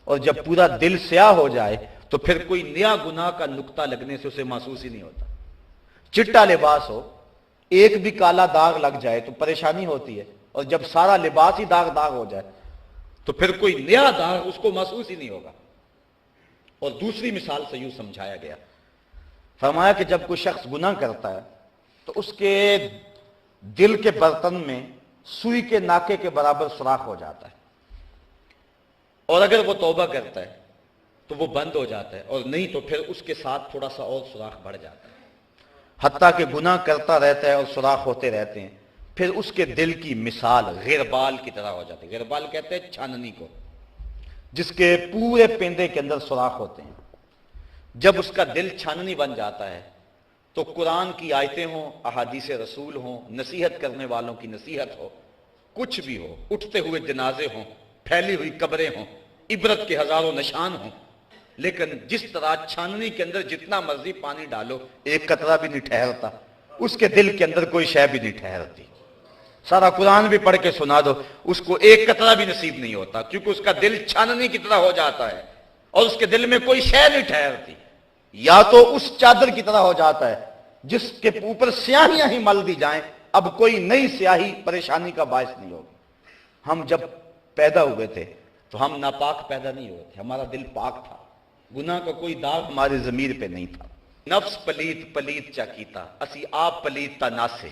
اور جب پورا دل سیاہ ہو جائے تو پھر کوئی نیا گناہ کا نقطہ لگنے سے اسے محسوس ہی نہیں ہوتا۔ چٹا لباس ہو، ایک بھی کالا داغ لگ جائے تو پریشانی ہوتی ہے، اور جب سارا لباس ہی داغ داغ ہو جائے تو پھر کوئی نیا داغ اس کو محسوس ہی نہیں ہوگا۔ اور دوسری مثال سے یوں سمجھایا گیا، فرمایا کہ جب کوئی شخص گناہ کرتا ہے تو اس کے دل کے برتن میں سوئی کے ناکے کے برابر سوراخ ہو جاتا ہے، اور اگر وہ توبہ کرتا ہے تو وہ بند ہو جاتا ہے، اور نہیں تو پھر اس کے ساتھ تھوڑا سا اور سوراخ بڑھ جاتا ہے، حتیٰ کہ گناہ کرتا رہتا ہے اور سوراخ ہوتے رہتے ہیں۔ پھر اس کے دل کی مثال غربال کی طرح ہو جاتی ہے۔ غربال کہتے ہیں چھاننی کو، جس کے پورے پیندے کے اندر سوراخ ہوتے ہیں۔ جب اس کا دل چھاننی بن جاتا ہے تو قرآن کی آیتیں ہوں، احادیث رسول ہوں، نصیحت کرنے والوں کی نصیحت ہو، کچھ بھی ہو، اٹھتے ہوئے جنازے ہوں، پھیلی ہوئی قبریں ہوں، عبرت کے ہزاروں نشان ہوں، لیکن جس طرح چھاننی کے اندر جتنا مرضی پانی ڈالو ایک قطرہ بھی نہیں ٹھہرتا، اس کے دل کے اندر کوئی شے بھی نہیں ٹھہرتی۔ سارا قرآن بھی پڑھ کے سنا دو، اس کو ایک قطرہ بھی نصیب نہیں ہوتا، کیونکہ اس کا دل چھاننی کی طرح ہو جاتا ہے اور اس کے دل میں کوئی شے نہیں ٹھہرتی۔ یا تو اس چادر کی طرح ہو جاتا ہے جس کے اوپر سیاہیاں ہی مل دی جائیں، اب کوئی نئی سیاہی پریشانی کا باعث نہیں ہوگی۔ ہم جب پیدا ہوئے تھے تو ہم ناپاک پیدا نہیں ہوئے تھے، ہمارا دل پاک تھا، گناہ کا کوئی داغ ہماری ضمیر پہ نہیں تھا۔ نفس پلیت پلیت چا کیتا، اسی آپ پلیت تا ناسے،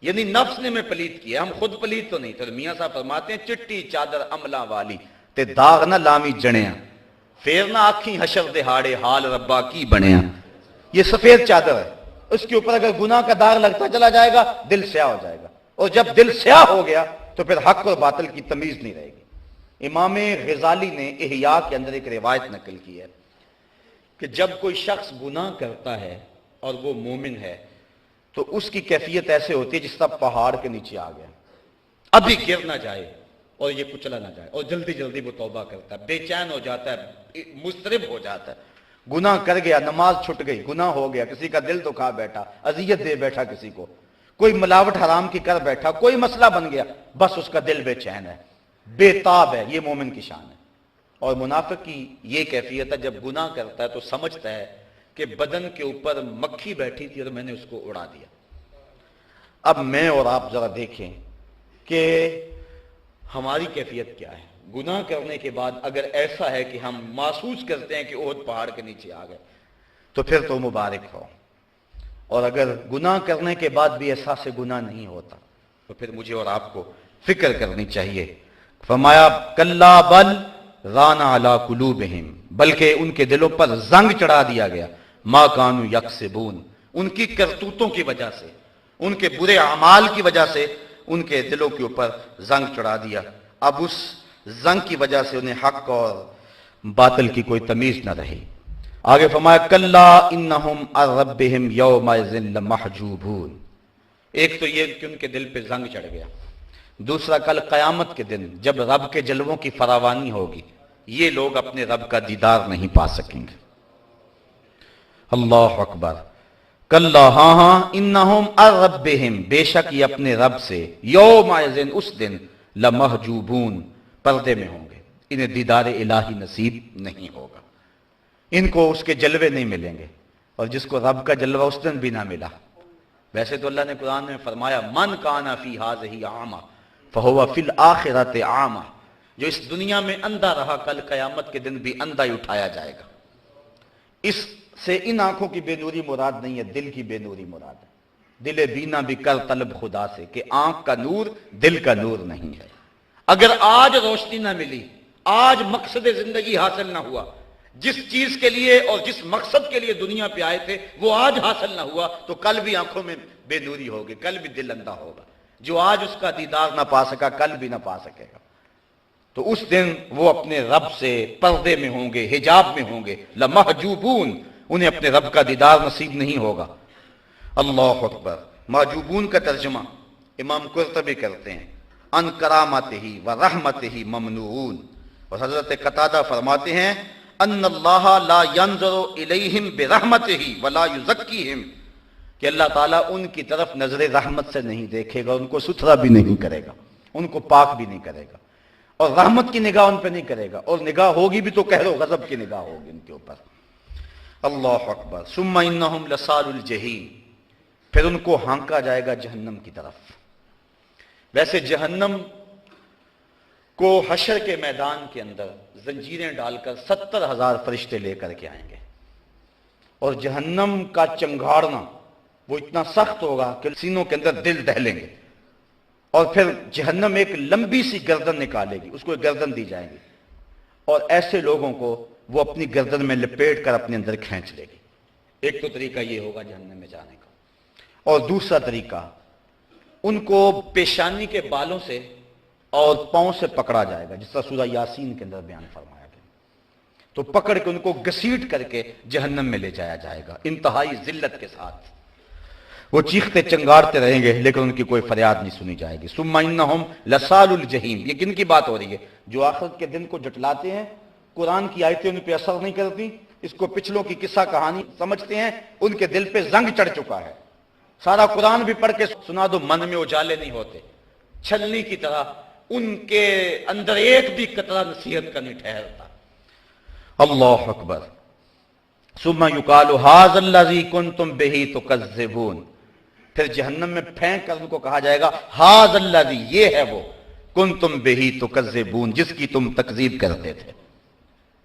یعنی نفس نے میں پلیت کیا، ہم خود پلیت تو نہیں تھے۔ میاں صاحب فرماتے ہیں چٹی چادر عملہ والی تے داغ نہ لامی جڑیاں، پھر نہ آکھیں حشر دہاڑے حال ربا کی بنیاں۔ یہ سفید چادر ہے، اس کے اوپر اگر گناہ کا داغ لگتا چلا جائے گا دل سیاہ ہو جائے گا، اور جب دل سیاہ ہو گیا تو پھر حق اور باطل کی تمیز نہیں رہے گی۔ امام غزالی نے احیاء کے اندر ایک روایت نقل کی ہے کہ جب کوئی شخص گناہ کرتا ہے اور وہ مومن ہے تو اس کی کیفیت ایسے ہوتی ہے جس طرح پہاڑ کے نیچے آ گیا، ابھی گر نہ جائے اور یہ کچلا نہ جائے، اور جلدی جلدی وہ توبہ کرتا ہے، بے چین ہو جاتا ہے، مضطرب ہو جاتا ہے۔ گناہ کر گیا، نماز چھٹ گئی، گناہ ہو گیا، کسی کا دل دکھا بیٹھا، اذیت دے بیٹھا کسی کو، کوئی ملاوٹ حرام کی کر بیٹھا، کوئی مسئلہ بن گیا، بس اس کا دل بے چین ہے، بے تاب ہے۔ یہ مومن کی شان ہے۔ اور منافق کی یہ کیفیت ہے، جب گناہ کرتا ہے تو سمجھتا ہے کہ بدن کے اوپر مکھی بیٹھی تھی اور میں نے اس کو اڑا دیا۔ اب میں اور آپ ذرا دیکھیں کہ ہماری کیفیت کیا ہے گناہ کرنے کے بعد۔ اگر ایسا ہے کہ ہم محسوس کرتے ہیں کہ احد پہاڑ کے نیچے آ گئے تو پھر تو مبارک ہو، اور اگر گناہ کرنے کے بعد بھی احساس گناہ نہیں ہوتا تو پھر مجھے اور آپ کو فکر کرنی چاہیے۔ فرمایا کلا بل ران علی قلوبہم، بلکہ ان کے دلوں پر زنگ چڑھا دیا گیا، ما کانوا یکسبون، ان کی کرتوتوں کی وجہ سے، ان کے برے اعمال کی وجہ سے ان کے دلوں کے اوپر زنگ چڑھا دیا۔ اب اس زنگ کی وجہ سے انہیں حق اور باطل کی کوئی تمیز نہ رہی۔ آگے فرمایا کلا انہم عن ربہم یومئذ لمحجوبون، ایک تو یہ کہ ان کے دل پہ زنگ چڑھ گیا، دوسرا کل قیامت کے دن جب رب کے جلووں کی فراوانی ہوگی یہ لوگ اپنے رب کا دیدار نہیں پا سکیں گے۔ اللہ اکبر۔ کلا ہاں ہاں انہم عن ربہم، بے شک یہ اپنے رب سے، یومئذ اس دن، لمحجوبون، پردے میں ہوں گے، انہیں دیدار الہی نصیب نہیں ہوگا، ان کو اس کے جلوے نہیں ملیں گے، اور جس کو رب کا جلوہ اس دن بھی نہ ملا۔ ویسے تو اللہ نے قرآن میں فرمایا من کان فی ہذہ اعمی فہو فی الآخرۃ اعمی، جو اس دنیا میں اندھا رہا کل قیامت کے دن بھی اندھا ہی اٹھایا جائے گا۔ اس سے ان آنکھوں کی بے نوری مراد نہیں ہے، دل کی بے نوری مراد ہے۔ دل بینا بھی کر طلب خدا سے، کہ آنکھ کا نور دل کا نور نہیں ہے۔ اگر آج روشنی نہ ملی، آج مقصد زندگی حاصل نہ ہوا، جس چیز کے لیے اور جس مقصد کے لیے دنیا پہ آئے تھے وہ آج حاصل نہ ہوا تو کل بھی آنکھوں میں بے نوری ہوگی، کل بھی دل اندھا ہوگا۔ جو آج اس کا دیدار نہ پا سکا کل بھی نہ پا سکے گا۔ تو اس دن وہ اپنے رب سے پردے میں ہوں گے، حجاب میں ہوں گے، لمحجوبون، انہیں اپنے رب کا دیدار نصیب نہیں ہوگا۔ اللہ اکبر۔ محجوبون کا ترجمہ امام قرطبی کرتے ہیں ان کرامتہ و رحمتہ ممنوعون، اور حضرت قتادہ فرماتے ہیں ان اللہ لا ينظر الیہم برحمتہ ولا یزکیہم، کہ اللہ تعالیٰ ان کی طرف نظر رحمت سے نہیں دیکھے گا، ان کو ستھرا بھی نہیں کرے گا، ان کو پاک بھی نہیں کرے گا، اور رحمت کی نگاہ ان پہ نہیں کرے گا، اور نگاہ ہوگی بھی تو کہہ دو غضب کی نگاہ ہوگی ان کے اوپر۔ اللہ اکبر۔ ثم انہم لصال الجحیم، پھر ان کو ہانکا جائے گا جہنم کی طرف۔ ویسے جہنم کو حشر کے میدان کے اندر زنجیریں ڈال کر 70,000 فرشتے لے کر کے آئیں گے، اور جہنم کا چنگھاڑنا وہ اتنا سخت ہوگا کہ سینوں کے اندر دل دہلیں گے، اور پھر جہنم ایک لمبی سی گردن نکالے گی، اس کو ایک گردن دی جائے گی، اور ایسے لوگوں کو وہ اپنی گردن میں لپیٹ کر اپنے اندر کھینچ لے گی۔ ایک تو طریقہ یہ ہوگا جہنم میں جانے کا، اور دوسرا طریقہ ان کو پیشانی کے بالوں سے اور پاؤں سے پکڑا جائے گا، جس طرح سورہ یاسین کے اندر بیان فرمایا گیا، تو پکڑ کے ان کو گھسیٹ کر کے جہنم میں لے جایا جائے گا انتہائی ذلت کے ساتھ۔ وہ چیختے چنگاڑتے رہیں گے لیکن ان کی کوئی فریاد نہیں سنی جائے گی۔ ثم انہم لصال الجحیم، یہ کن کی بات ہو رہی ہے؟ جو آخرت کے دن کو جھٹلاتے ہیں، قرآن کی آیتیں ان پہ اثر نہیں کرتی، اس کو پچھلوں کی قصہ کہانی سمجھتے ہیں، ان کے دل پہ زنگ چڑھ چکا ہے۔ سارا قرآن بھی پڑھ کے سنا دو، من میں اجالے نہیں ہوتے، چھلنی کی طرح ان کے اندر ایک بھی قطرہ نصیحت کا نہیں ٹھہرتا۔ اللہ اکبر۔ ثم یقال ھذا الذی کنتم بہ تکذبون، پھر جہنم میں پھینک کر ان کو کہا جائے گا ھذا الذی، یہ ہے وہ، کنتم بہ تکذبون، جس کی تم تکذیب کرتے تھے،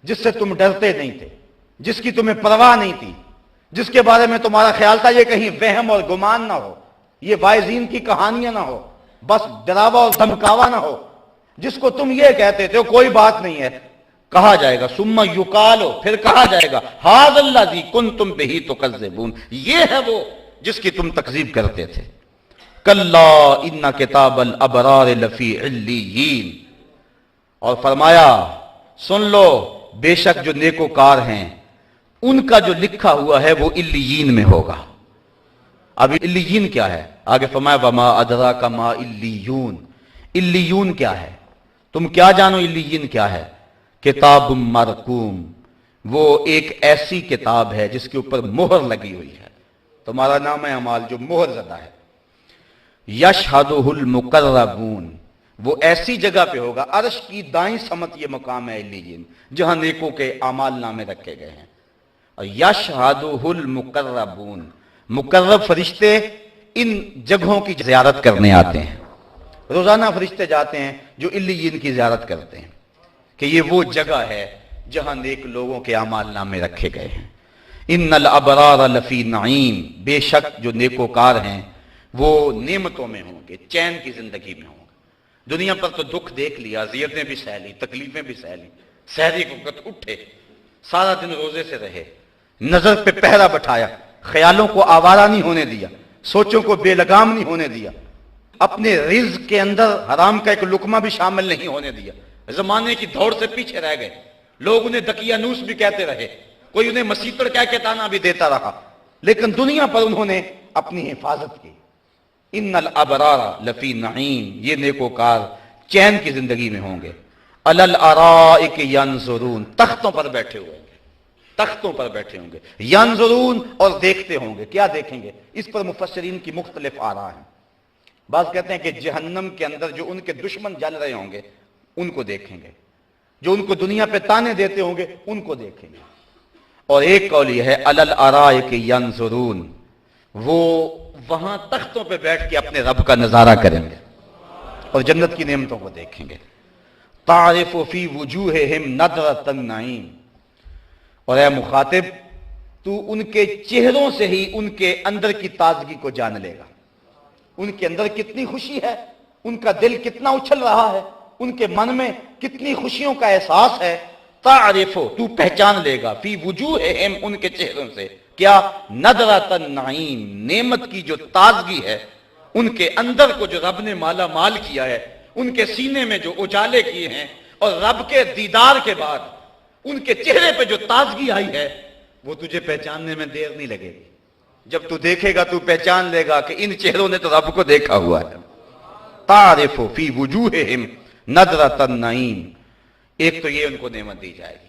جس سے تم ڈرتے نہیں تھے، جس کی تمہیں پرواہ نہیں تھی، جس کے بارے میں تمہارا خیال تھا یہ کہیں وہم اور گمان نہ ہو، یہ واعظین کی کہانیاں نہ ہو، بس ڈراوا اور دھمکاوا نہ ہو، جس کو تم یہ کہتے تھے کوئی بات نہیں ہے، کہا جائے گا ثم یقال، پھر کہا جائے گا ھذا الذی کنتم بہ تکذبون، یہ ہے وہ جس کی تم تکذیب کرتے تھے۔ کلا ان کتاب الابرار لفی علیین، اور فرمایا سن لو بے شک جو نیکوکار ہیں ان کا جو لکھا ہوا ہے وہ علیین میں ہوگا۔ اب علیین کیا ہے؟ آگے فرمایا وما ادراک ما علیون، علیون کیا ہے؟ تم کیا جانو علیین کیا ہے؟ کتاب مرقوم، وہ ایک ایسی کتاب ہے جس کے اوپر مہر لگی ہوئی ہے، تمہارا نام اعمال جو مہر زدہ ہے۔ یشہدہ المقربون، وہ ایسی جگہ پہ ہوگا، عرش کی دائیں سمت یہ مقام ہے علیین، جہاں نیکوں کے اعمال نامے رکھے گئے ہیں۔ اور یشہدہ المقربون، مقرب فرشتے ان جگہوں کی زیارت کرنے آتے ہیں، روزانہ فرشتے جاتے ہیں جو علیین کی زیارت کرتے ہیں کہ یہ وہ جگہ ہے جہاں نیک لوگوں کے اعمال نامے رکھے گئے ہیں۔ ان الابرار لفی نعیم، بے شک جو نیکوکار ہیں وہ نعمتوں میں ہوں گے، چین کی زندگی میں ہوں گے۔ دنیا پر تو دکھ دیکھ لیا، اذیتیں بھی سہ لی، تکلیفیں بھی سہ لی، سحری کو وقت اٹھے، سارا دن روزے سے رہے، نظر پہ پہرا بٹھایا، خیالوں کو آوارہ نہیں ہونے دیا، سوچوں کو بے لگام نہیں ہونے دیا، اپنے رزق کے اندر حرام کا ایک لقمہ بھی شامل نہیں ہونے دیا، زمانے کی دوڑ سے پیچھے رہ گئے، لوگ انہیں دقیانوس بھی کہتے رہے، کوئی انہیں مسیطڑ کہہ کے تانا بھی دیتا رہا، لیکن دنیا پر انہوں نے اپنی حفاظت کی۔ ان الابرار لفی نعیم، یہ نیکوکار چین کی زندگی میں ہوں گے۔ علی الارائک ینظرون، تختوں پر بیٹھے ہوئے ہوں گے، تختوں پر بیٹھے ہوں گے، ینظرون، اور دیکھتے ہوں گے۔ کیا دیکھیں گے؟ اس پر مفسرین کی مختلف آراء ہیں۔ بعض کہتے ہیں کہ جہنم کے اندر جو ان کے دشمن جل رہے ہوں گے ان کو دیکھیں گے، جو ان کو دنیا پہ تانے دیتے ہوں گے ان کو دیکھیں گے، اور ایک قول یہ ہے علی الارائک ینظرون، وہ وہاں تختوں پہ بیٹھ کے اپنے رب کا نظارہ کریں گے اور جنت کی نعمتوں کو دیکھیں گے۔ تعرف فی وجوہہم نضرۃ النعیم، اور اے مخاطب تو ان کے چہروں سے ہی ان کے اندر کی تازگی کو جان لے گا، ان کے اندر کتنی خوشی ہے، ان کا دل کتنا اچھل رہا ہے، ان کے من میں کتنی خوشیوں کا احساس ہے۔ تعرف، تو پہچان لے گا، فی وجوہہم، ان کے چہروں سے، کیا؟ نضرۃ النعیم، نعمت کی جو تازگی ہے، ان کے اندر کو جو رب نے مالا مال کیا ہے، ان کے سینے میں جو اجالے کیے ہیں، اور رب کے دیدار کے بعد ان کے چہرے پہ جو تازگی آئی ہے، وہ تجھے پہچاننے میں دیر نہیں لگے گی۔ جب تو دیکھے گا تو پہچان لے گا کہ ان چہروں نے تو رب کو دیکھا ہوا ہے۔ تعرف فی وجوہہم نضرۃ النعیم، ایک تو یہ ان کو نعمت دی جائے گی،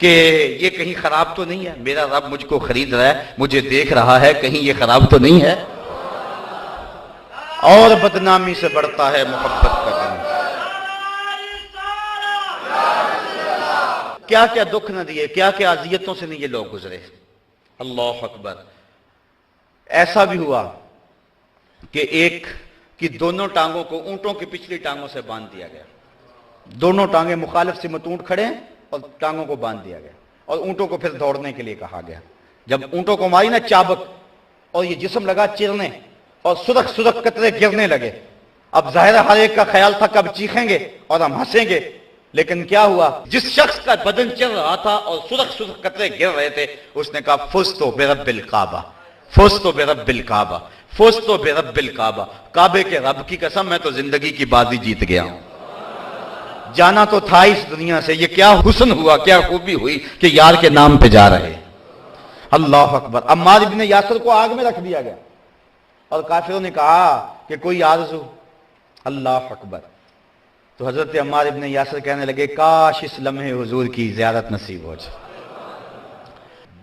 کہ یہ کہیں خراب تو نہیں ہے، میرا رب مجھ کو خرید رہا ہے، مجھے دیکھ رہا ہے، کہیں یہ خراب تو نہیں ہے؟ اور بدنامی سے بڑھتا ہے محبت کا غم۔ کیا کیا دکھ نہ دیے، کیا کیا اذیتوں سے نہیں یہ لوگ گزرے۔ اللہ اکبر۔ ایسا بھی ہوا کہ ایک کی دونوں ٹانگوں کو اونٹوں کی پچھلی ٹانگوں سے باندھ دیا گیا، دونوں ٹانگیں مخالف سمت اونٹ کھڑے ہیں اور ٹانگوں کو باندھ دیا گیا، اور اونٹوں کو پھر دوڑنے کے لیے کہا گیا۔ جب اونٹوں کو ماری نا چابک اور یہ جسم لگا چرنے اور سرخ سرخ قطرے گرنے لگے، اب ظاہر ہر ایک کا خیال تھا کب چیخیں گے اور ہم ہنسیں گے، لیکن کیا ہوا، جس شخص کا بدن چل رہا تھا اور سرخ سرخ قطرے گر رہے تھے، اس نے کہا فزت برب الکعبہ، فزت برب الکعبہ، فزت برب الکعبہ، کعبے کے رب کی قسم میں تو زندگی کی بازی جیت گیا ہوں۔ جانا تو تھا اس دنیا سے، یہ کیا حسن ہوا، کیا خوبی ہوئی کہ یار کے نام پہ جا رہے۔ اللہ اکبر۔ عمار ابن یاسر کو آگ میں رکھ دیا گیا اور کافروں نے کہا کہ کوئی آرزو۔ اللہ اکبر۔ تو حضرت عمار ابن یاسر کہنے لگے کاش اس لمحے حضور کی زیارت نصیب ہو جائے۔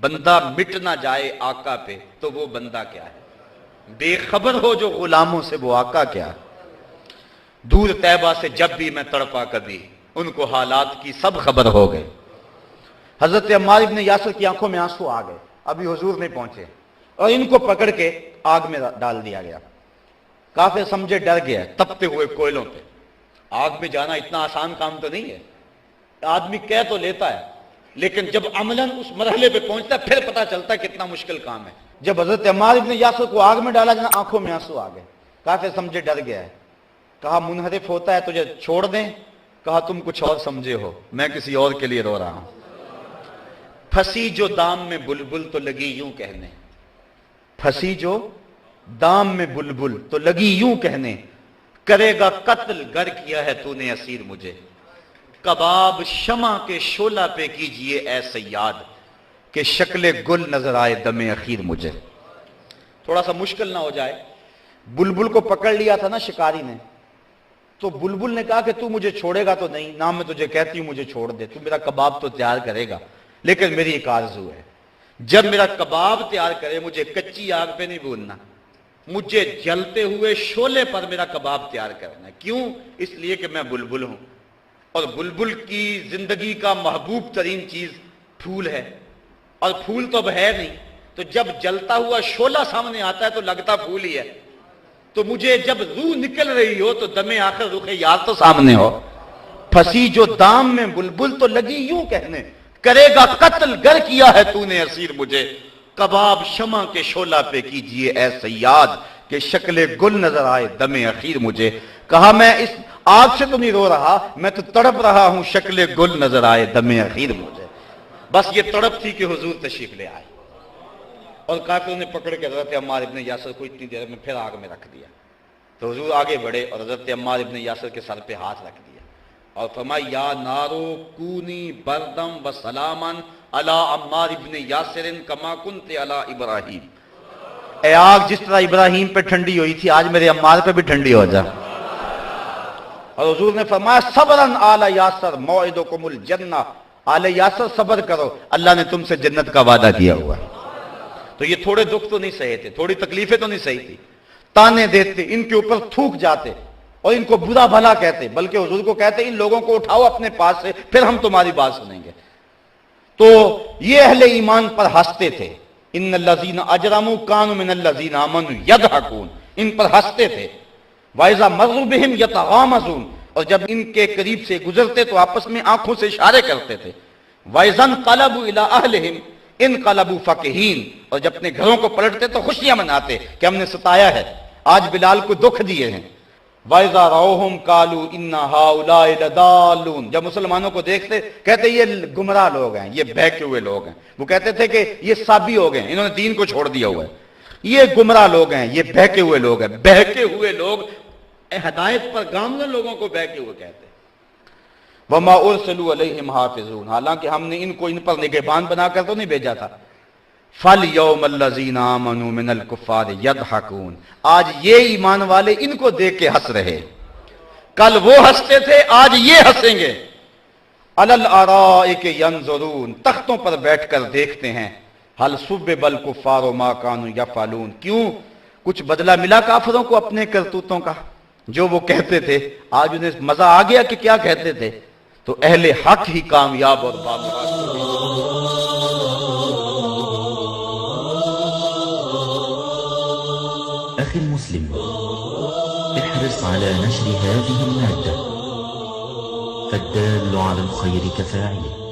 بندہ مٹ نہ جائے آقا پہ تو وہ بندہ کیا ہے، بے خبر ہو جو غلاموں سے وہ آقا کیا ہے۔ دور طیبہ سے جب بھی میں تڑپا کبھی، ان کو حالات کی سب خبر ہو گئے۔ حضرت عمار ابن یاسر کی آنکھوں میں آنسو آ گئے، ابھی حضور نہیں پہنچے، اور ان کو پکڑ کے آگ میں ڈال دیا گیا۔ کافر سمجھے ڈر گیا، تپتے ہوئے کوئلوں پہ۔ آگ میں جانا اتنا آسان کام تو نہیں ہے، آدمی کہہ تو لیتا ہے، لیکن جب عملاً اس مرحلے پہ پہنچتا ہے پھر پتہ چلتا ہے کتنا مشکل کام ہے۔ جب حضرت عمار ابن یاسر کو آگ میں ڈالا جنا، آنکھوں میں آنسو آ گئے۔ کافر سمجھے ڈر گیا ہے، کہا منحرف ہوتا ہے تجھے چھوڑ دیں؟ کہا تم کچھ اور سمجھے ہو، میں کسی اور کے لیے رو رہا ہوں۔ پھنسی جو دام میں بلبل تو لگی یوں کہنے، پھنسی جو دام میں بلبل تو لگی یوں کہنے، کرے گا قتل گر کیا ہے تو نے اسیر مجھے، کباب شمع کے شعلہ پہ کیجئے اے سیاد، کہ شکل گل نظر آئے دم اخیر مجھے۔ تھوڑا سا مشکل نہ ہو جائے، بلبل کو پکڑ لیا تھا نا شکاری نے، تو بلبل نے کہا کہ تو مجھے چھوڑے گا تو نہیں، نہ میں تجھے کہتی ہوں مجھے چھوڑ دے، تو میرا کباب تو تیار کرے گا، لیکن میری ایک آرزو ہے، جب میرا کباب تیار کرے مجھے کچی آگ پہ نہیں بھوننا، مجھے جلتے ہوئے شعلے پر میرا کباب تیار کرنا ہے۔ کیوں؟ اس لیے کہ میں بلبل ہوں، اور بلبل کی زندگی کا محبوب ترین چیز پھول ہے، اور پھول تو اب ہے نہیں، تو جب جلتا ہوا شعلہ سامنے آتا ہے تو لگتا پھول ہی ہے، تو مجھے جب روح نکل رہی ہو تو دم آخر رخ یار تو سامنے ہو۔ پھنسی جو دام میں بلبل تو لگی یوں کہنے، کرے گا قتل گر کیا ہے تو نے اسیر مجھے، کباب شمع کے شعلہ پہ کیجئے اے سیاد، کہ شکل گل نظر آئے دم اخیر مجھے۔ کہا میں اس آگ سے تو نہیں رو رہا، میں تو تڑپ رہا ہوں، شکل گل نظر آئے دم اخیر مجھے۔ بس یہ تڑپ تھی کہ حضور تشریف لے آئے، اور کافروں نے پکڑ کے حضرت عمار ابن یاسر کو اتنی دیر میں پھر آگ میں رکھ دیا۔ تو حضور آگے بڑھے اور حضرت عمار ابن یاسر کے سر پہ ہاتھ رکھ دیا اور فرمایا یا نارو کونی بردم و سلامن علی عمار ابن یاسر کما کنت علی ابراہیم، اے آگ جس طرح ابراہیم پہ ٹھنڈی ہوئی تھی آج میرے عمار پہ بھی ٹھنڈی ہو جا۔ اور حضور نے فرمایا صبرن آل یاسر موعدکم الجنہ، آل یاسر صبر کرو، اللہ نے تم سے جنت کا وعدہ کیا ہوا۔ تو یہ تھوڑے دکھ تو نہیں سہے تھے، تھوڑی تکلیفیں تو نہیں سہی تھی، تانے دیتے، ان کے اوپر تھوک جاتے اور ان کو برا بھلا کہتے، بلکہ حضور کو کہتے ان لوگوں کو اٹھاؤ اپنے پاس سے، پھر ہم تمہاری بات سنیں گے۔ تو یہ اہل ایمان پر ہنستے تھے، ان الذین اجرموا کانوا من الذین آمنوا یضحکون، ان پر ہنستے تھے۔ وَإِذَا مَرُّوا بِهِمْ يَتَغَامَزُونَ، اور جب ان کے قریب سے گزرتے تو آپس میں آنکھوں سے اشارے کرتے تھے۔ وَإِذَا انقلبوا إِلَىٰ أَهْلِهِمْ انقلبوا فَكِهِينَ، اور جب اپنے گھروں کو پلٹتے تو خوشیاں مناتے کہ ہم نے ستایا ہے، آج بلال کو دکھ دیے ہیں۔ وَإِذَا رَأَوْهُمْ قَالُوا إِنَّ هَٰؤُلَاءِ لَضَالُّونَ، جب مسلمانوں کو دیکھتے کہتے یہ گمراہ لوگ ہیں، یہ بہکے ہوئے لوگ ہیں۔ وہ کہتے تھے کہ یہ سابی ہو گئے ہیں، انہوں نے دین کو چھوڑ دیا ہوا ہے، یہ گمراہ لوگ ہیں، یہ بہکے ہوئے لوگ ہیں۔ بہکے ہوئے لوگ ہدایت پر گامزن لوگوں کو بہکے ہوئے کہتے ہیں۔ وَمَا أُرْسِلُوا عَلَيْهِمْ حَافِظُونَ، حالانکہ ہم نے ان پر نگہبان بنا کر تو نہیں بھیجا تھا۔ فَالْيَوْمَ الَّذِينَ آمَنُوا مِنَ الْكُفَّارِ يَضْحَكُونَ، آج یہ ایمان والے ان کو دیکھ کے ہنس رہے، کل وہ ہنستے تھے آج یہ ہنسیں گے۔ علی الارائک ینظرون، تختوں پر بیٹھ کر دیکھتے ہیں، حل صبب الکفار ما کانوا یفعلون، کیوں کچھ بدلہ ملا کافروں کو اپنے کرتوتوں کا، جو وہ کہتے تھے آج انہیں مزہ آ گیا کہ کیا کہتے تھے، تو اہل حق ہی کامیاب اور بامراد ہوئے۔ أخي المسلم، احرص على نشر هذه المادة، فالدال على الخير كفاعله.